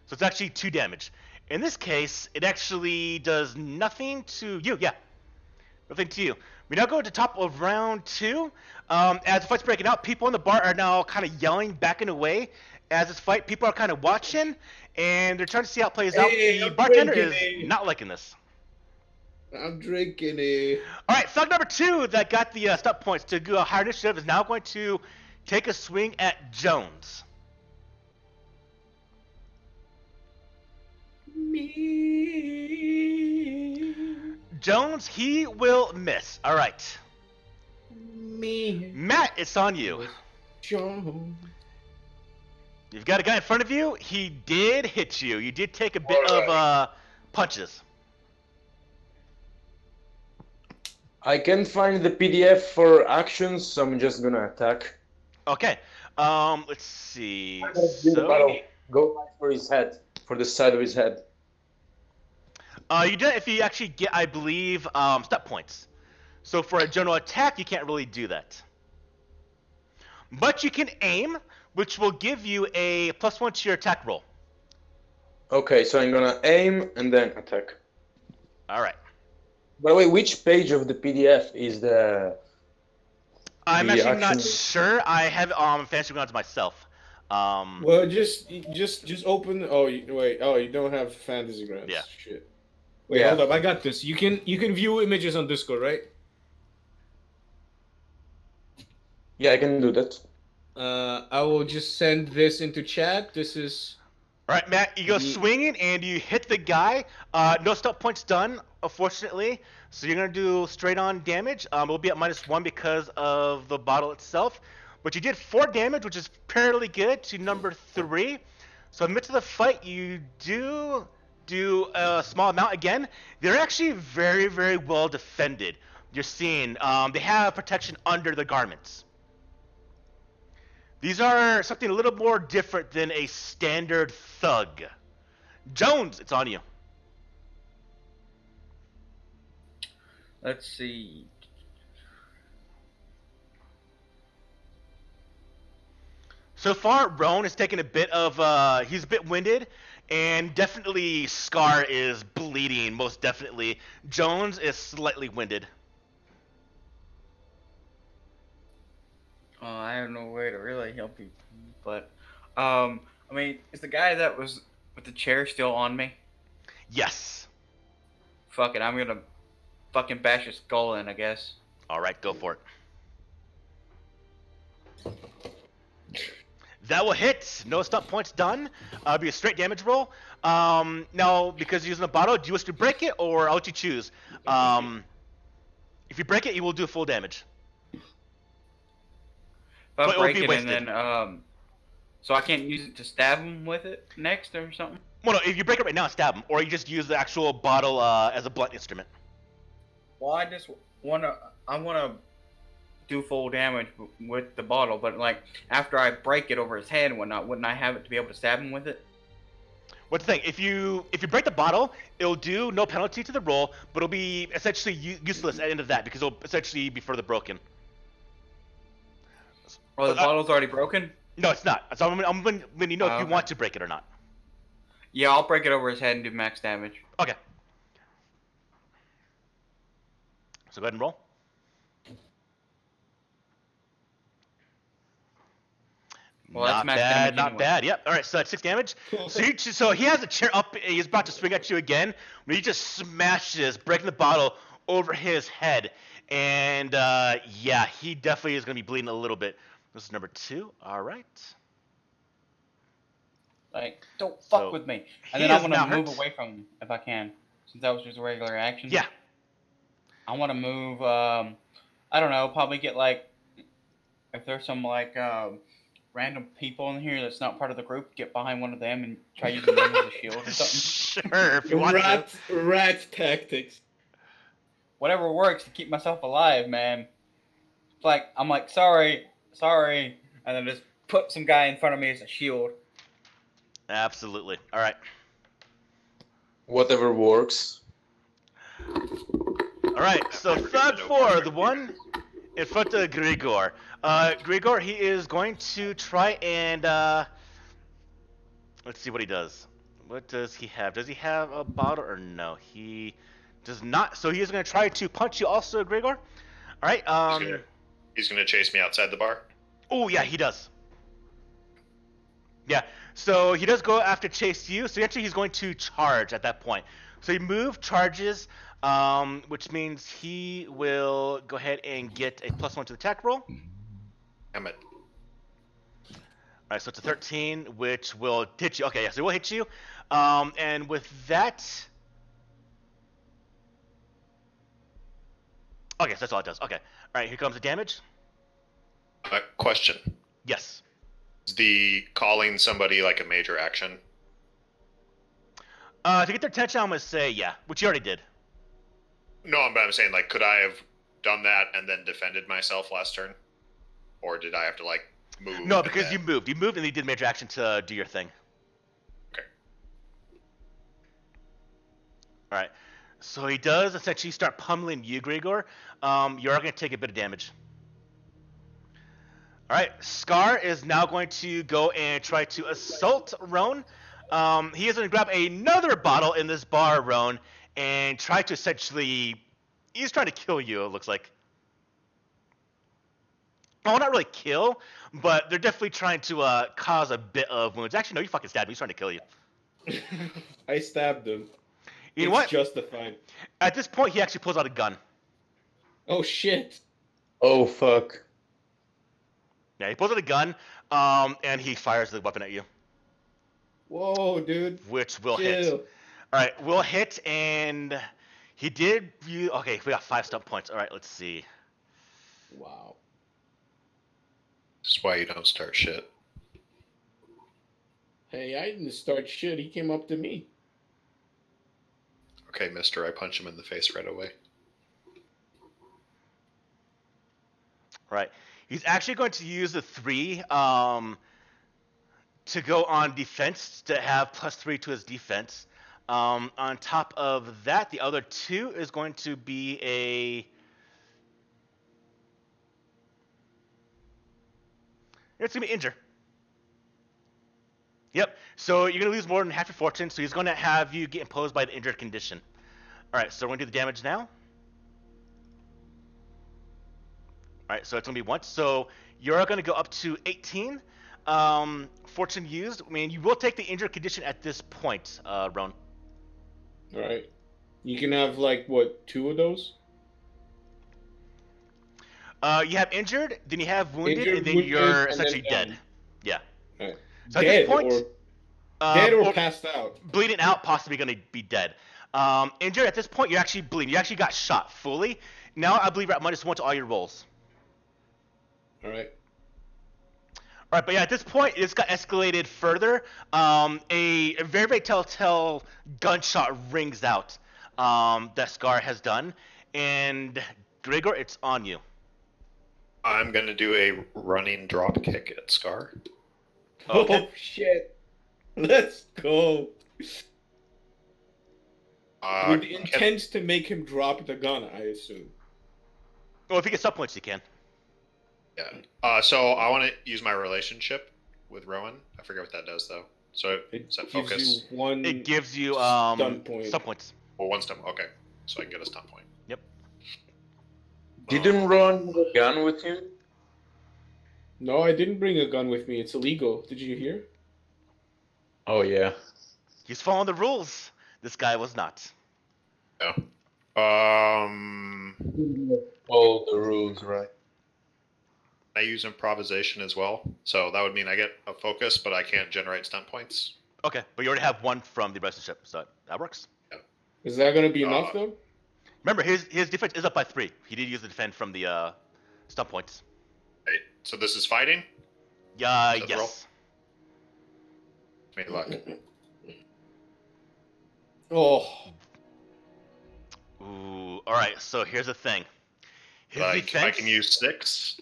So it's actually 2 damage. In this case, it actually does nothing to you. Yeah, nothing to you. We now go to top of round 2. As the fight's breaking out, people in the bar are now kind of yelling, backing away. As this fight, people are kind of watching, and they're trying to see how it plays out. The bartender is not liking this.
I'm drinking it.
All right, thug number 2 that got the stop points to go higher initiative is now going to take a swing at Jones.
Me.
Jones, he will miss. All right.
Me.
Matt, it's on you.
Jones.
You've got a guy in front of you. He did hit you. You did take a bit of punches.
I can't find the PDF for actions, so I'm just gonna attack.
Okay. Let's see.
Go right for his head, for the side of his head.
You do it if you actually get, I believe, step points. So for a general attack, you can't really do that. But you can aim, which will give you a +1 to your attack roll.
Okay, so I'm gonna aim and then attack.
All right.
By the way, which page of the PDF is the?
I'm
The
actually not
action-
sure. I have Fantasy Grounds myself.
Well, just open. Oh, wait. Oh, you don't have Fantasy Grounds.
Yeah.
Shit. Wait, hold up. I got this. You can view images on Discord, right?
Yeah, I can do that.
I will just send this into chat. This is.
All right, Matt, you go swinging and you hit the guy. No stop points done, unfortunately. So you're going to do straight on damage. It'll be at -1 because of the bottle itself. But you did 4 damage, which is fairly good, to number 3. So in the midst of the fight, you do a small amount again. They're actually very, very well defended. You're seeing they have protection under the garments. These are something a little more different than a standard thug. Jones, it's on you.
Let's see.
So far, Roan has taken a bit of, he's a bit winded, and definitely Scar is bleeding, most definitely. Jones is slightly winded.
I have no way to really help you, but I mean, is the guy that was with the chair still on me?
Yes.
Fuck it, I'm gonna fucking bash his skull in, I guess.
All right, go for it. That will hit. No stop points done. It'll be a straight damage roll. Now, because you're using a bottle, do you wish to break it, or I'll let you choose? If you break it, you will do full damage.
If
But
I
it will
break
be
it
wasted.
and then so I can't use it to stab him with it next or something.
Well, no, if you break it right now, stab him, or you just use the actual bottle as a blunt instrument.
Well, I wanna do full damage with the bottle, but like after I break it over his head and whatnot, wouldn't I have it to be able to stab him with it?
What's the thing? If you break the bottle, it'll do no penalty to the roll, but it'll be essentially useless at the end of that because it'll essentially be further broken.
Oh, the bottle's already broken?
No, it's not. So I'm letting you know if you
Okay.
want to break it or not.
Yeah, I'll break it over his head and do max damage.
Okay. So go ahead and roll.
Well, that's
Not
max
bad,
damage
not
anyway.
bad. Yep. All right, so that's 6 damage. So he has a chair up. He's about to swing at you again. When he just smashes, breaking the bottle over his head, and yeah, he definitely is going to be bleeding a little bit. This is number 2. All right.
Like, don't fuck
So,
with me.
he
And then I
is
want
now
to move
hurt.
away from him if I can, since that was just a regular action.
Yeah.
I want to move. I don't know. Probably get like, if there's some like random people in here that's not part of the group, get behind one of them and try using them as a shield or something.
Sure, if you want to.
Rat tactics.
Whatever works to keep myself alive, man. It's like I'm like sorry, and then just put some guy in front of me as a shield.
Absolutely. All right.
Whatever works.
All right. So thug 4, the one in front of Grigor. Grigor, he is going to try and let's see what he does. What does he have? Does he have a bottle or no? He does not. So he is going to try to punch you also, Grigor. All right.
He's gonna chase me outside the bar.
Oh yeah, he does. Yeah. So he does go after chase you. So actually he's going to charge at that point. So he move charges, which means he will go ahead and get a +1 to the attack roll.
Damn it.
All right, so it's a 13, which will hit you. Okay, yeah, so it will hit you. And with that, okay, so that's all it does. Okay, all right, here comes the damage.
Question:
Yes.
Is the calling somebody like a major action?
To get their attention, I'm gonna say yeah, which you already did.
No, but I'm saying like, could I have done that and then defended myself last turn, or did I have to like move?
No, because
then...
you moved. You moved, and you did major action to do your thing.
Okay.
All right. So he does essentially start pummeling you, Grigor. You're going to take a bit of damage. All right. Scar is now going to go and try to assault Roan. He is going to grab another bottle in this bar, Roan, and try to essentially... He's trying to kill you, it looks like. Well, not really kill, but they're definitely trying to cause a bit of wounds. Actually, no, you fucking stabbed me. He's trying to kill you.
I stabbed him.
You know
It's
what?
justified.
At this point, he actually pulls out a gun.
Oh shit.
Oh fuck.
Yeah, he pulls out a gun, and he fires the weapon at you,
Whoa, dude.
which will
Chill.
hit. All right, will hit, and he did. Okay, we got 5 stump points. All right, let's see.
Wow.
This is why you don't start shit.
Hey, I didn't start shit. He came up to me.
Okay, mister, I punch him in the face right away.
Right, he's actually going to use the 3 to go on defense to have +3 to his defense. On top of that, the other 2 is going to be a... It's going to be injure. Yep, so you're going to lose more than half your fortune, so he's going to have you get imposed by the injured condition. Alright, so we're going to do the damage now. Alright, so it's going to be once. So you're going to go up to 18. Fortune used. I mean, you will take the injured condition at this point, Roan.
Alright. You can have, like, what, 2 of those?
You have injured, then you have wounded,
Injured,
and then
wounded,
you're
and
essentially
then
dead. Yeah.
Alright.
So at
Dead
this point,
or passed out.
bleeding out, possibly going to be dead. Injured, at this point, you're actually bleeding. You actually got shot fully. Now I believe you're at -1 to all your rolls.
Alright.
Alright, but yeah, at this point, it's got escalated further. A very, very telltale gunshot rings out that Scar has done. And Grigor, it's on you.
I'm gonna do a running drop kick at Scar.
Okay.
Oh, shit. Let's go. With intends to make him drop the gun, I assume.
Well, if you get sub points, you can.
Yeah. So I want to use my relationship with Rowan. I forget what that does though. So
It
is that
gives
focus?
you one.
It gives you
stun point.
sub points.
Well, 1 stun. Okay, so I can get a stun point.
Yep.
Didn't Ron have a gun with him?
No, I didn't bring a gun with me. It's illegal. Did you hear?
Oh yeah.
He's following the rules. This guy was not.
Yeah.
All the rules, right?
I use improvisation as well, so that would mean I get a focus, but I can't generate stun points.
Okay, but you already have 1 from the relationship, so that works.
Is that gonna be enough though?
Remember, his defense is up by 3. He did use the defend from the stun points.
Right. So this is fighting.
Yeah,
Is that the roll?
yes.
May luck.
Oh,
Ooh, all right. So here's the thing. His
Like
defense.
I can use 6.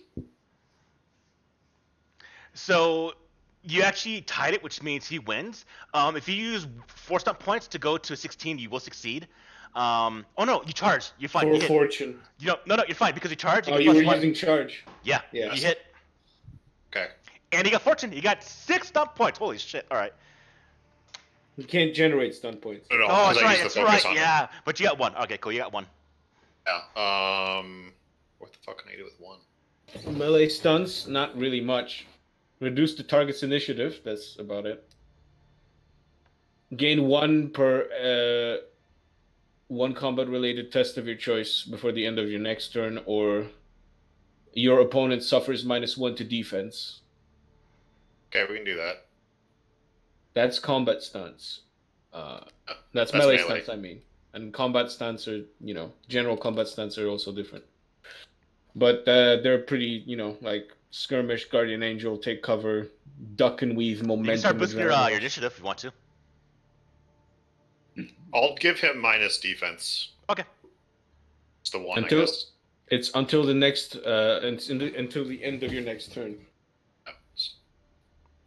So you actually tied it, which means he wins. If you use 4 stun points to go to 16, you will succeed. Oh no, you charge. You're fine.
for
You hit.
fortune.
No, you're fine because you charge. You
Oh,
get
you were
+1.
using charge.
Yeah,
Yes.
you hit.
Okay.
And he got fortune. He got 6 stun points. Holy shit! All right.
You can't generate stun points.
No,
Oh,
'cause
that's
I
right.
used the
That's
focus
right.
on it.
Yeah, but you got 1. Okay, cool. You got 1.
Yeah. What the fuck can I do with 1?
Melee stunts, not really much. Reduce the target's initiative. That's about it. Gain 1 per 1 combat-related test of your choice before the end of your next turn, or your opponent suffers -1 to defense.
Okay, we can do that.
That's combat stunts. That's melee stance, I mean. And combat stance are, general combat stance are also different. But they're pretty, like skirmish, guardian angel, take cover, duck and weave, momentum.
You can start boosting your initiative if you want to.
I'll give him minus defense.
Okay.
It's the one, I guess.
It's until the next, until the end of your next turn.
Oh.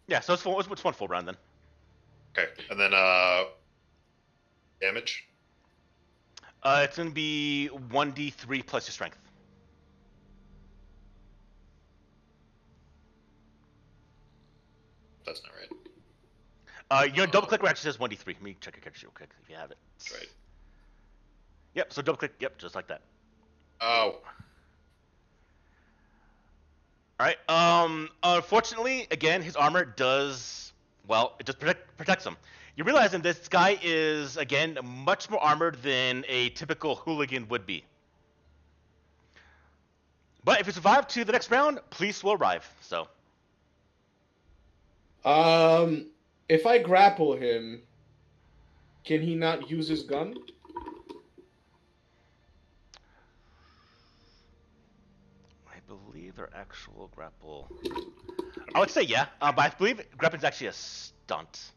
Yeah, so it's one full round then.
Okay, and then damage.
It's gonna be 1d3 plus your strength.
That's not right.
Your double click where it actually says 1d3. Let me check your character sheet real quick if you have it.
That's right.
Yep. So double click. Yep, just like that.
Oh.
All right. Unfortunately, again, his armor does it just protects him. You realize that this guy is again much more armored than a typical hooligan would be. But if you survive to the next round, police will arrive. So.
If I grapple him, can he not use his gun?
I believe their actual grapple. I would say yeah, but I believe grappling is actually a stunt.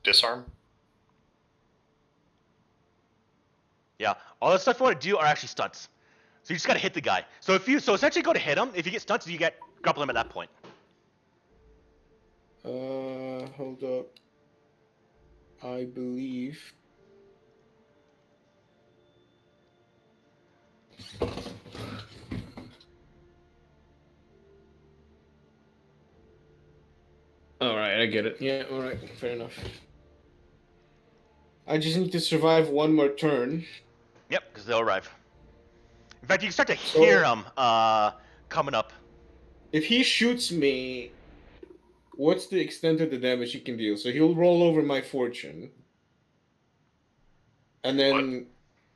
Disarm?
Yeah, all the stuff you want to do are actually stunts. So you just gotta hit the guy. So essentially go to hit him. If you get stunts, you get grapple him at that point.
Hold up. I believe. Alright, I get it. Yeah, alright, fair enough. I just need to survive one more turn.
Yep, because they'll arrive. In fact, you can start to hear them coming up.
If he shoots me, what's the extent of the damage he can deal? So he'll roll over my fortune. And then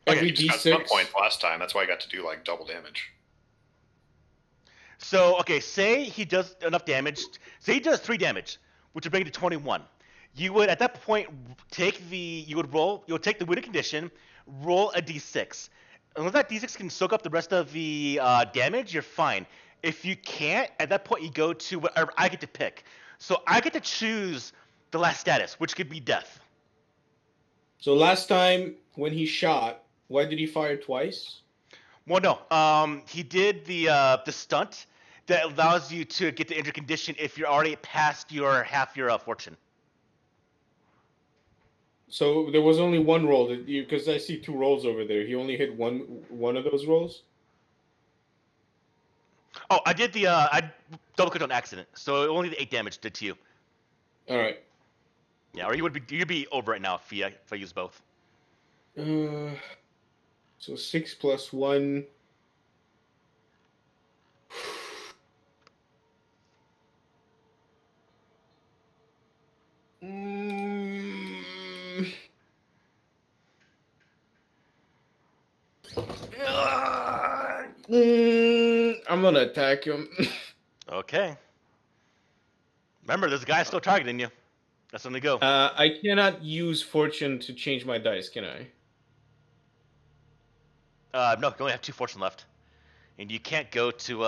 every
D6. Got some points last time. That's why I got to do like double damage.
So, okay, say he does enough damage. Say he does 3 damage, which would bring it to 21. You would, at that point, take the wounded condition, roll a d6. Unless that d6 can soak up the rest of the damage, you're fine. If you can't, at that point, you go to whatever I get to pick. So I get to choose the last status, which could be death.
So last time when he shot, why did he fire twice?
Well, no. He did the stunt that allows you to get the injured condition if you're already past your half your fortune.
So there was only one roll, because I see 2 rolls over there. He only hit one of those rolls.
Oh, I did I double clicked on accident, so only the 8 damage did to you.
All right.
Yeah, or you'd be over right now if I use both.
So 6 plus 1. I'm gonna attack him.
Okay. Remember, there's a guy still targeting you. That's when they go.
I cannot use fortune to change my dice, can I?
No, you only have 2 fortune left, and you can't go to.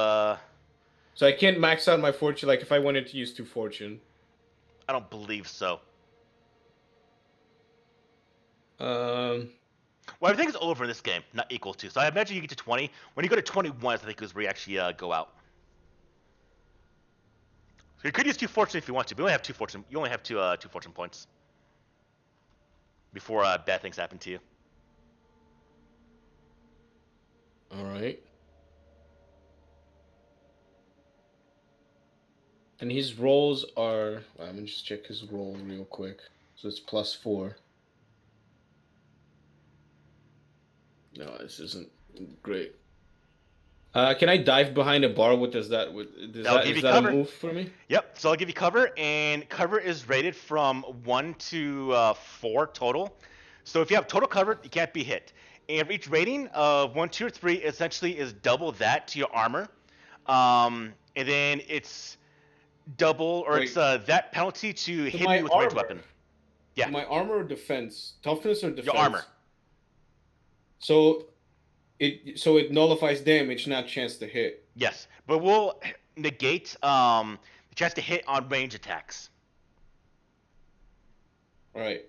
So I can't max out my fortune. Like if I wanted to use 2 fortune.
I don't believe so. Well, everything is over in this game, not equal to. So I imagine you get to 20. When you go to 21, I think is where you actually go out. So you could use 2 fortune if you want to, but you only have 2 fortune. You only have 2 fortune points before bad things happen to you.
All right. And his rolls are. Let me just check his roll real quick. So it's +4. No, this isn't great. Can I dive behind a bar? What does that? Is that a move for me?
Yep. So I'll give you cover, and cover is rated from 1 to 4 total. So if you have total cover, you can't be hit. And for each rating of 1, 2, or 3, essentially is double that to your armor, and then it's double or it's that penalty to hit you with a ranged weapon. Yeah.
My armor or defense? Toughness or defense?
Your armor.
So it nullifies damage, not chance to hit.
Yes, but we'll negate the chance to hit on range attacks.
All right.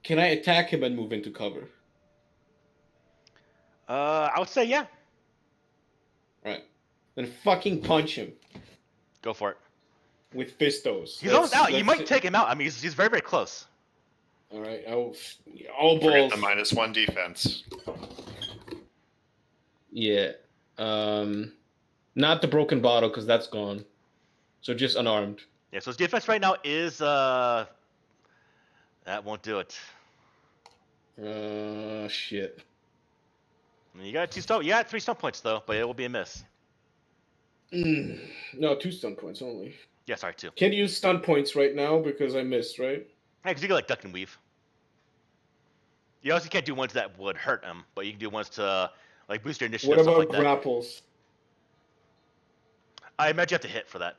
Can I attack him and move into cover?
I would say yeah.
All right. Then fucking punch him
Go for it.
with fistos.
He's almost out. You might take him out. I mean, he's very, very close.
All right.
Forget
balls.
the -1 defense.
Yeah. Not the broken bottle because that's gone. So just unarmed.
Yeah, so his defense right now is that won't do it.
Shit.
You got 2 stun. You got 3 stun points though, but it will be a miss.
No, 2 stun points only.
Yeah, sorry, 2.
Can't use stun points right now because I missed, right?
Yeah, because you can like duck and weave. You also can't do ones that would hurt him, but you can do ones to like boost your initiative.
What
stuff
about
like that.
grapples?
I imagine you have to hit for that.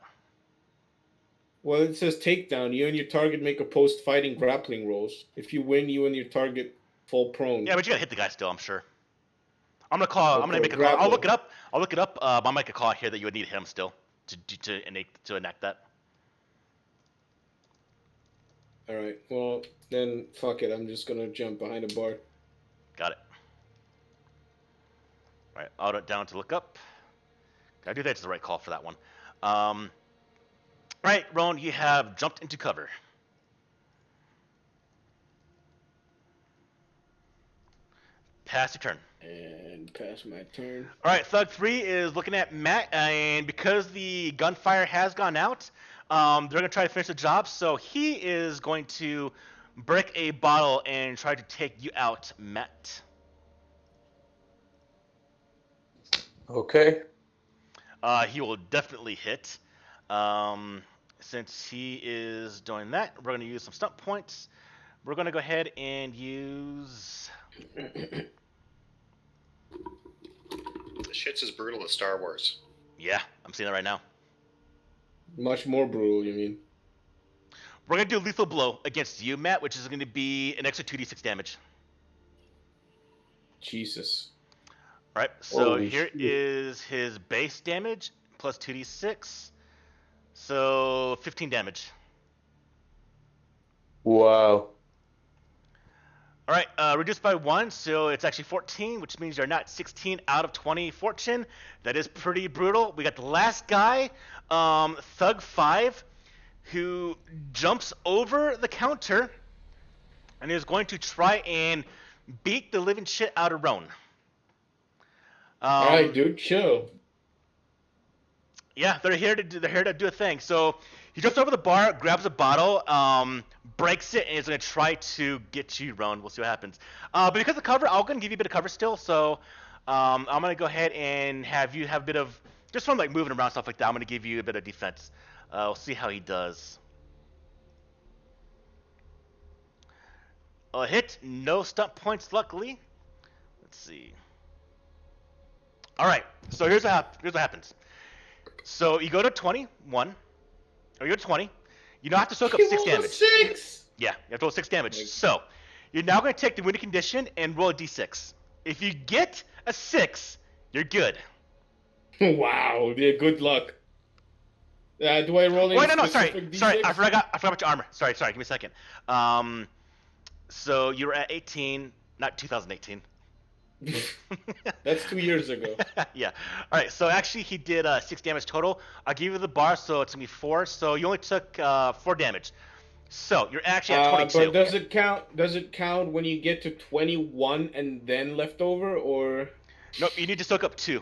Well, it says takedown. You and your target make opposed fighting grappling rolls. If you win, you and your target fall prone.
Yeah, but you gotta hit the guy still, I'm sure. I'm gonna call. I'm
Okay,
gonna make a call. I'll look it up. I'll look it up. I'll make a call here that you would need him still to enact that.
All right. Well, then fuck it. I'm just gonna jump behind a bar.
Got it. All right, auto it down to look up. I do think it's the right call for that one. All right, Rowan, you have jumped into cover. Pass your turn.
And pass my turn.
All right, Thug 3 is looking at Matt, and because the gunfire has gone out, they're going to try to finish the job, so he is going to break a bottle and try to take you out, Matt.
Okay.
He will definitely hit. Since he is doing that, we're going to use some stunt points. We're going to go ahead and use...
This shit's as brutal as Star Wars.
Yeah, I'm seeing that right now.
Much more brutal, you mean?
We're going to do lethal blow against you, Matt, which is going to be an extra 2d6 damage.
Jesus.
All right, so
Holy
here
shit.
is his base damage plus 2d6. So 15 damage.
Wow.
All right, reduced by 1, so it's actually 14, which means you're not 16 out of 20 fortune. That is pretty brutal. We got the last guy, Thug 5, who jumps over the counter and is going to try and beat the living shit out of Roan.
All right, dude, chill.
Yeah, they're here to do a thing. So he jumps over the bar, grabs a bottle, breaks it, and is going to try to get you, Roan. We'll see what happens. But because of cover, I'm going to give you a bit of cover still. So I'm going to go ahead and have you have a bit of, just from like moving around stuff like that, I'm going to give you a bit of defense. We'll see how he does. A hit, no stunt points, luckily. Let's see. All right, so here's what happens. So you go to 21, or you go to 20. You now have to soak up 6 damage.
6!
Yeah, you have to roll 6 damage. So you're now going to take the winning condition and roll a d6. If you get a 6, you're good.
Wow, yeah, good luck. Do I roll any
Wait, no, sorry,
specific D6?
sorry, I forgot about your armor. Sorry, give me a second. So you were at 18, not 2018.
That's 2 years ago.
Yeah. All right. So actually, he did 6 damage total. I'll give you the bar, so it's gonna be 4. So you only took 4 damage. So you're actually at 22.
But does it count? Does it count when you get to 21 and then leftover, or
Nope. You need to soak up 2.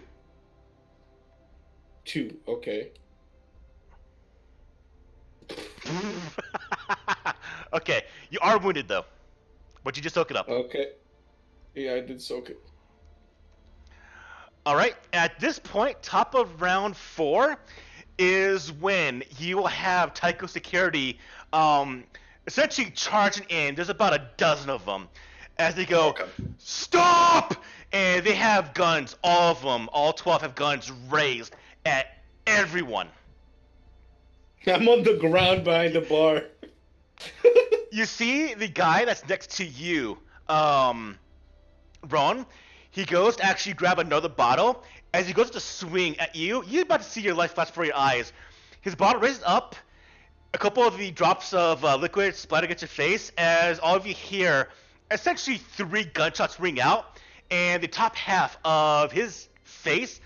2? Okay.
Okay. You are wounded though, but you just soak it up.
Okay. Yeah, I did soak it.
All right. At this point, top of round 4 is when you will have Tycho Security essentially charging in. There's about a dozen of them as they go,
Okay.
stop! And they have guns, all of them, all 12 have guns raised at everyone.
I'm on the ground behind the bar.
You see the guy that's next to you, Ron. He goes to actually grab another bottle. As he goes to swing at you, you're about to see your life flash before your eyes. His bottle raises up. A couple of the drops of liquid splatter against your face as all of you hear essentially 3 gunshots ring out, and the top half of his face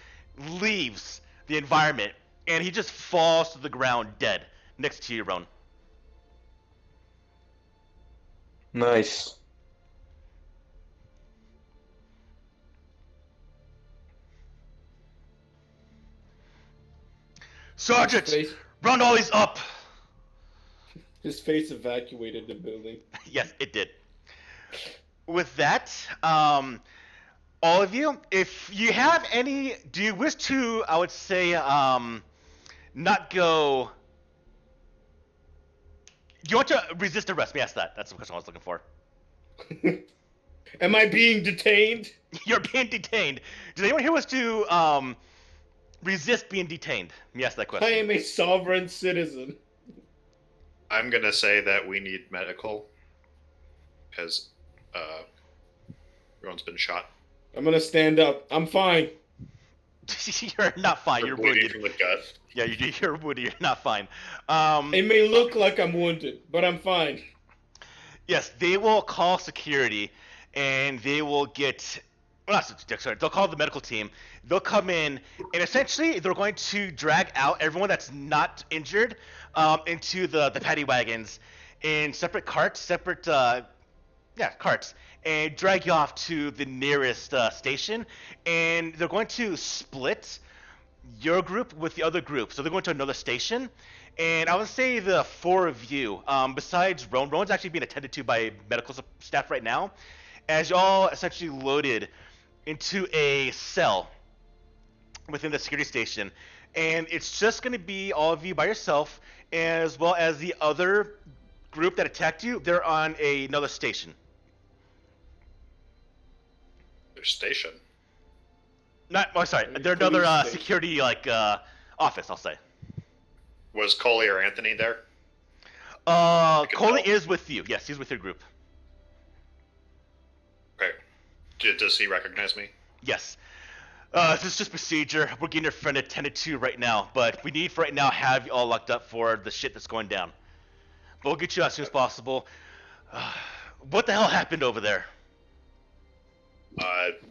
leaves the environment, and he just falls to the ground dead next to you, Ron.
Nice.
Sergeant,
Face-
round all these up.
His face evacuated the building.
Yes, it did. With that, all of you, if you have any, do you wish to, I would say, not go. Do you want to resist arrest? Let me ask that. That's the question I was looking for.
Am I being detained?
You're being detained. Does anyone here wish to resist being detained? Let me ask that
I
question.
am a sovereign citizen.
I'm gonna say that we need medical because everyone's been shot.
I'm gonna stand up. I'm fine.
You're not fine. You're
bleeding
wounded.
from the gut.
Yeah, you're wounded. You're not fine.
It may look like I'm wounded, but I'm fine.
Yes, they will call security, and they will get. Well, not sorry. They'll call the medical team. They'll come in, and essentially they're going to drag out everyone that's not injured into the paddy wagons in separate carts, carts, and drag you off to the nearest station. And they're going to split your group with the other group. So they're going to another station. And I would say the 4 of you, besides Rowan's actually being attended to by medical staff right now, as y'all essentially loaded into a cell within the security station. And it's just going to be all of you by yourself, as well as the other group that attacked you. They're on another station.
Their station.
They're another
Police station.
security office, I'll say.
Was Coley or Anthony there?
Coley
tell.
is with you. Yes, he's with your group.
Okay. Does he recognize me?
Yes. This is just procedure. We're getting your friend attended to right now, but we need for right now have you all locked up for the shit that's going down. But we'll get you out as soon as possible. What the hell happened over there?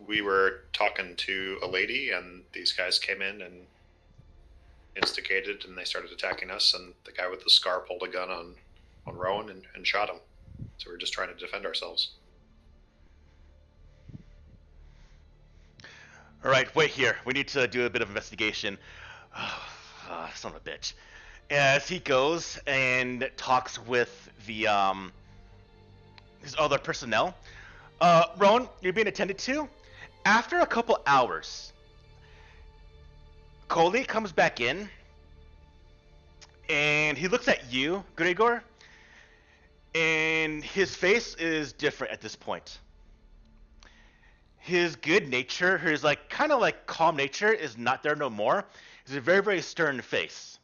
We were talking to a lady, and these guys came in and instigated, and they started attacking us, and the guy with the scar pulled a gun on Rowan and shot him. So we're just trying to defend ourselves.
All right, wait here. We need to do a bit of investigation. Son of a bitch. As he goes and talks with the his other personnel. Rowan, you're being attended to. After a couple hours, Coley comes back in, and he looks at you, Gregor, and his face is different at this point. His good nature, his kind of calm nature is not there no more. He's a very, very stern face.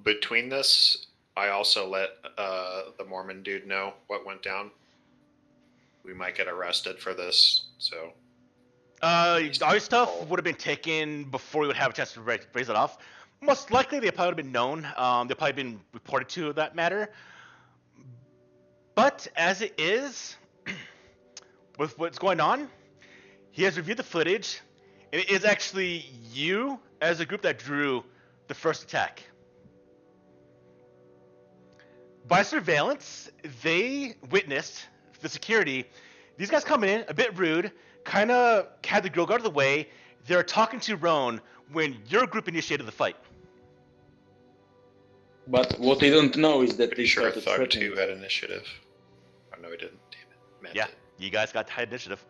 Between this, I also let the Mormon dude know what went down. We might get arrested for this, so.
All your stuff would have been taken before we would have a chance to raise it off. Most likely, they probably would have been known. They've probably been reported to that matter. But as it is, with what's going on, he has reviewed the footage, and it is actually you as a group that drew the first attack. By surveillance, they witnessed the security. These guys coming in a bit rude, kind of had the grill guard of the way. They're talking to Roan when your group initiated the fight.
But what they don't know is that
Pretty
they
sure
started
Thug
threatening.
2 had initiative. Oh, no, he didn't. Damn it.
Yeah, you guys got high initiative.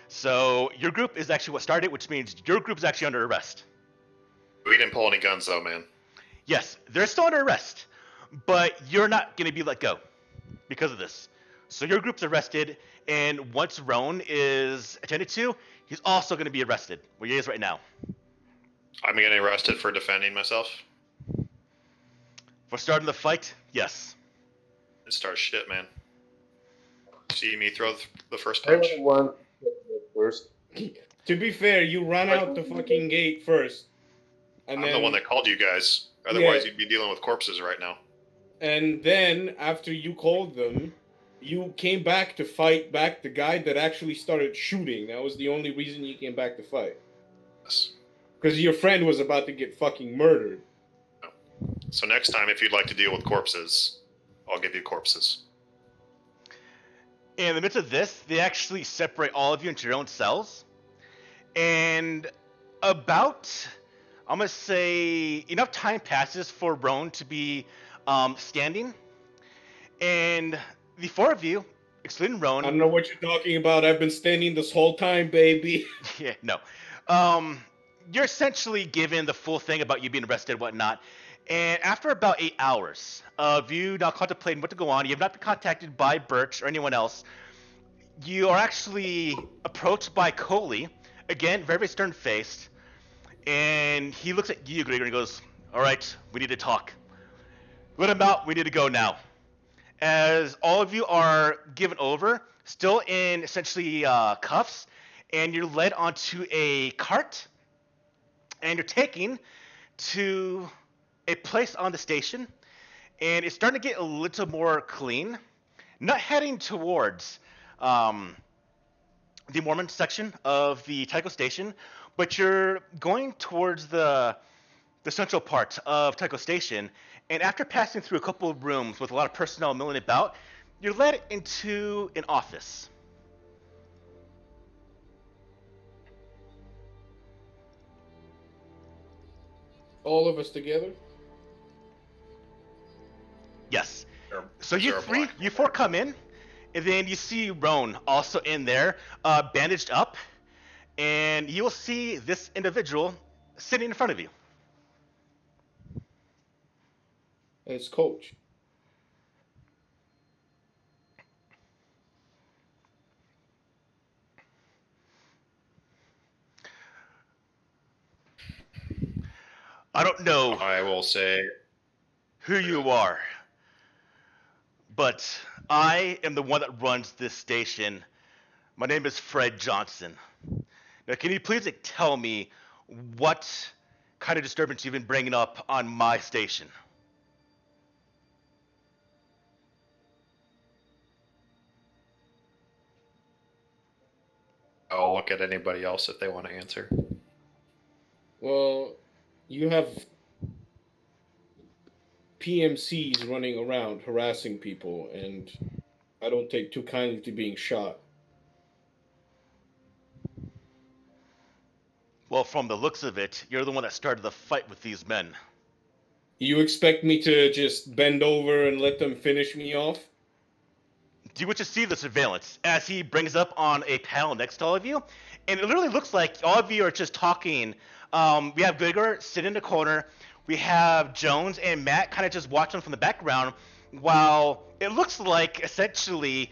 So your group is actually what started, which means your group is actually under arrest.
We didn't pull any guns, though, man.
Yes, they're still under arrest, but you're not going to be let go because of this. So your group's arrested, and once Roan is attended to, he's also going to be arrested, where he is right now.
I'm getting arrested for defending myself.
For starting the fight, yes.
It starts shit, man. See me throw the first
I
punch.
want first.
To be fair, you ran out the fucking gate first. And
I'm the one that called you guys. Otherwise, you'd be dealing with corpses right now.
And then, after you called them, you came back to fight back the guy that actually started shooting. That was the only reason you came back to fight.
Yes.
Because your friend was about to get fucking murdered.
So next time, if you'd like to deal with corpses, I'll give you corpses.
In the midst of this, they actually separate all of you into your own cells. And about, I'm going to say, enough time passes for Roan to be standing. And the four of you, excluding Roan.
I don't know what you're talking about. I've been standing this whole time, baby.
Yeah, no. You're essentially given the full thing about you being arrested and whatnot. And after about 8 hours of you now contemplating what to go on, you have not been contacted by Birch or anyone else. You are actually approached by Coley, again, very, very stern-faced. And he looks at you, Gregor, and goes, "All right, we need to talk. Let him out. We need to go now." As all of you are given over, still in essentially cuffs, and you're led onto a cart, and you're taken to a place on the station, and it's starting to get a little more clean. Not heading towards the Mormon section of the Tycho station, but you're going towards the central part of Tycho station, and after passing through a couple of rooms with a lot of personnel milling about, you're led into an office.
All of us together?
Yes. So
Is
you
there a
three,
black
you four come in, and then you see Roan also in there, bandaged up, and you will see this individual sitting in front of you.
As coach.
I don't know
I will say,
who you are, but I am the one that runs this station. My name is Fred Johnson. Now, can you please tell me what kind of disturbance you've been bringing up on my station?
I'll look at anybody else if they want to answer.
Well, you have PMCs running around harassing people, and I don't take too kindly to being shot.
Well, from the looks of it, you're the one that started the fight with these men.
You expect me to just bend over and let them finish me off?
Do you wish to see the surveillance as he brings up on a panel next to all of you? And it literally looks like all of you are just talking. We have Gregor sitting in the corner. We have Jones and Matt kind of just watching from the background, while it looks like essentially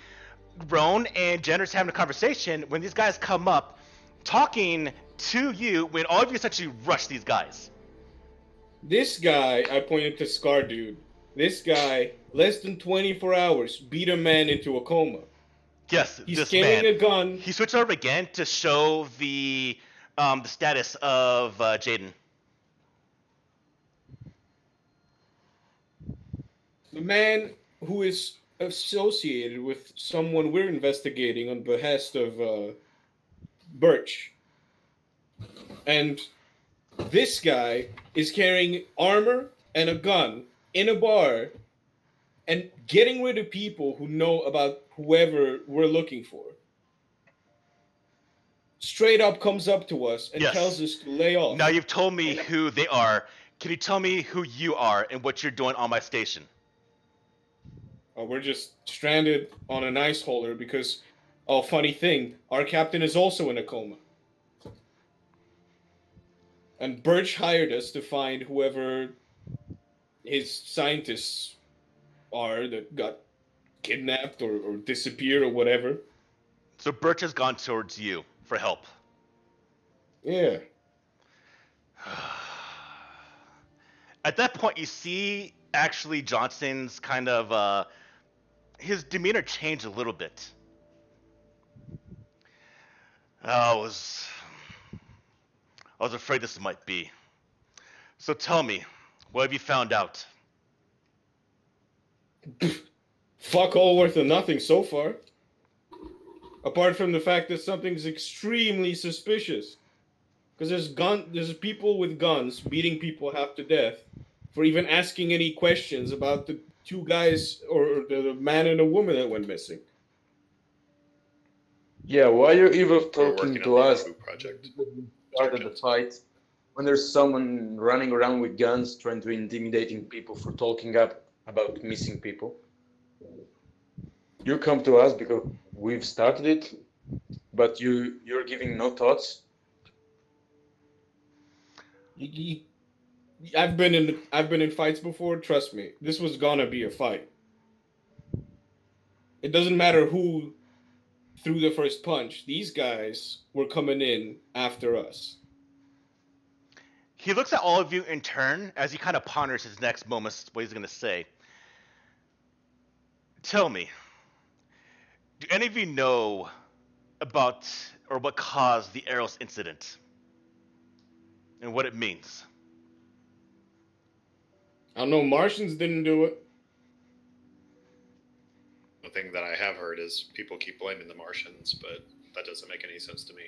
Roan and Jenner's having a conversation when these guys come up talking to you when all of you essentially rush these guys.
This guy, I pointed to Scar Dude. This guy, less than 24 hours, beat a man into a coma.
Yes,
He's
this
carrying
man.
a gun.
He switched over again to show the status of Jaden.
The man who is associated with someone we're investigating on behest of Birch. And this guy is carrying armor and a gun in a bar and getting rid of people who know about whoever we're looking for. Straight up comes up to us and
Yes.
tells us to lay off.
Now you've told me who they are. Can you tell me who you are and what you're doing on my station?
We're just stranded on an ice holder because, oh, funny thing, our captain is also in a coma. And Birch hired us to find whoever his scientists are that got kidnapped or disappeared or whatever.
So Birch has gone towards you for help.
Yeah.
At that point, you see actually Johnson's kind of his demeanor changed a little bit. I was I was afraid this might be. So tell me, what have you found out?
Fuck all worth of nothing so far. Apart from the fact that something's extremely suspicious. Because there's people with guns beating people half to death for even asking any questions about the two guys or the man and a woman that went missing.
Yeah, why are you even
We're
talking
working
to
on the
us?
Yahoo project.
Started the fight when there's someone running around with guns trying to intimidating people for talking up about missing people. You come to us because we've started it, but you're giving no thoughts.
I've been in fights before. Trust me, this was gonna be a fight. It doesn't matter who threw the first punch. These guys were coming in after us.
He looks at all of you in turn as he kind of ponders his next moments, what he's going to say. Tell me, do any of you know about or what caused the Eros incident? And what it means?
I know Martians didn't do it.
The thing that I have heard is people keep blaming the Martians, but that doesn't make any sense to me.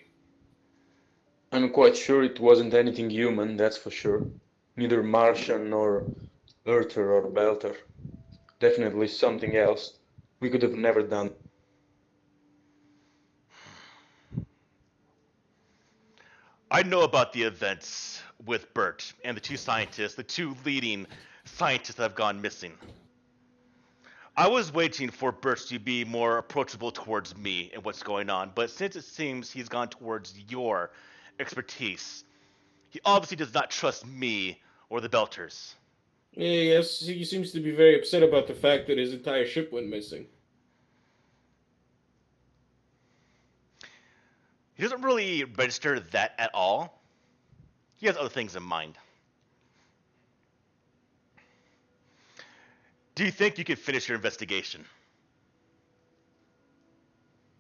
I'm quite sure it wasn't anything human, that's for sure. Neither Martian nor Earther or Belter. Definitely something else. We could have never done.
I know about the events with Bert and the two scientists, the two leading scientists that have gone missing. I was waiting for Bert to be more approachable towards me and what's going on, but since it seems he's gone towards your expertise, he obviously does not trust me or the Belters.
Yeah, yes, he seems to be very upset about the fact that his entire ship went missing.
He doesn't really register that at all. He has other things in mind. Do you think you could finish your investigation?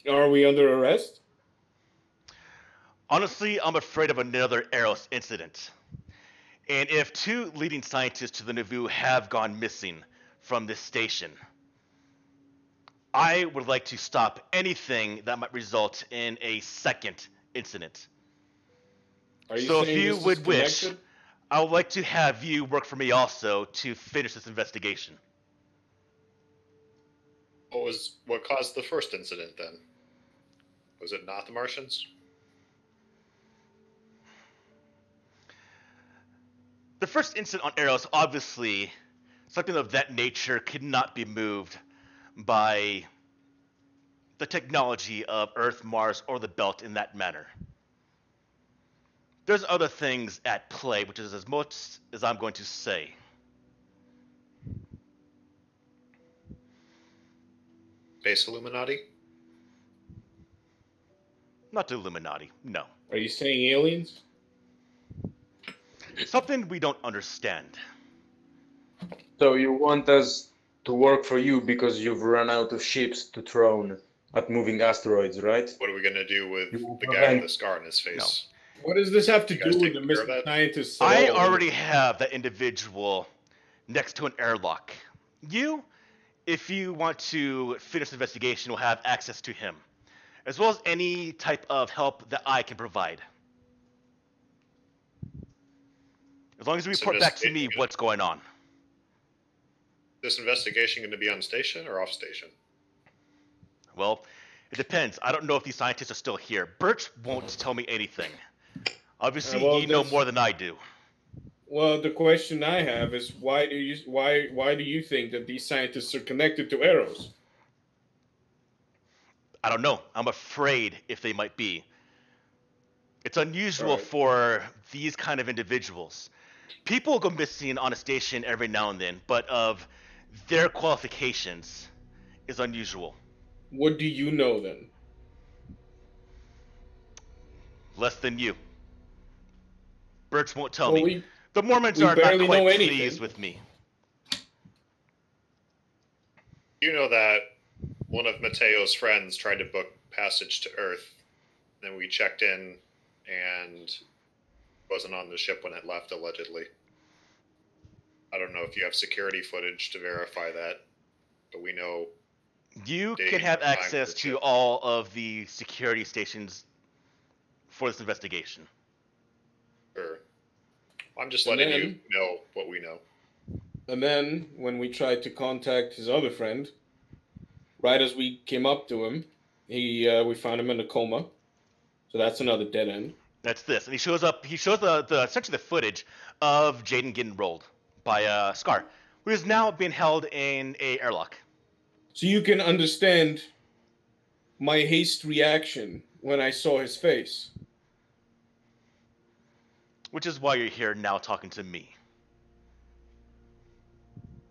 Are we under arrest?
Honestly, I'm afraid of another Eros incident. And if two leading scientists to the Nauvoo have gone missing from this station, I would like to stop anything that might result in a second incident.
Are you
So if
saying
you
this is
would wish,
connected?
I would like to have you work for me also to finish this investigation.
What caused the first incident then? Was it not the Martians?
The first incident on Eros, obviously, something of that nature could not be moved by the technology of Earth, Mars, or the Belt in that manner. There's other things at play, which is as much as I'm going to say.
Base Illuminati?
Not the Illuminati, no.
Are you saying aliens?
Something we don't understand.
So you want us to work for you because you've run out of ships to throw at moving asteroids, right?
What are we going to do with
You
the guy with the scar on his face?
What does this have to
You guys
do with
taking
the
care of
missing
that?
scientists?
I already have that individual next to an airlock. You, if you want to finish the investigation, will have access to him, as well as any type of help that I can provide. As long as you
This
report back to me
investigation-
what's going on.
This investigation going to be on station or off station?
Well, it depends. I don't know if these scientists are still here. Birch won't tell me anything. Obviously,
well,
you know
that's-
more than I do.
Well, the question I have is why do you think that these scientists are connected to Eros?
I don't know. I'm afraid if they might be. It's unusual
Alright.
for these kind of individuals. People go missing on a station every now and then, but of their qualifications is unusual.
What do you know then?
Less than you. Birch won't tell
Well,
me.
we
The Mormons
we
are not
barely
quite
know anything.
pleased with me.
You know that one of Mateo's friends tried to book passage to Earth. Then we checked in and wasn't on the ship when it left, allegedly. I don't know if you have security footage to verify that, but we know
You
date
can have
and time
access
for
to
ship.
all of the security stations for this investigation.
Sure. I'm just
And
letting
then-
you know what we know.
And then, when we tried to contact his other friend, right as we came up to him, we found him in a coma. So that's another dead end.
That's this, and he shows up. He shows the essentially the footage of Jaden getting rolled by Scar, who is now being held in a airlock.
So you can understand my haste reaction when I saw his face.
Which is why you're here now talking to me.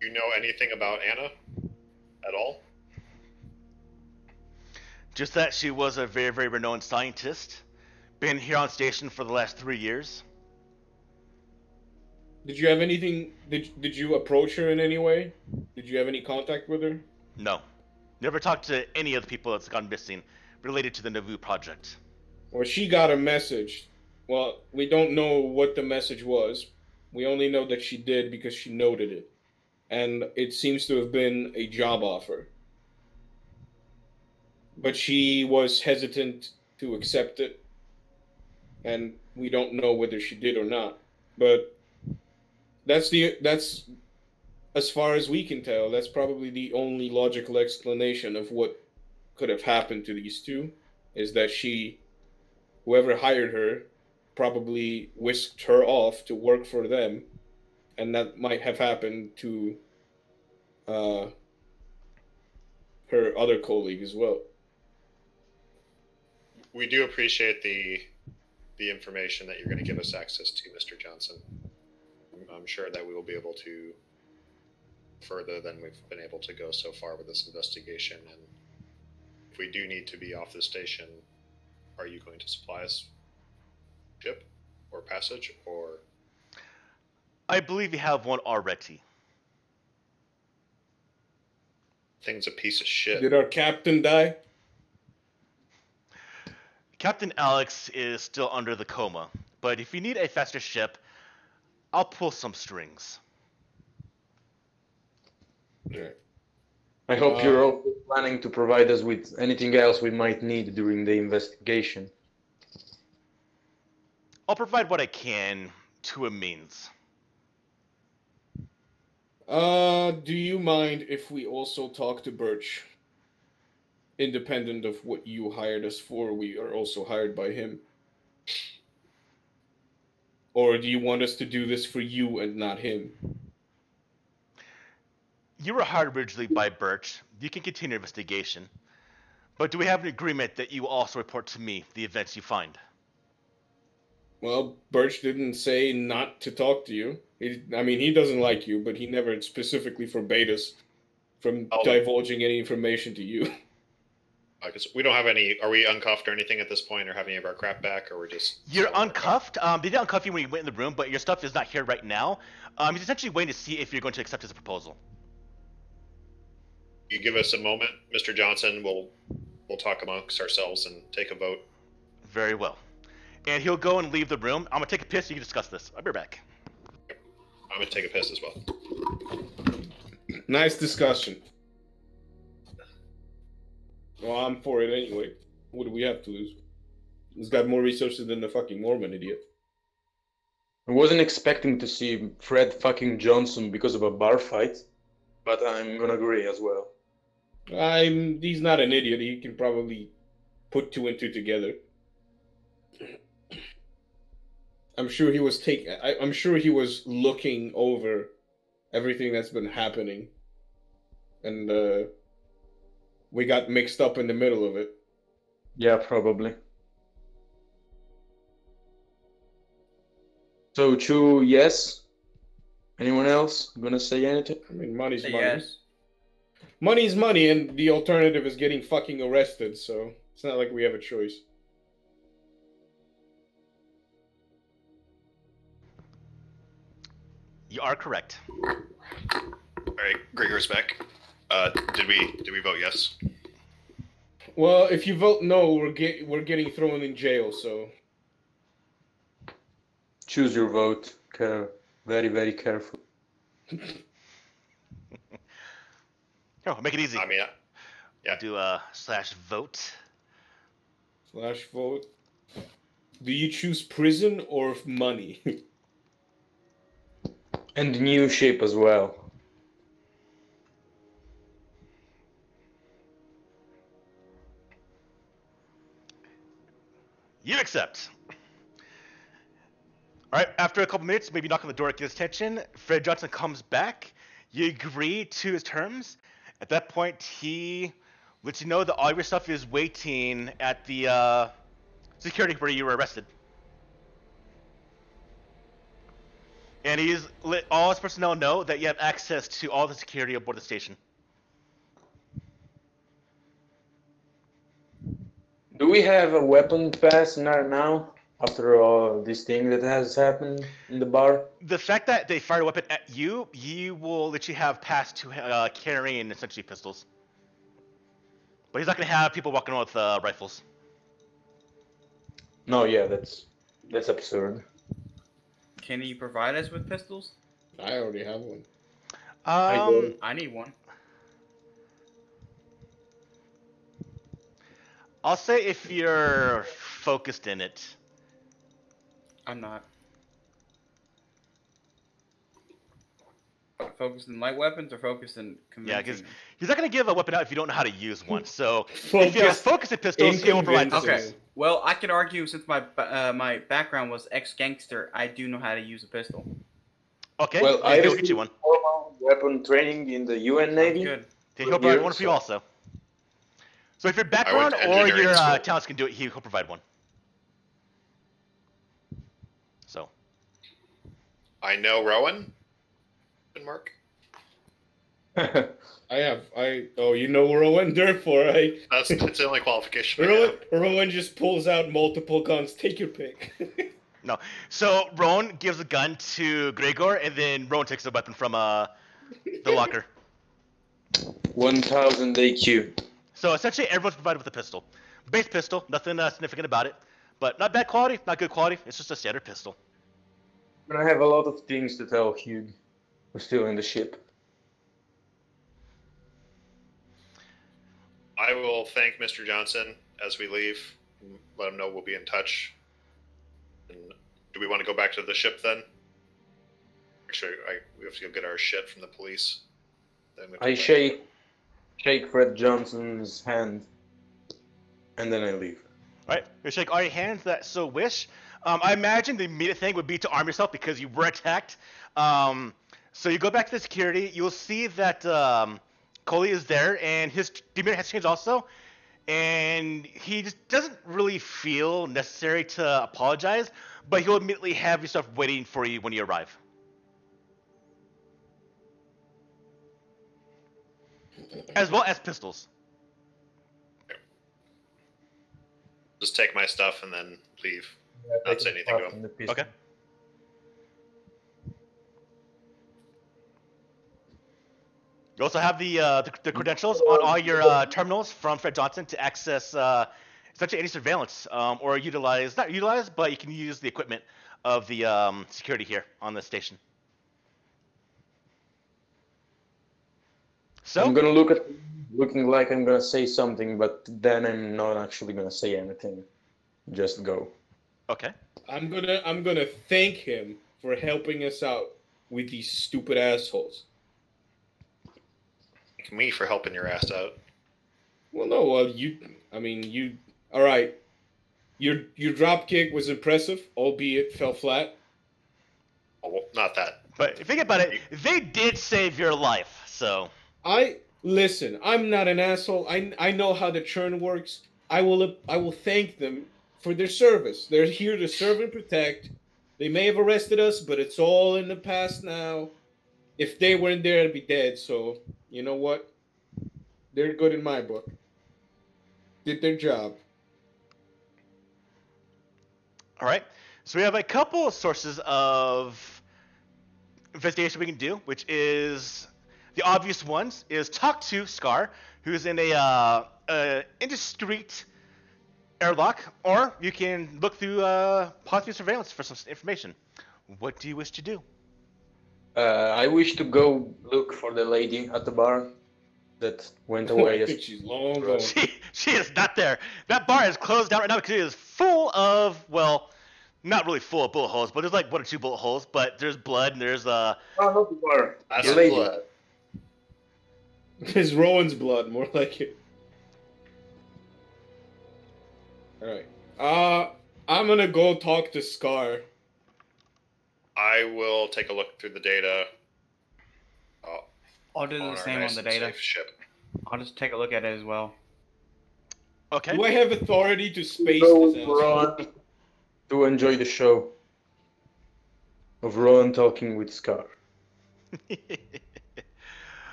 Do you know anything about Anna at all?
Just that she was a very, very renowned scientist. Been here on station for the last 3 years.
Did you have anything? Did you approach her in any way? Did you have any contact with her?
No. Never talked to any of the people that's gone missing related to the Nauvoo project.
Or she got a message? Well, we don't know what the message was. We only know that she did because she noted it. And it seems to have been a job offer. But she was hesitant to accept it. And we don't know whether she did or not. But that's as far as we can tell, that's probably the only logical explanation of what could have happened to these two, is that whoever hired her, probably whisked her off to work for them, and that might have happened to her other colleague as well.
We do appreciate the information that you're going to give us access to, Mr. Johnson. I'm sure that we will be able to further than we've been able to go so far with this investigation. And if we do need to be off the station, are you going to supply us ship or passage, or?
I believe you have one already.
Thing's a piece of shit.
Did our captain die?
Captain Alex is still under the coma, but if you need a faster ship, I'll pull some strings.
Yeah.
I hope you're also planning to provide us with anything else we might need during the investigation.
I'll provide what I can to a means.
Do you mind if we also talk to Birch? Independent of what you hired us for, we are also hired by him. Or do you want us to do this for you and not him?
You were hired originally by Birch. You can continue investigation. But do we have an agreement that you also report to me the events you find?
Well, Birch didn't say not to talk to you. He doesn't like you, but he never specifically forbade us from divulging any information to you.
Because we don't have any. Are we uncuffed or anything at this point, or have any of our crap back, or we're just?
You're uncuffed. They did uncuff you when you went in the room, but your stuff is not here right now. He's essentially waiting to see if you're going to accept his proposal.
You give us a moment, Mr. Johnson. We'll talk amongst ourselves and take a vote.
Very well. And he'll go and leave the room. I'm gonna take a piss. So you can discuss this. I'll be right back.
I'm gonna take a piss as well.
Nice discussion. Well, I'm for it anyway. What do we have to lose? He's got more resources than the fucking Mormon idiot.
I wasn't expecting to see Fred fucking Johnson because of a bar fight, but I'm gonna agree as well.
He's not an idiot. He can probably put two and two together. I'm sure he was looking over everything that's been happening, and we got mixed up in the middle of it.
Yeah, probably. So, Chu, yes? Anyone else gonna say anything?
I mean, money's money.
Yes.
Money's money, and the alternative is getting fucking arrested, so it's not like we have a choice.
You are correct.
All right, Gregor's back. Did we vote yes?
Well, if you vote no, we're getting thrown in jail. So
Choose your vote. Very, very careful.
Oh, make it easy.
I mean,
We'll do /vote.
/vote. Do you choose prison or money?
And new ship as well.
You accept. All right, after a couple minutes, maybe knock on the door, get his attention. Fred Johnson comes back. You agree to his terms. At that point, he lets you know that all your stuff is waiting at the security where you were arrested. And he's let all his personnel know that you have access to all the security aboard the station.
Do we have a weapon pass now? After all this thing that has happened in the bar?
The fact that they fired a weapon at you, you will let you have pass to carrying essentially pistols. But he's not going to have people walking around with rifles.
No, yeah, that's absurd.
Can you provide us with pistols?
I already have one.
I need one.
I'll say if you're focused in it.
I'm not. Focused in light weapons or focused in convincing?
Yeah, because
them?
he's not going to give a weapon out if you don't know how to use one. So if
Focused
you have focused at pistols, he will provide
convincing.
pistols.
Okay. Well, I can argue since my my background was ex-gangster, I do know how to use a pistol.
Okay,
Well,
then
I
he'll get you one.
formal weapon training in the UN Navy.
Good.
Then he'll provide
Here,
one for you
so-
also. So if your background
to
or
engineering
your
school.
talents can do it, he'll provide one. So
I know Rowan. Mark.
You know where Rowan, therefore
That's the only qualification. I have.
Rowan just pulls out multiple guns. Take your pick.
no. So Rowan gives a gun to Gregor, and then Rowan takes the weapon from the locker.
1000 AQ.
So essentially, everyone's provided with a pistol, base pistol, nothing significant about it, but not bad quality, not good quality. It's just a standard pistol.
And I have a lot of things to tell Hugh. We're still in the ship.
I will thank Mr. Johnson as we leave. Let him know we'll be in touch. And do we want to go back to the ship then? Actually, we have to go get our shit from the police. Then we have to
I
go back.
shake Fred Johnson's hand, and then I leave.
All right, you shake all your hands that so wish. I imagine the immediate thing would be to arm yourself because you were attacked. So you go back to the security. You'll see that Coley is there, and his demeanor has changed also. And he just doesn't really feel necessary to apologize, but he'll immediately have your stuff waiting for you when you arrive. As well as pistols.
Just take my stuff and then leave. Not say anything to him.
Okay. You also have the credentials on all your terminals from Fred Johnson to access essentially any surveillance or not utilize, but you can use the equipment of the security here on the station. So
I'm gonna looking like I'm gonna say something, but then I'm not actually gonna say anything. Just go.
okay.
I'm gonna thank him for helping us out with these stupid assholes.
Thank me for helping your ass out.
Well, no, all right. Your drop kick was impressive, albeit fell flat.
Oh, well, not that.
But if you think about it, they did save your life, so.
Listen. I'm not an asshole. I know how the churn works. I will thank them for their service. They're here to serve and protect. They may have arrested us, but it's all in the past now. If they weren't there, I'd be dead. So you know what? They're good in my book. Did their job.
All right. So we have a couple of sources of investigation we can do, which is The obvious ones is talk to Scar, who's in a indiscreet airlock, or you can look through possibly surveillance for some information. What do you wish to do?
I wish to go look for the lady at the bar that went
I
away.
think she's long gone.
She is not there. That bar is closed down right now because it is full of, well, not really full of bullet holes, but there's like 1 or 2 bullet holes. But there's blood and there's
Oh, not the bar.
That's
The lady.
blood.
It's Rowan's blood, more like it. Alright. I'm gonna go talk to Scar.
I will take a look through the data.
I'll do
on
the
our
same
nice
on the
and
data.
safe ship.
I'll just take a look at it as well.
Okay.
Do I have authority to space
Go
this asshole?
Ron to enjoy the show of Ron talking with Scar.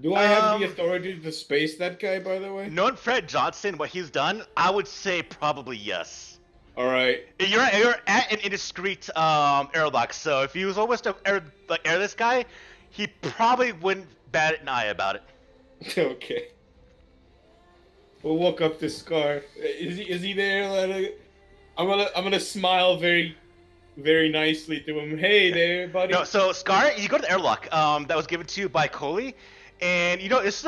Do I have the authority to space that guy, by the way?
Knowing Fred Johnson, what he's done, I would say probably yes.
Alright.
You're at an indiscreet airlock, so if he was almost to air this guy, he probably wouldn't bat an eye about it.
Okay. We'll walk up to Scar. Is he there? I'm gonna smile very, very nicely to him. Hey there, buddy.
No, so Scar, you go to the airlock that was given to you by Coley, and you know it's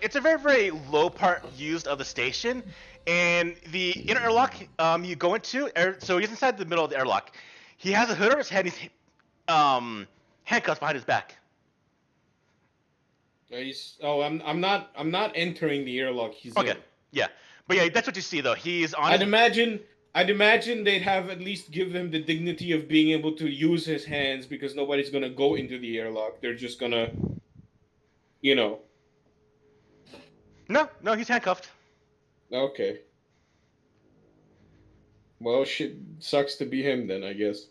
it's a very very low part used of the station, and the inner airlock you go into, so he's inside the middle of the airlock. He has a hood over his head. He's handcuffs behind his back.
I'm not entering the airlock. He's
Okay,
in.
yeah, but yeah, that's what you see though. He's on.
I'd imagine they'd have at least give him the dignity of being able to use his hands because nobody's gonna go into the airlock. They're just gonna, you know.
No, he's handcuffed.
Okay. Well, shit sucks to be him then, I guess.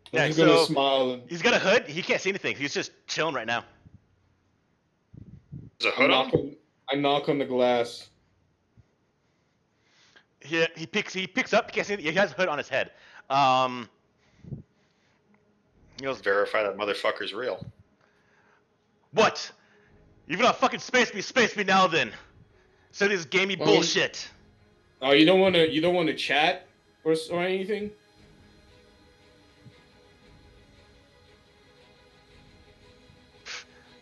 I'm
Yeah,
just gonna
so
smile. And
he's got a hood. He can't see anything. He's just chilling right now.
Is a hood on?
I knock on the glass.
He picks up. He can't see. He has a hood on his head. He goes,
Verify that motherfucker's real.
"What? You're gonna fucking space me now then? So this gamey bullshit."
Oh, you don't wanna chat or anything?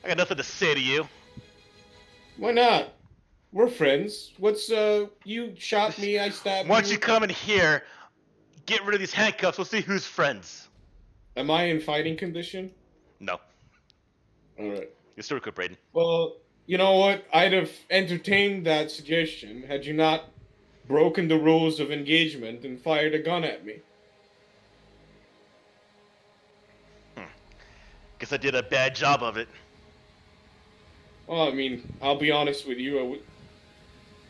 I got nothing to say to you.
Why not? We're friends. What's you shot me, I stabbed
Why don't
you.
you come in here, get rid of these handcuffs? We'll see who's friends.
Am I in fighting condition?
No,
Alright.
you're still recuperating.
Well, you know what? I'd have entertained that suggestion had you not broken the rules of engagement and fired a gun at me.
Guess I did a bad job of it.
Well, I mean, I'll be honest with you.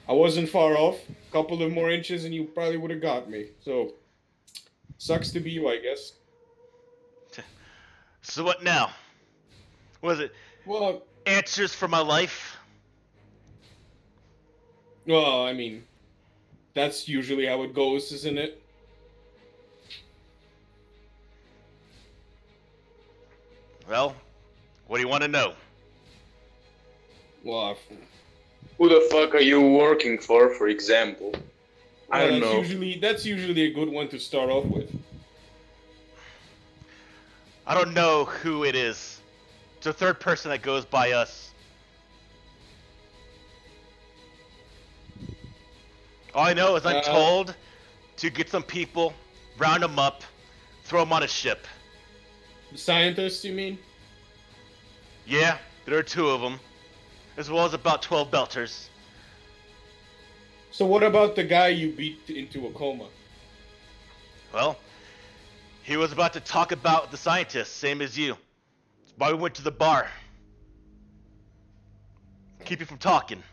I wasn't far off. A couple of more inches and you probably would have got me. So, sucks to be you, I guess.
So what now? Was it
Well,
answers for my life?
I mean, that's usually how it goes, isn't it?
Well, what do you want to know?
Well,
Who the fuck are you working for example? I don't know.
That's usually a good one to start off with.
I don't know who it is. It's a third person that goes by us. All I know is I'm told to get some people, round them up, throw them on a ship.
The scientists, you mean?
Yeah, there are 2 of them, as well as about 12 belters.
So what about the guy you beat into a coma?
Well, he was about to talk about the scientists, same as you. That's why we went to the bar. Keep you from talking.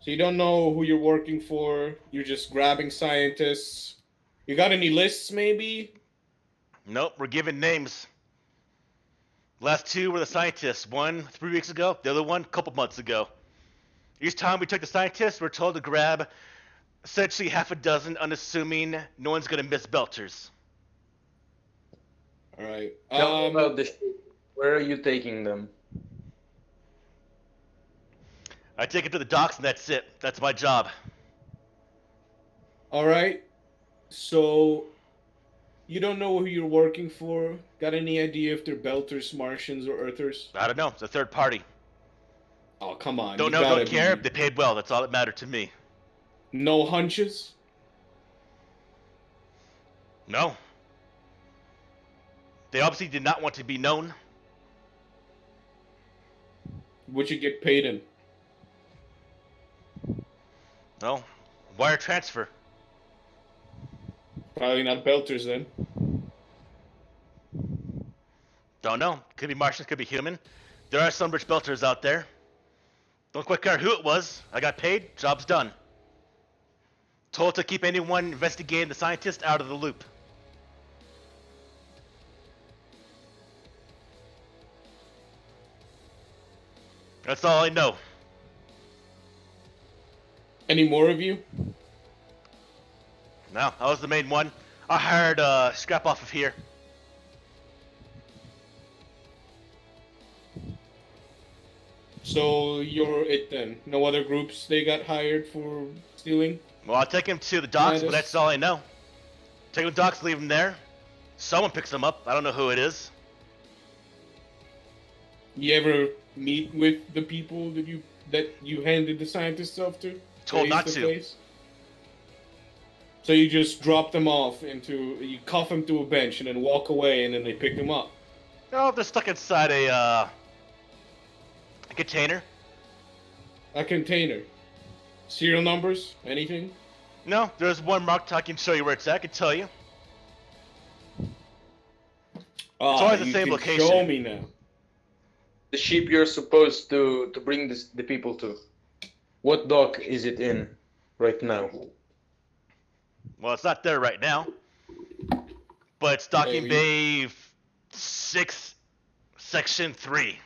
So you don't know who you're working for. You're just grabbing scientists. You got any lists, maybe?
Nope, we're giving names. Last 2 were the scientists. One 3 weeks ago, the other one a couple months ago. Each time we took the scientists, we're told to grab essentially half a dozen, unassuming no one's gonna miss belters.
All right.
Tell me about the ship. Where are you taking them?
I take it to the docks and that's it. That's my job.
All right. So you don't know who you're working for? Got any idea if they're Belters, Martians, or Earthers?
I don't know. It's a third party.
Oh, come on.
Don't
you
know,
gotta
don't care.
be-
They paid well. That's all that mattered to me.
No hunches?
No. They obviously did not want to be known.
Would you get paid in?
No. Wire transfer.
Probably not Belters then.
Don't know. Could be Martians, could be human. There are some rich belters out there. Don't quite care who it was. I got paid, job's done. Told to keep anyone investigating the scientist out of the loop. That's all I know.
Any more of you?
No, I was the main one. I hired scrap off of here.
So you're it then. No other groups they got hired for stealing?
Well, I'll take him to the docks, but that's all I know. Take him to the docks, leave him there. Someone picks him up. I don't know who it is.
You ever meet with the people that you handed the scientist stuff to?
Told
Face
not to.
face? So you just drop them off you cuff them to a bench and then walk away and then they pick them up.
No, they're stuck inside a container.
A container. Serial numbers? Anything?
No, there's one marked. I can show you where it's at. I can tell you. always the
you
same
can
location.
Show me now.
The ship you're supposed to bring the people to. What dock is it in right now?
Well, it's not there right now. But it's docking
Hey,
bay 6, section 3.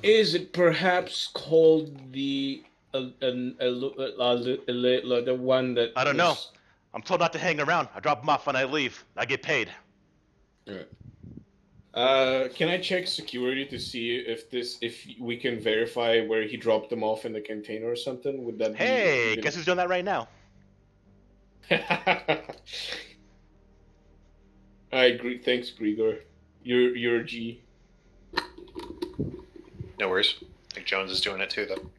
Is it perhaps called the one that
I don't know. I'm told not to hang around. I drop them off when I leave. I get paid.
Alright. Can I check security to see if we can verify where he dropped them off in the container or something? Would that
Hey,
be
guess who's doing that right now?
Alright, thanks, Grigor. You're a G.
No worries. I think Jones is doing it too, though.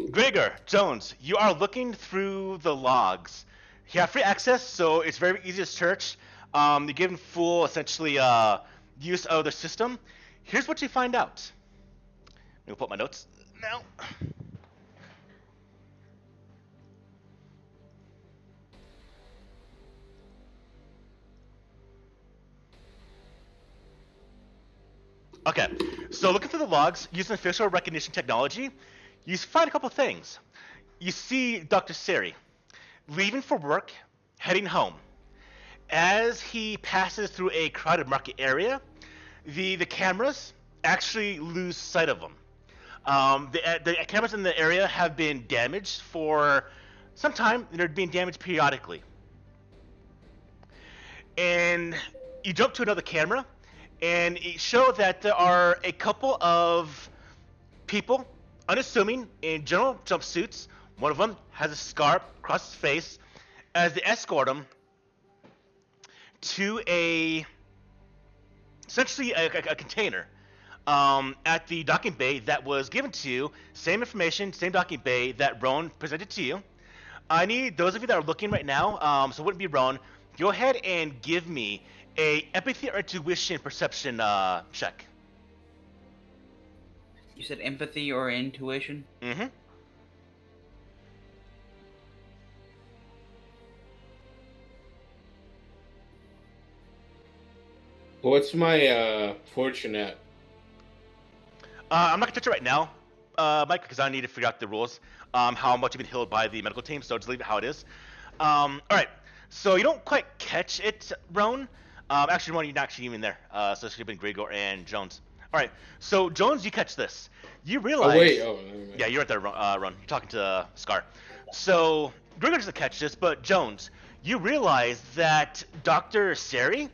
Gregor, Jones, you are looking through the logs. You have free access, so it's very easy to search. You're given full, essentially, use of the system. Here's what you find out. Let me put my notes now. Okay, so looking through the logs, using facial recognition technology, you find a couple things. You see Dr. Seri leaving for work, heading home. As he passes through a crowded market area, the cameras actually lose sight of him. The cameras in the area have been damaged for some time, and they're being damaged periodically. And you jump to another camera, and it shows that there are a couple of people, unassuming, in general jumpsuits. One of them has a scar across his face as they escort him to essentially a container at the docking bay that was given to you. Same information, same docking bay that Roan presented to you. I need those of you that are looking right now, so it wouldn't be Roan, go ahead and give me a empathy or intuition perception check.
You said empathy or intuition?
Mm-hmm.
What's my fortune at?
I'm not gonna touch it right now, Mike, because I need to figure out the rules. How much you've been healed by the medical team, so just leave it how it is. All right. So you don't quite catch it, Roan. Actually, Roan, you're not actually even there. So it should have been Grigor and Jones. All right. So Jones, you catch this. You realize.
Oh wait. Oh. Never mind.
Yeah, you're right there, Roan. You're talking to Scar. So Grigor doesn't catch this, but Jones, you realize that Dr. Seri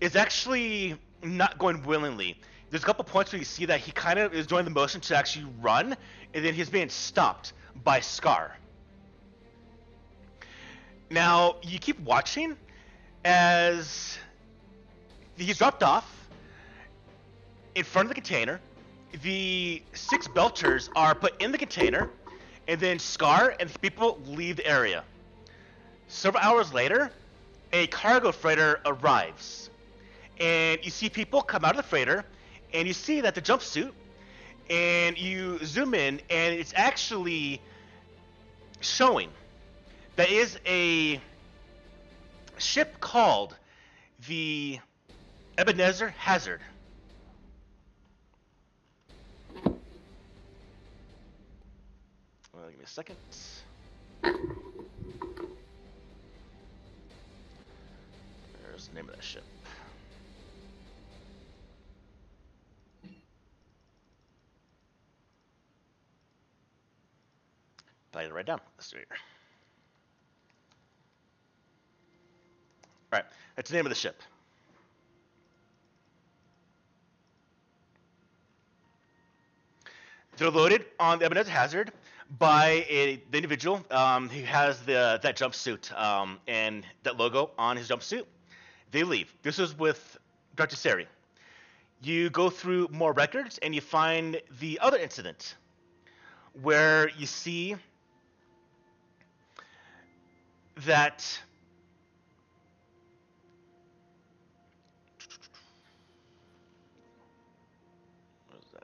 is actually not going willingly. there's a couple points where you see that he kind of is doing the motion to actually run, and then he's being stopped by Scar. Now, you keep watching as he's dropped off in front of the container. The 6 belters are put in the container, and then Scar and the people leave the area. Several hours later, a cargo freighter arrives, and you see people come out of the freighter, and you see that the jumpsuit, and you zoom in, and it's actually showing that is a ship called the Ebenezer Hazard. Well, give me a second. There's the name of that ship. I had to write down. Let's do it here. Alright, that's the name of the ship. They're loaded on the Ebenezer Hazard by the individual who has that jumpsuit and that logo on his jumpsuit. They leave. This is with Dr. Seri. You go through more records and you find the other incident where you see that what is that?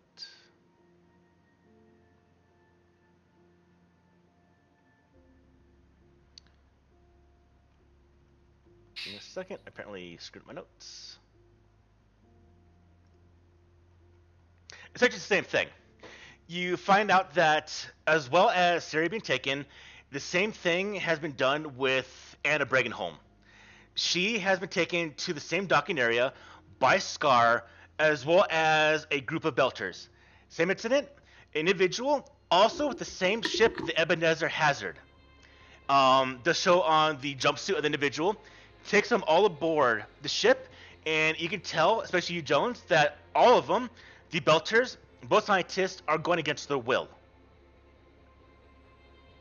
Give me a second. I apparently screwed up my notes. It's actually the same thing. You find out that as well as Siri being taken, the same thing has been done with Anna Bregenholm. She has been taken to the same docking area by Scar as well as a group of belters. Same incident, individual, also with the same ship, the Ebenezer Hazard. The show on the jumpsuit of the individual takes them all aboard the ship, and you can tell, especially you, Jones, that all of them, the belters, both scientists, are going against their will.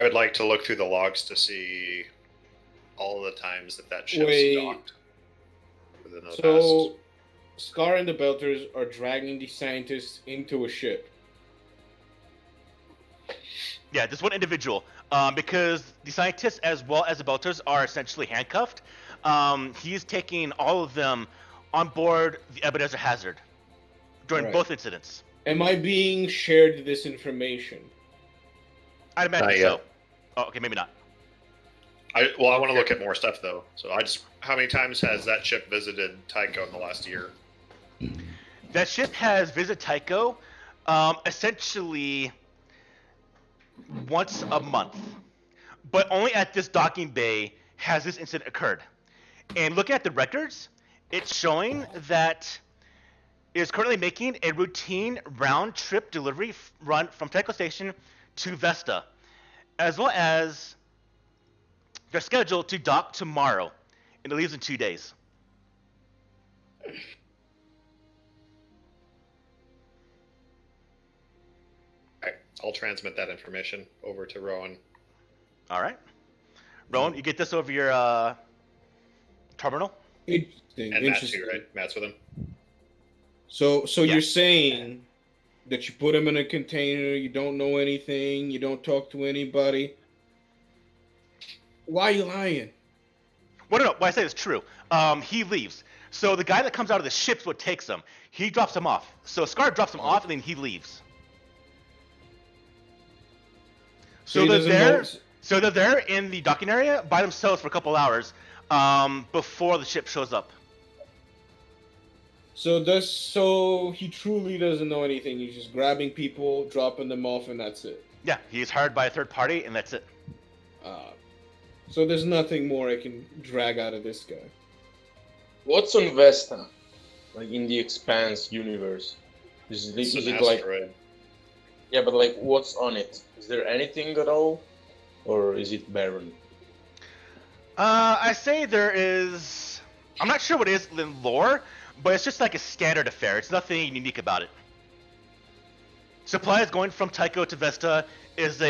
I would like to look through the logs to see all the times that ship's docked within the
So, Scar and the Belters are dragging the scientists into a ship.
Yeah, this one individual, because the scientists as well as the belters are essentially handcuffed. He's taking all of them on board the Ebenezer Hazard during both incidents.
Am I being shared this information?
I'd imagine so. Oh, okay, maybe not.
I want to look at more stuff though. So how many times has that ship visited Tycho in the last year?
That ship has visited Tycho essentially once a month, but only at this docking bay has this incident occurred. And looking at the records, it's showing that it is currently making a routine round-trip delivery run from Tycho Station to Vesta, as well as they're scheduled to dock tomorrow, and it leaves in 2 days.
Okay, I'll transmit that information over to Rowan.
All right. Rowan, you get this over your terminal?
Interesting.
And Matt too, right? Matt's with him.
So
Yeah.
You're saying that you put him in a container, you don't know anything, you don't talk to anybody. Why are you lying?
Well, no, what I say is true. He leaves. So the guy that comes out of the ship's what takes him. He drops him off. So Scar drops him off, and then he leaves. So
he
they're
doesn't
there.
know-
So they're there in the docking area by themselves for a couple hours before the ship shows up.
So he truly doesn't know anything. He's just grabbing people, dropping them off, and that's it.
Yeah, he's hired by a third party, and that's it.
So there's nothing more I can drag out of this guy.
What's on Vesta? Like in the Expanse universe? Is
It's
it
an
like...
asteroid.
Yeah, but like what's on it? Is there anything at all? Or is it barren?
I say there is. I'm not sure what it is in lore, but it's just like a standard affair. It's nothing unique about it. Supplies going from Tycho to Vesta is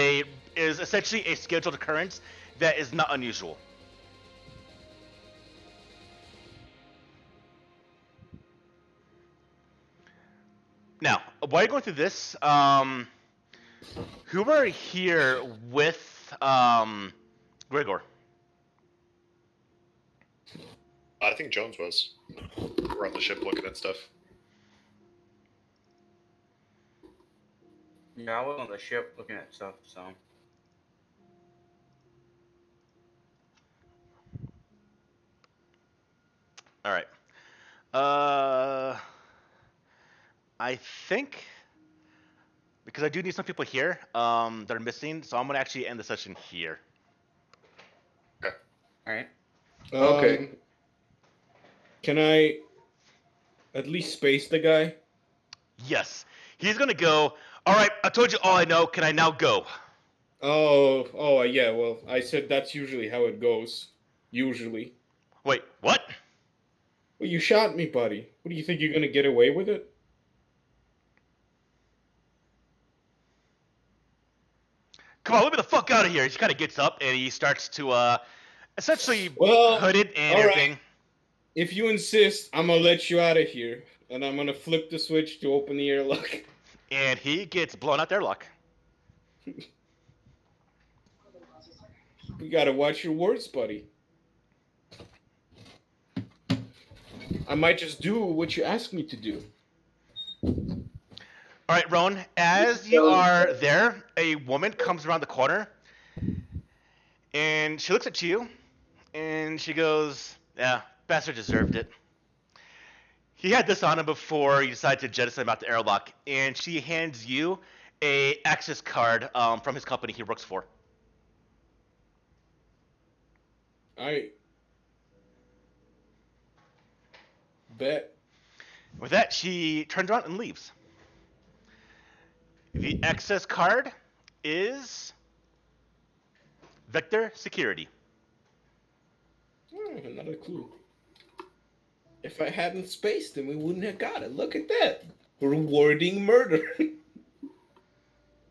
essentially a scheduled occurrence that is not unusual. Now, while you're going through this, who are here with Gregor?
I think Jones was. We're on the ship looking at stuff.
Yeah, I was on the ship looking at stuff, so.
All right. I think because I do need some people here that are missing, so I'm gonna actually end the session here.
Okay.
All right.
Okay. Can I at least space the guy?
Yes, he's gonna go. All right, I told you all I know. Can I now go?
Oh, yeah. Well, I said that's usually how it goes. Usually.
Wait, what?
Well, you shot me, buddy. What do you think you're gonna get away with it?
Come on, let me the fuck out of here. He kind of gets up and he starts to essentially
Well,
hooded and
all right.
everything.
If you insist, I'm gonna let you out of here, and I'm gonna flip the switch to open the airlock.
And he gets blown out their luck.
You gotta watch your words, buddy. I might just do what you ask me to do.
All right, Roan, as you are there, a woman comes around the corner and she looks at you and she goes, yeah, bastard deserved it. He had this on him before you decided to jettison him out the airlock, and she hands you a access card from his company he works for.
I bet.
With that, she turns around and leaves. The access card is Vector Security.
Another clue. If I hadn't spaced him, we wouldn't have got it. Look at that. Rewarding murder.
I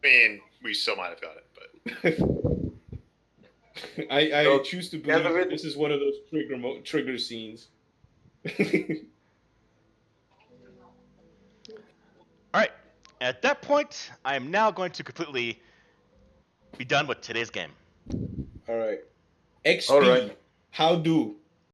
mean, we still might have got it, but
I choose to believe that this is one of those trigger scenes.
All right. At that point, I am now going to completely be done with today's game.
All right. XP.
All right.
How do?